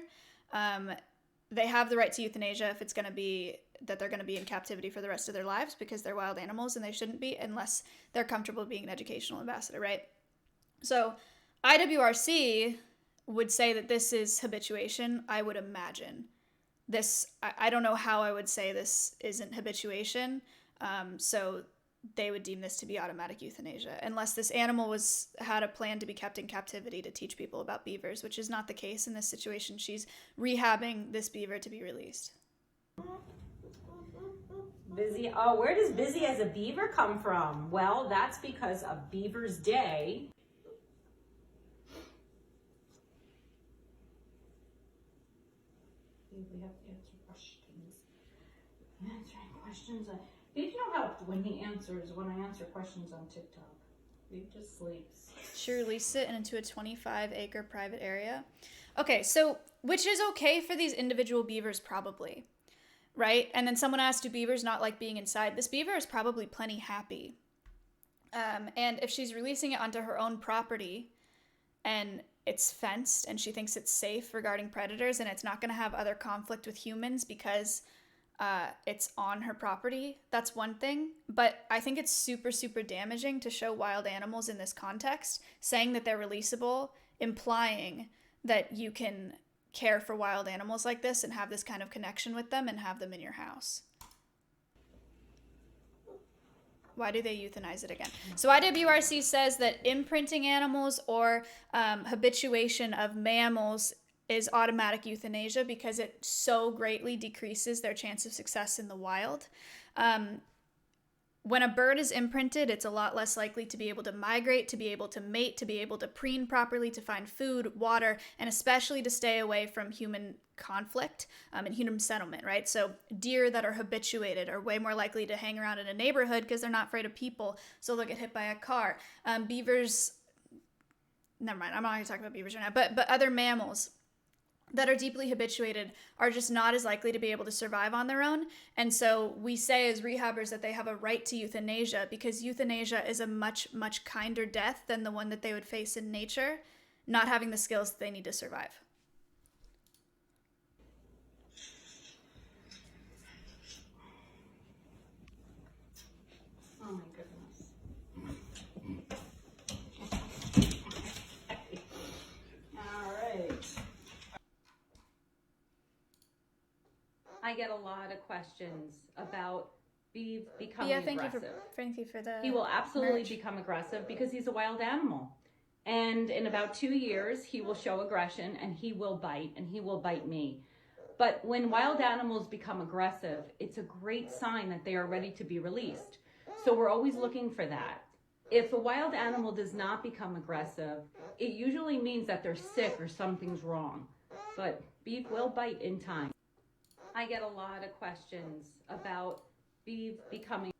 They have the right to euthanasia if it's going to be that they're going to be in captivity for the rest of their lives because they're wild animals and they shouldn't be unless they're comfortable being an educational ambassador, right? So IWRC would say that this is habituation. I would imagine this, I don't know how I would say this isn't habituation. So they would deem this to be automatic euthanasia unless this animal had a plan to be kept in captivity to teach people about beavers, which is not the case in this situation. She's rehabbing this beaver to be released. Busy. Oh, where does Busy as a beaver come from? Well, that's because of Beaver's Day. We have to answer questions. Answering questions. Baby don't help when I answer questions on TikTok. Baby just sleeps. She released it into a 25-acre private area. Okay, so which is okay for these individual beavers probably, right? And then someone asked, do beavers not like being inside? This beaver is probably plenty happy. And if she's releasing it onto her own property and it's fenced and she thinks it's safe regarding predators and it's not going to have other conflict with humans because it's on her property, that's one thing. But I think it's super, super damaging to show wild animals in this context, saying that they're releasable, implying that you can care for wild animals like this and have this kind of connection with them and have them in your house. Why do they euthanize it again? So IWRC says that imprinting animals or habituation of mammals is automatic euthanasia because it so greatly decreases their chance of success in the wild. When a bird is imprinted, it's a lot less likely to be able to migrate, to be able to mate, to be able to preen properly, to find food, water, and especially to stay away from human conflict and human settlement, right? So deer that are habituated are way more likely to hang around in a neighborhood because they're not afraid of people, so they'll get hit by a car. Beavers, never mind, I'm not going to talk about beavers right now, but other mammals, that are deeply habituated are just not as likely to be able to survive on their own. And so we say as rehabbers that they have a right to euthanasia, because euthanasia is a much, much kinder death than the one that they would face in nature, not having the skills that they need to survive. Oh my goodness. All right. I get a lot of questions about Beeve becoming aggressive. Thank you for the He will absolutely merch. become aggressive because he's a wild animal. And in about 2 years, he will show aggression and he will bite me. But when wild animals become aggressive, it's a great sign that they are ready to be released. So we're always looking for that. If a wild animal does not become aggressive, it usually means that they're sick or something's wrong. But Beeve will bite in time. I get a lot of questions about Beeve becoming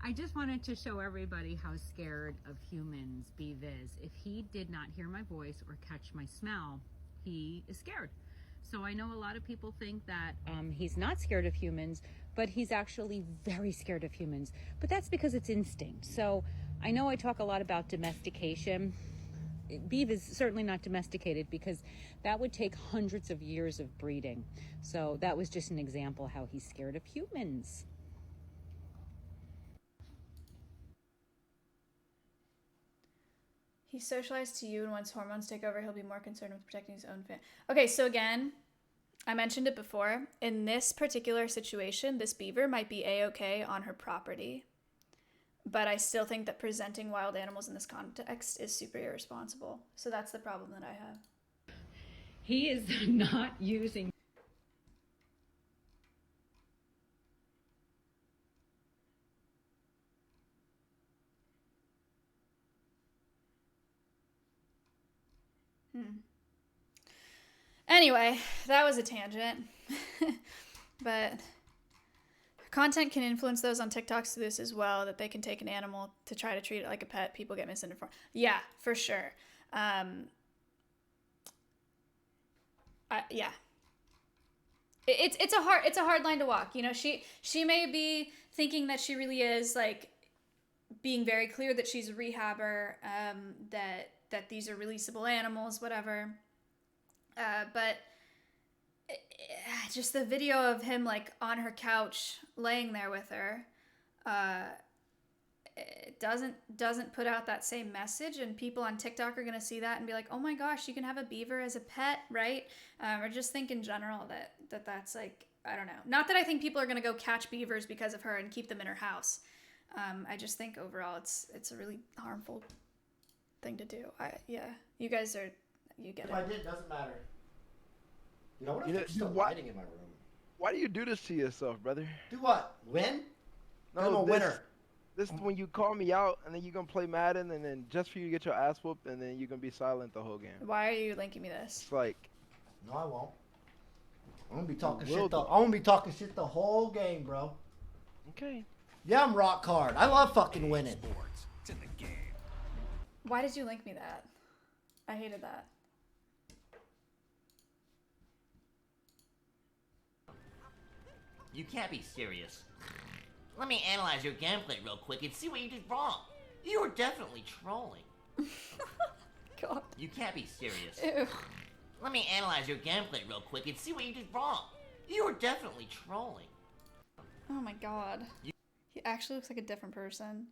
I just wanted to show everybody how scared of humans Beeve is. If he did not hear my voice or catch my smell, he is scared. So I know a lot of people think that he's not scared of humans, but he's actually very scared of humans. But that's because it's instinct. So I know I talk a lot about domestication. Beeve is certainly not domesticated because that would take hundreds of years of breeding. So that was just an example how he's scared of humans. He's socialized to you, and once hormones take over, he'll be more concerned with protecting his own family. Okay, so again, I mentioned it before. In this particular situation, this beaver might be A-okay on her property, but I still think that presenting wild animals in this context is super irresponsible. So that's the problem that I have. He is not using Anyway, that was a tangent. But content can influence those on TikToks to this as well, that they can take an animal to try to treat it like a pet. People get misinformed. Yeah, for sure. Yeah. It's a hard line to walk. You know, she may be thinking that she really is, like, being very clear that she's a rehabber, that these are releasable animals, whatever. But just the video of him, like, on her couch laying there with her, it doesn't put out that same message, and people on TikTok are gonna see that and be like, oh my gosh, you can have a beaver as a pet, right? Or just think in general that's like, I don't know. Not that I think people are gonna go catch beavers because of her and keep them in her house. I just think overall it's a really harmful thing to do. You guys are, you get it. If I did, doesn't matter. You know what? You know, I'm still why- lighting in my room. Why do you do this to yourself, brother? Do what? Win? I'm a this, winner. This is when you call me out, and then you're gonna play Madden, and then just for you to get your ass whooped, and then you're gonna be silent the whole game. Why are you linking me this? It's like, No, I won't. I'm gonna be talking will shit. do. I'm gonna be talking shit the whole game, bro. okay. Yeah, I'm rock hard. I love fucking winning. Why did you link me that? I hated that. You can't be serious. Let me analyze your gameplay real quick and see what you did wrong. You were definitely trolling. God. You can't be serious. Ew. Let me analyze your gameplay real quick and see what you did wrong. You were definitely trolling. Oh my god. He actually looks like a different person.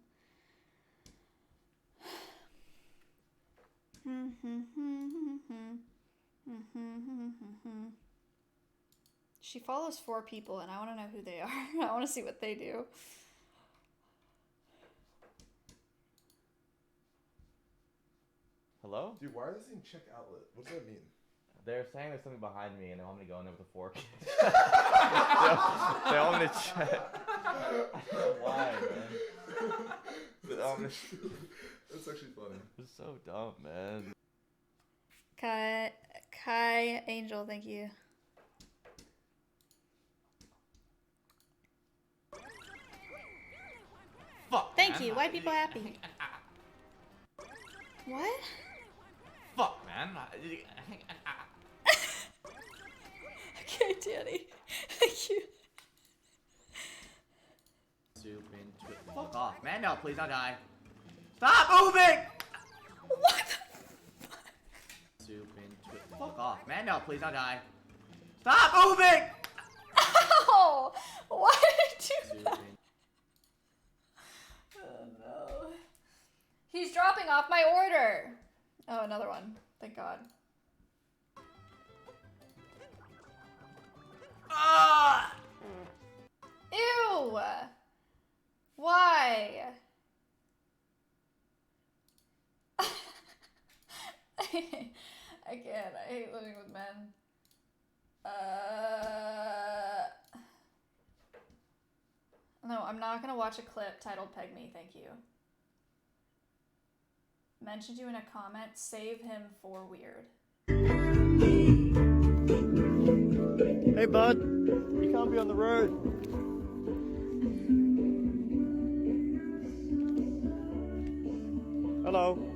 She follows 4 people, and I want to know who they are. I want to see what they do. Hello? Dude, why are they saying check outlet? What does that mean? They're saying there's something behind me and they want me to go in there with a fork. they want me to check. I don't know why, man. They want me That's actually funny. It's so dumb, man. Kai Angel, thank you. Fuck. Thank man. you. White people happy. What? Fuck, man. Okay, Danny. Thank you. Soup into it. Fuck off, man. No, please don't die. Stop moving! What the fuck? Soup into it. Fuck off, man. No, please don't die. Stop moving! Ow! Why did you do that? Oh no. He's dropping off my order. Oh, another one. Thank God. Ah! Ew! Why? I can't. I hate living with men. No, I'm not gonna watch a clip titled Peg Me, thank you. Mentioned you in a comment, save him for weird. Hey bud, you can't be on the road. Hello.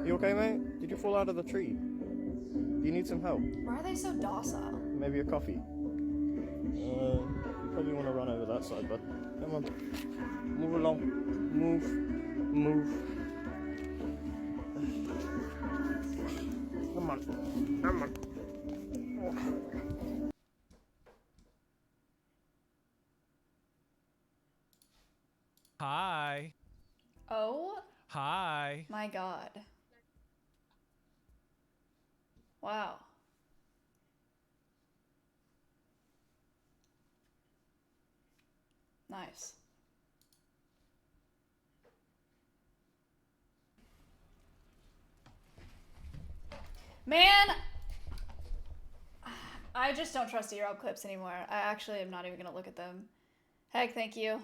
You okay, mate? Did you fall out of the tree? Do you need some help? Why are they so docile? Maybe a coffee? You probably want to run over that side, bud. Come on. Move along. Move. Move. Come on. Come on. Hi. Oh Hi. my God. Wow. Nice. Man, I just don't trust ear-up clips anymore. I actually am not even gonna look at them. Heck, thank you.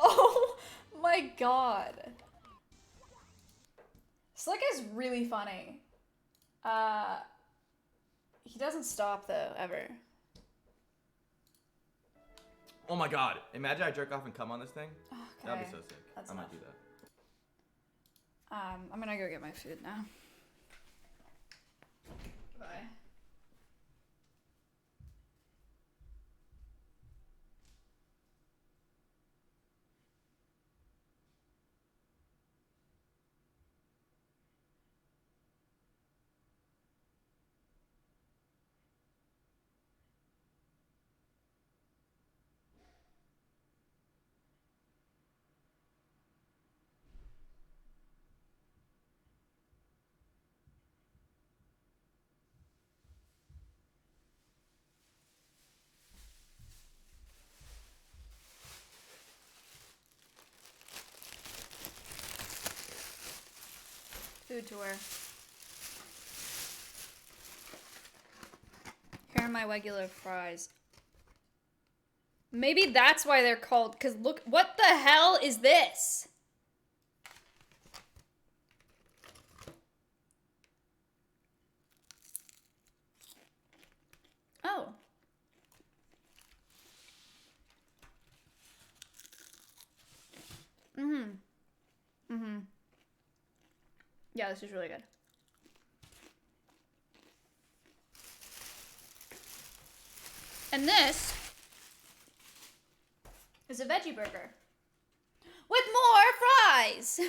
Oh my God. Slick is really funny. He doesn't stop though, ever. Oh my god. Imagine I jerk off and come on this thing. That'd be Okay, so sick. that's I might enough. do that. I'm gonna go get my food now. Bye. Food tour. Here are my regular fries. Maybe that's why they're called, because look, what the hell is this? Oh. Mm-hmm. Mm-hmm. Yeah, this is really good. And this is a veggie burger with more fries.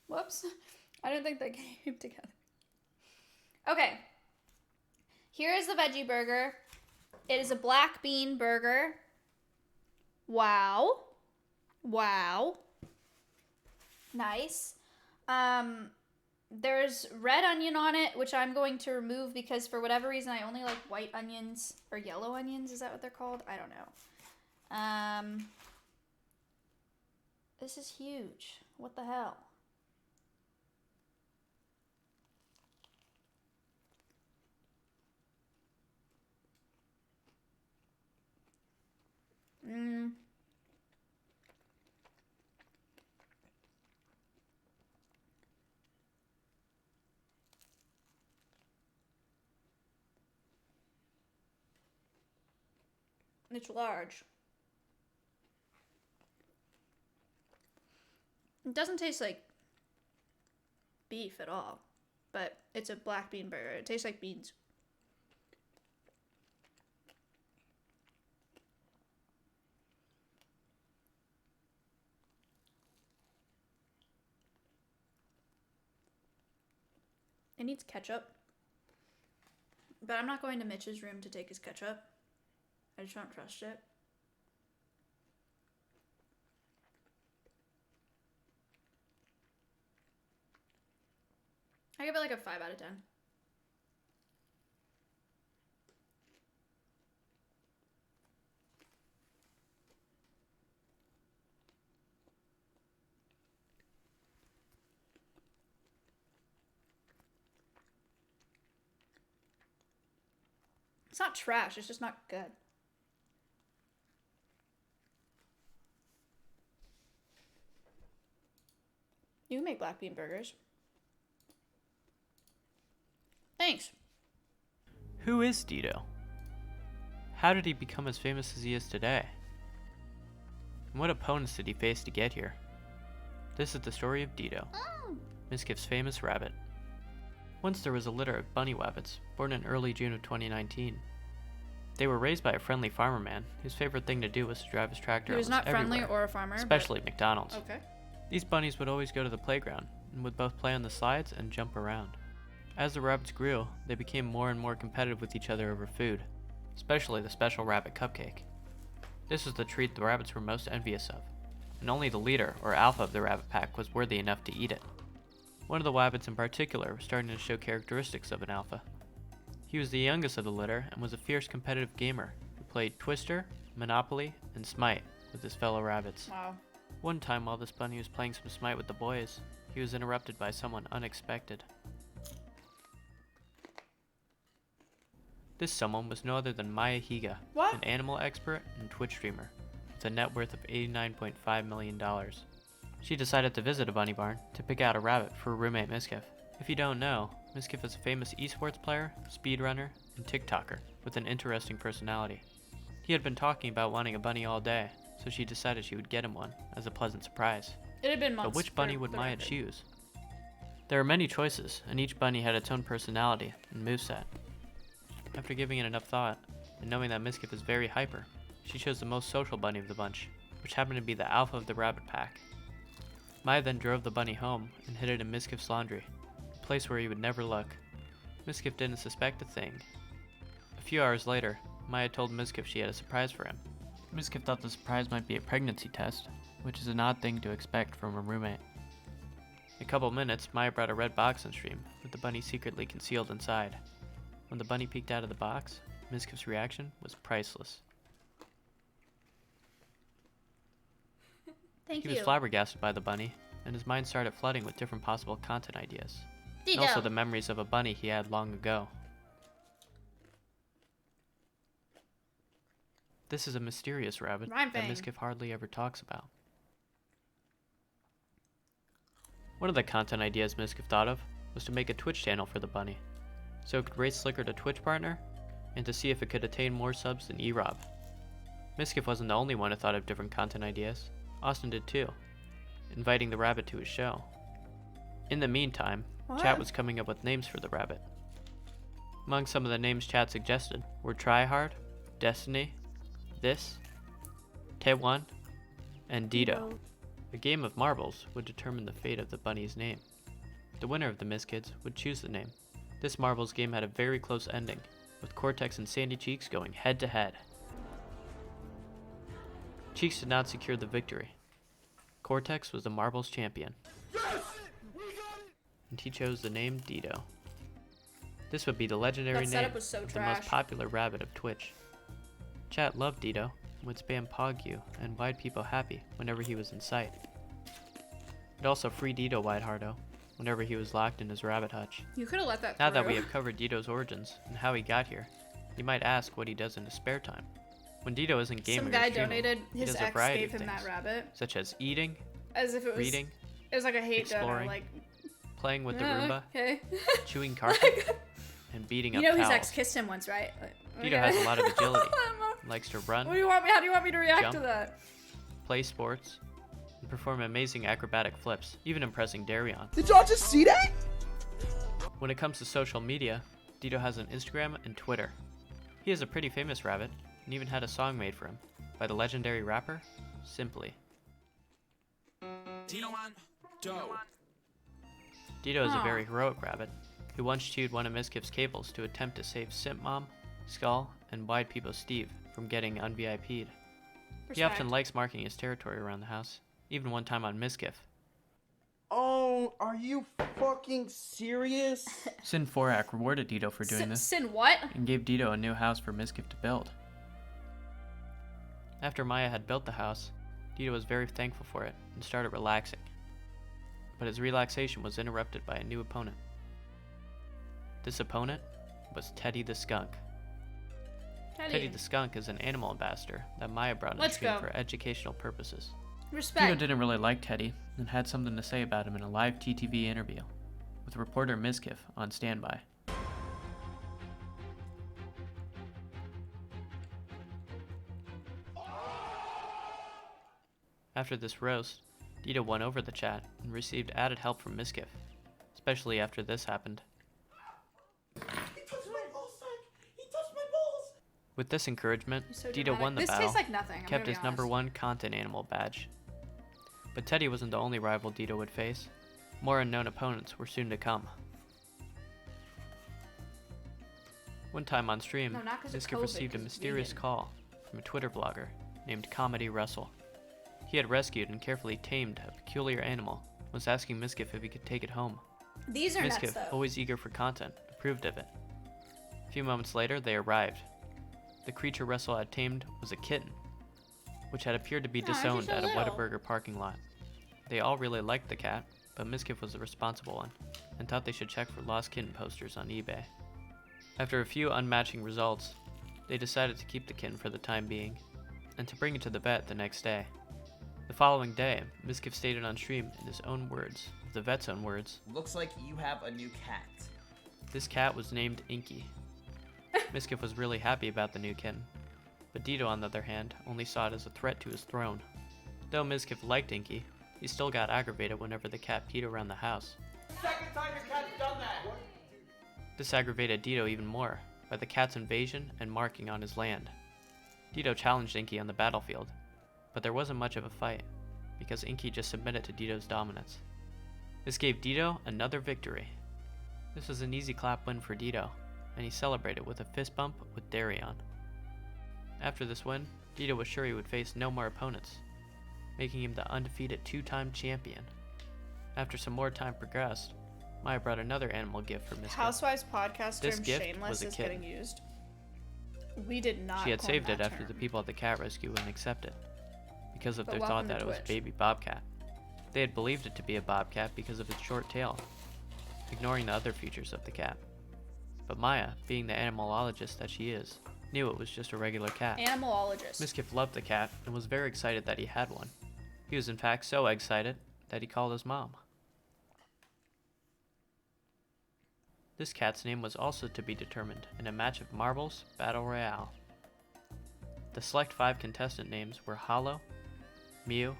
Whoops. I didn't think they came together. Okay. Here is the veggie burger. It is a black bean burger. Wow. Wow. Nice. There's red onion on it, which I'm going to remove because for whatever reason I only like white onions or yellow onions. Is that what they're called? I don't know. This is huge. What the hell? It's large. It doesn't taste like beef at all, but it's a black bean burger. It tastes like beans. It needs ketchup, but I'm not going to Mitch's room to take his ketchup. I just don't trust it. I give it like a 5 out of 10. It's not trash, it's just not good. You can make black bean burgers. Thanks. Who is Dito? How did he become as famous as he is today? And what opponents did he face to get here? This is the story of Dito, Mizkif's famous rabbit. Once there was a litter of bunny wabbits, born in early June of 2019. They were raised by a friendly farmer man whose favorite thing to do was to drive his tractor He was not friendly everywhere, or a farmer, especially but- McDonald's. Okay. These bunnies would always go to the playground and would both play on the slides and jump around. As the rabbits grew, they became more and more competitive with each other over food, especially the special rabbit cupcake. This was the treat the rabbits were most envious of, and only the leader, or alpha of the rabbit pack, was worthy enough to eat it. One of the wabbits in particular was starting to show characteristics of an alpha. He was the youngest of the litter and was a fierce competitive gamer who played Twister, Monopoly, and Smite with his fellow rabbits. Wow. One time while this bunny was playing some Smite with the boys, he was interrupted by someone unexpected. This someone was no other than Maya Higa, What? an animal expert and Twitch streamer with a net worth of $89.5 million. She decided to visit a bunny barn to pick out a rabbit for her roommate Mizkif. If you don't know, Mizkif is a famous esports player, speedrunner, and TikToker with an interesting personality. He had been talking about wanting a bunny all day, so she decided she would get him one as a pleasant surprise. It had been months. But which bunny for would the Maya record. choose? There are many choices, and each bunny had its own personality and moveset. After giving it enough thought, and knowing that Mizkif is very hyper, she chose the most social bunny of the bunch, which happened to be the alpha of the rabbit pack. Maya then drove the bunny home and hid it in Mizkif's laundry, a place where he would never look. Mizkif didn't suspect a thing. A few hours later, Maya told Mizkif she had a surprise for him. Mizkif thought the surprise might be a pregnancy test, which is an odd thing to expect from a roommate. In a couple minutes, Maya brought a red box on stream, with the bunny secretly concealed inside. When the bunny peeked out of the box, Mizkif's reaction was priceless. Thank He you. was flabbergasted by the bunny, and his mind started flooding with different possible content ideas. And Dito. also the memories of a bunny he had long ago. This is a mysterious rabbit Rhyme that fang. Mizkif hardly ever talks about. One of the content ideas Mizkif thought of was to make a Twitch channel for the bunny, so it could race Slicker to Twitch partner, and to see if it could attain more subs than Erob. Mizkif wasn't the only one who thought of different content ideas. Austin did too, inviting the rabbit to his show. In the meantime, Chat was coming up with names for the rabbit. Among some of the names Chat suggested were Tryhard, Destiny, This, Taewon, and Dito. A game of marbles would determine the fate of the bunny's name. The winner of the Mizkids would choose the name. This marbles game had a very close ending, with Cortex and Sandy Cheeks going head to head. Cheeks did not secure the victory. Cortex was the marbles champion. And he chose the name Dito. This would be the legendary That name setup was so of the most trash. popular rabbit of Twitch. Chat loved Dito and would spam Pog you and Wide People happy whenever he was in sight. It also freed Dito Whitehardo whenever he was locked in his rabbit hutch. You could have let that Now through. that we have covered Dito's origins and how he got here, you might ask what he does in his spare time. When Dito isn't gaming Some or guy streaming, donated, he his does a ex variety gave of him that things, rabbit. such as eating, As if it was, reading, it was like a hate donor, exploring, like, playing with the "Oh, Roomba, okay." chewing carpet, and beating You up know his towels. ex kissed him once, right? Like, Dito okay. has a lot of agility, likes to run, What do you want me? How do you want me to react jump, to that? play sports, and perform amazing acrobatic flips, even impressing Darion. Did y'all just see that? When it comes to social media, Dito has an Instagram and Twitter. He is a pretty famous rabbit, and even had a song made for him by the legendary rapper, Simply. Dito is a very heroic rabbit, who once chewed one of Miskiff's cables to attempt to save Simp Mom, Skull, and Wide People Steve from getting un-VIP'd. He Respect. often likes marking his territory around the house, even one time on Miskiff. Oh, are you fucking serious? Sin Forak rewarded Dito for doing this, Sin what? and gave Dito a new house for Miskiff to build. After Maya had built the house, Dito was very thankful for it and started relaxing. But his relaxation was interrupted by a new opponent. This opponent was Teddy the Skunk. Teddy the Skunk is an animal ambassador that Maya brought on Let's stream go. for educational purposes. Respect. Dito didn't really like Teddy and had something to say about him in a live TTV interview, with reporter Miskiff on standby. After this roast, Dito won over the chat and received added help from Miskiff, especially after this happened. With this encouragement, You're so Dito dramatic. won the This battle, tastes like nothing, I'm kept gonna be his number 1 content animal badge. But Teddy wasn't the only rival Dito would face. More unknown opponents were soon to come. One time on stream, No, not 'cause of Miskiff COVID, received a 'cause it's mysterious vegan. call from a Twitter blogger named Comedy Russell. He had rescued and carefully tamed a peculiar animal and was asking Miskiff if he could take it home. These are nuts, Miskiff, though. always eager for content, approved of it. A few moments later, they arrived. The creature Russell had tamed was a kitten, which had appeared to be Aw, she's disowned so at a little. Whataburger parking lot. They all really liked the cat, but Miskiff was the responsible one, and thought they should check for lost kitten posters on eBay. After a few unmatching results, they decided to keep the kitten for the time being, and to bring it to the vet the next day. The following day, Miskiff stated on stream in his own words, the vet's own words, Looks like you have a new cat. this cat was named Inky. Miskiff was really happy about the new kitten, but Dito, on the other hand, only saw it as a threat to his throne. Though Miskiff liked Inky, he still got aggravated whenever the cat peed around the house. Second time your cat's done that. This aggravated Dito even more, by the cat's invasion and marking on his land. Dito challenged Inky on the battlefield, but there wasn't much of a fight, because Inky just submitted to Dito's dominance. This gave Dito another victory. This was an easy clap win for Dito, and he celebrated with a fist bump with Darion. After this win, Dito was sure he would face no more opponents, making him the undefeated 2-time champion. After some more time progressed, Maya brought another animal gift for Miskiff. Housewives podcast This term gift shameless was a is kitten. getting used. We did not. She had coin saved it that after term. the people at the cat rescue wouldn't accept it, because of But their welcome thought to that it was Twitch. baby bobcat. They had believed it to be a bobcat because of its short tail, ignoring the other features of the cat. But Maya, being the animalologist that she is, knew it was just a regular cat. Animalologist. Miskiff loved the cat and was very excited that he had one. He was in fact so excited that he called his mom. This cat's name was also to be determined in a match of marbles battle royale. The select 5 contestant names were Hollow, Mew,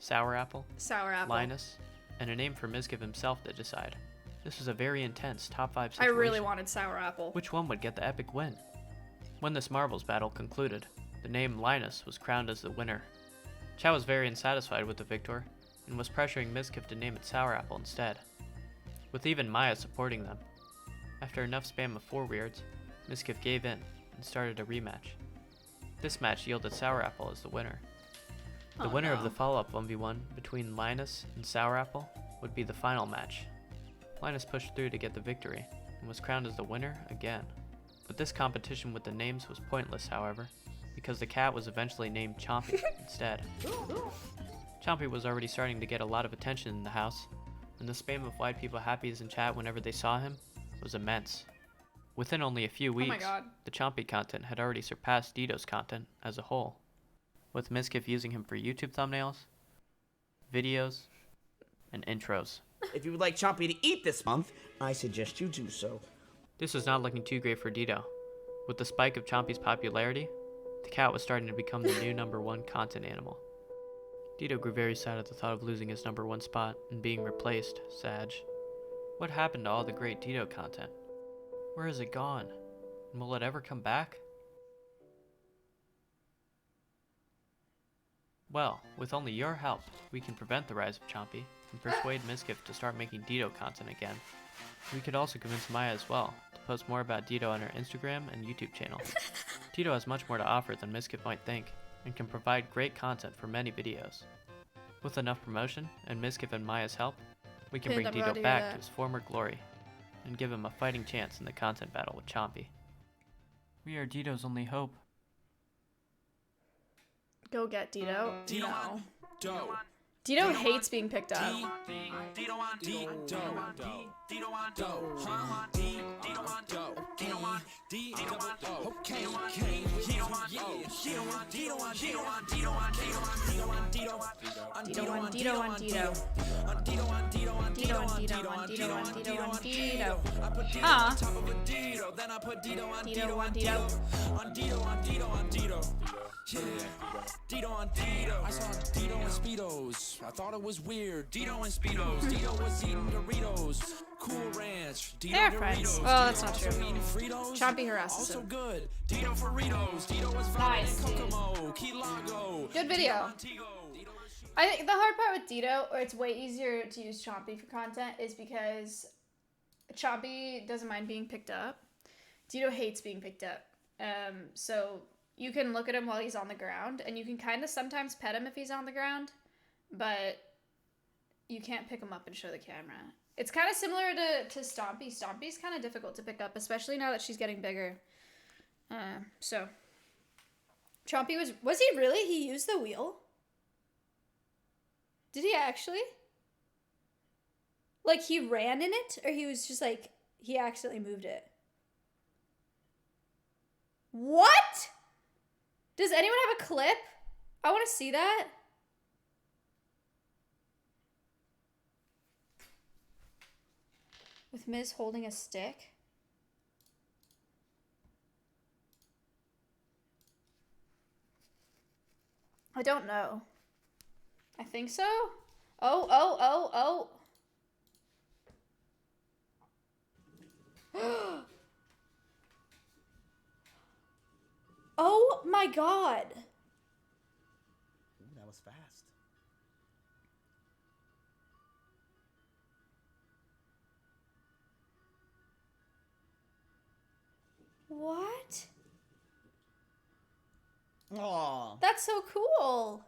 Sour Apple, Sour Apple. Linus, and a name for Miskiff himself to decide. This was a very intense top 5 I situation. really wanted Sour Apple. Which one would get the epic win? When this marbles battle concluded, the name Linus was crowned as the winner. Chow was very unsatisfied with the victor, and was pressuring Miskiff to name it Sour Apple instead, with even Maya supporting them. After enough spam of 4 weirds, Miskiff gave in and started a rematch. This match yielded Sour Apple as the winner. The Oh, winner of no. the follow-up 1v1 between Linus and Sour Apple would be the final match. Linus pushed through to get the victory, and was crowned as the winner again. But this competition with the names was pointless, however, because the cat was eventually named Chompy instead. Chompy was already starting to get a lot of attention in the house, and the spam of why people happies in chat whenever they saw him was immense. Within only a few my weeks, God. the Chompy content had already surpassed Dito's content as a whole, with Mizkif using him for YouTube thumbnails, videos, and intros. If you would like Chompy to eat this month, I suggest you do so. This was not looking too great for Dito. With the spike of Chompy's popularity, the cat was starting to become the new #1 content animal. Dito grew very sad at the thought of losing his #1 spot and being replaced, Sag. What happened to all the great Dito content? Where has it gone? And will it ever come back? Well, with only your help, we can prevent the rise of Chompy and persuade Mizkif to start making Dito content again. We could also convince Maya as well to post more about Dito on her Instagram and YouTube channel. Dito has much more to offer than Mizkif might think, and can provide great content for many videos. With enough promotion and Mizkif and Maya's help, we can bring Dito back to his former glory and give him a fighting chance in the content battle with Chompy. We are Dito's only hope. Go get Dito. No. Dito hates being picked up. Dito on Dito. I saw Dito in Speedos. I thought it was weird. Dito in Speedos. Dito was eating Doritos. Cool Ranch. Dito They're Doritos. friends. Well, that's not Dito true. eating Fritos. Chompy harasses Also him. good. Dito Fritos. Dito was Nice, vibing dude. Kokomo. Key Lago. Good video. I think the hard part with Dito, or it's way easier to use Chompy for content, is because Chompy doesn't mind being picked up. Dito hates being picked up. So you can look at him while he's on the ground, and you can kind of sometimes pet him if he's on the ground, but you can't pick him up and show the camera. It's kind of similar to Stompy. Stompy's kind of difficult to pick up, especially now that she's getting bigger. So Chompy was he really? He used the wheel? Did he actually? Like, he ran in it? Or he was just like, he accidentally moved it? What? Does anyone have a clip? I want to see that. With Miz holding a stick? I don't know. I think so. Oh. Oh my God. Ooh, that was fast. What? Aw. That's so cool.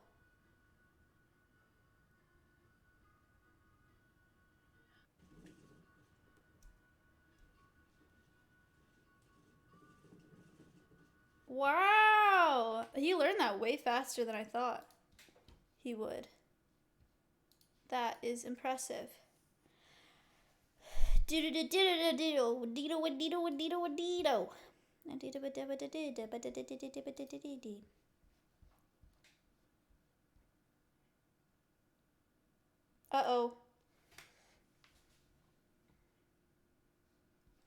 Wow. He learned that way faster than I thought he would. That is impressive. Uh-oh.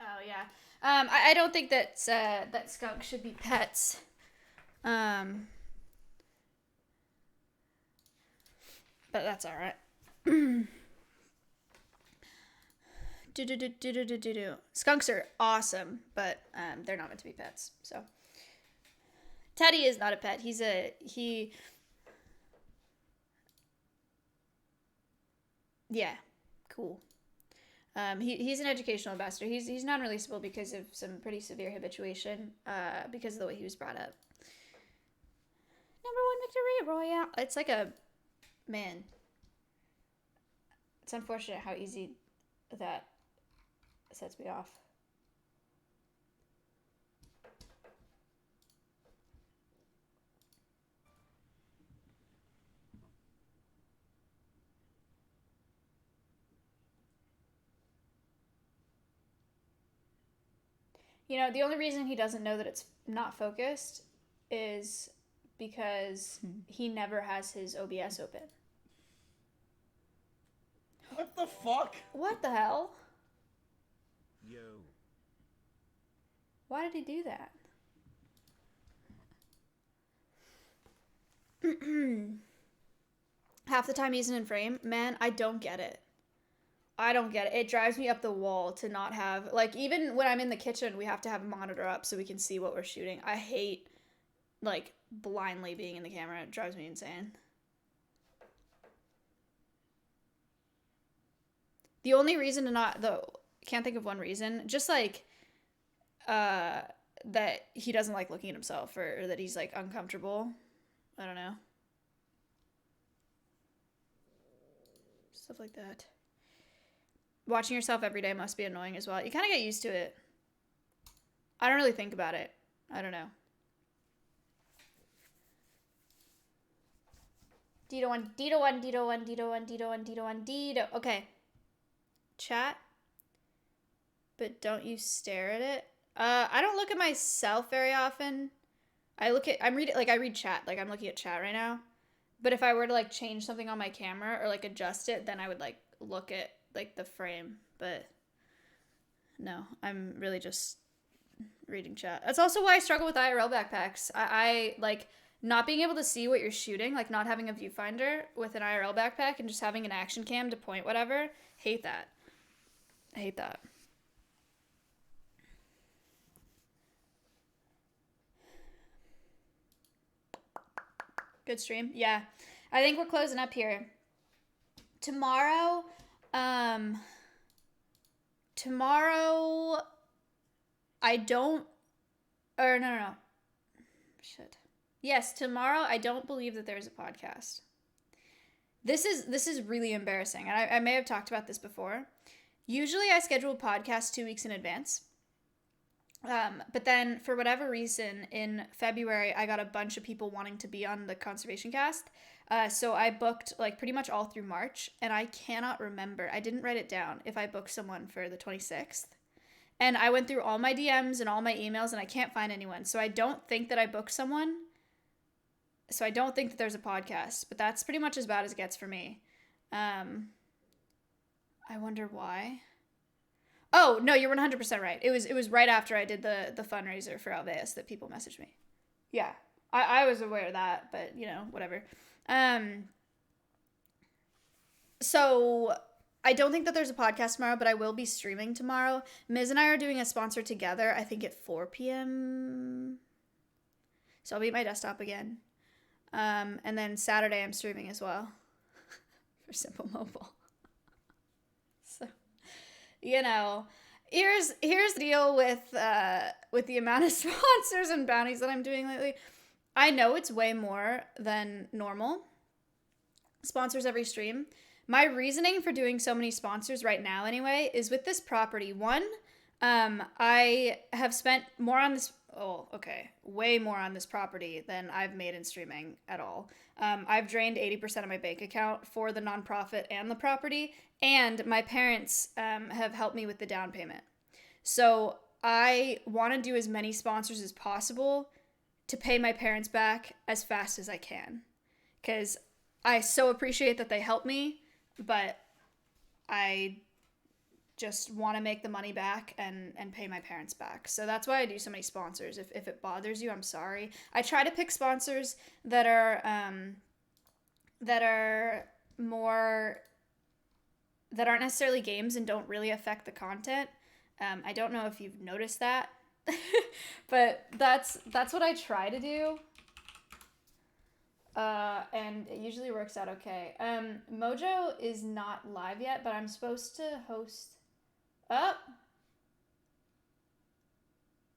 Oh, yeah. I don't think that that skunk should be pets. But that's all right. Skunks are awesome, but they're not meant to be pets. So Teddy is not a pet. Yeah, cool. He's an educational ambassador. He's non-releasable because of some pretty severe habituation, because of the way he was brought up. #1 victory royale. It's like man. It's unfortunate how easy that sets me off. You know, the only reason he doesn't know that it's not focused is because he never has his OBS open. What the fuck? What the hell? Yo. Why did he do that? Half the time he isn't in frame. Man, I don't get it. I don't get it. It drives me up the wall to not have, like, even when I'm in the kitchen, we have to have a monitor up so we can see what we're shooting. I hate, like, blindly being in the camera. It drives me insane. The only reason to not, though, can't think of one reason, just, like, that he doesn't like looking at himself or that he's, like, uncomfortable. I don't know. Stuff like that. Watching yourself every day must be annoying as well. You kind of get used to it. I don't really think about it. I don't know. Dido 1, Dido 1, Dido 1, Dido 1, Dido 1, Dido 1, Dido. Okay. Chat. But don't you stare at it. I don't look at myself very often. I read chat. Like, I'm looking at chat right now. But if I were to, like, change something on my camera or, like, adjust it, then I would, like, look at, like, the frame. But no, I'm really just reading chat. That's also why I struggle with IRL backpacks. I like, not being able to see what you're shooting, like, not having a viewfinder with an IRL backpack and just having an action cam to point whatever. Hate that. I hate that. Good stream. Yeah. I think we're closing up here. Tomorrow, I don't, or no. Shit. Yes, tomorrow I don't believe that there's a podcast. This is really embarrassing. And I may have talked about this before. Usually I schedule a podcast 2 weeks in advance. But then for whatever reason in February, I got a bunch of people wanting to be on the conservation cast. So I booked like pretty much all through March, and I cannot remember. I didn't write it down if I booked someone for the 26th. And I went through all my DMs and all my emails, and I can't find anyone. So I don't think that I booked someone. So I don't think that there's a podcast, but that's pretty much as bad as it gets for me. I wonder why. Oh, no, you're 100% right. It was right after I did the fundraiser for Alveus that people messaged me. Yeah, I was aware of that, but, you know, whatever. So I don't think that there's a podcast tomorrow, but I will be streaming tomorrow. Miz and I are doing a sponsor together, I think at 4 p.m. So I'll be at my desktop again. And then Saturday I'm streaming as well for Simple Mobile. So, you know, here's the deal with the amount of sponsors and bounties that I'm doing lately. I know it's way more than normal. Sponsors every stream. My reasoning for doing so many sponsors right now anyway is with this property. One, I have spent more on this, way more on this property than I've made in streaming at all. I've drained 80% of my bank account for the nonprofit and the property, and my parents have helped me with the down payment. So I want to do as many sponsors as possible to pay my parents back as fast as I can, because I so appreciate that they helped me, but I just want to make the money back and pay my parents back. So that's why I do so many sponsors. If it bothers you, I'm sorry. I try to pick sponsors that are more, that aren't necessarily games and don't really affect the content. I don't know if you've noticed that, but that's what I try to do. And it usually works out okay. Mojo is not live yet, but I'm supposed to host.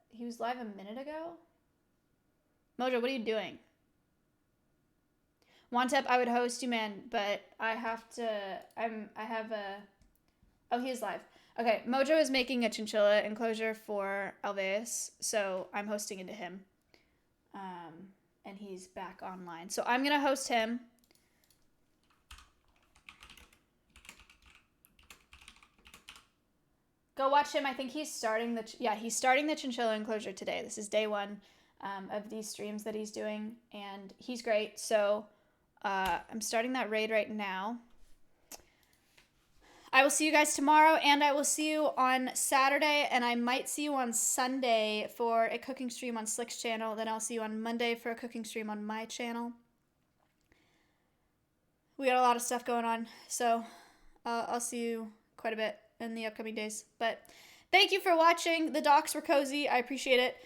He was live a minute ago. Mojo, what are you doing? Wantep, I would host you, man, but I have to. Oh, he is live. Okay, Mojo is making a chinchilla enclosure for Alveus, so I'm hosting into him. And he's back online. So I'm gonna host him. Go watch him. I think he's starting he's starting the chinchilla enclosure today. This is day 1 of these streams that he's doing, and he's great. So I'm starting that raid right now. I will see you guys tomorrow, and I will see you on Saturday, and I might see you on Sunday for a cooking stream on Slick's channel. Then I'll see you on Monday for a cooking stream on my channel. We got a lot of stuff going on, so I'll see you quite a bit in the upcoming days. But thank you for watching. The docs were cozy. I appreciate it.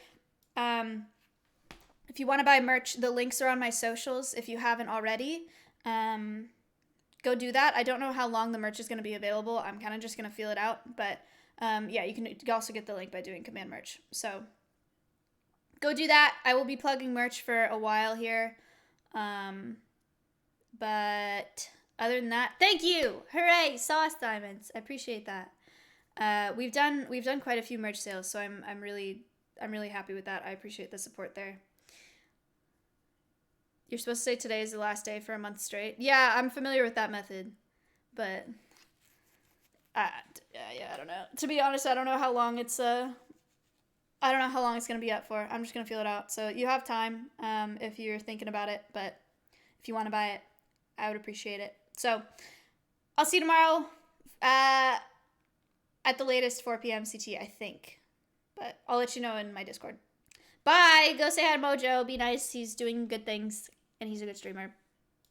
If you want to buy merch, the links are on my socials if you haven't already. Go do that. I don't know how long the merch is going to be available. I'm kind of just going to feel it out. But yeah, you can also get the link by doing command merch. So go do that. I will be plugging merch for a while here. But other than that, thank you. Hooray, sauce diamonds. I appreciate that. We've done quite a few merch sales, so I'm really happy with that. I appreciate the support there. You're supposed to say today is the last day for a month straight. Yeah, I'm familiar with that method, but yeah, I don't know. To be honest, I don't know how long it's gonna be up for. I'm just gonna feel it out. So you have time if you're thinking about it, but if you want to buy it, I would appreciate it. So I'll see you tomorrow at the latest 4 p.m. CT, I think, but I'll let you know in my Discord. Bye. Go say hi to Mojo. Be nice. He's doing good things, and he's a good streamer.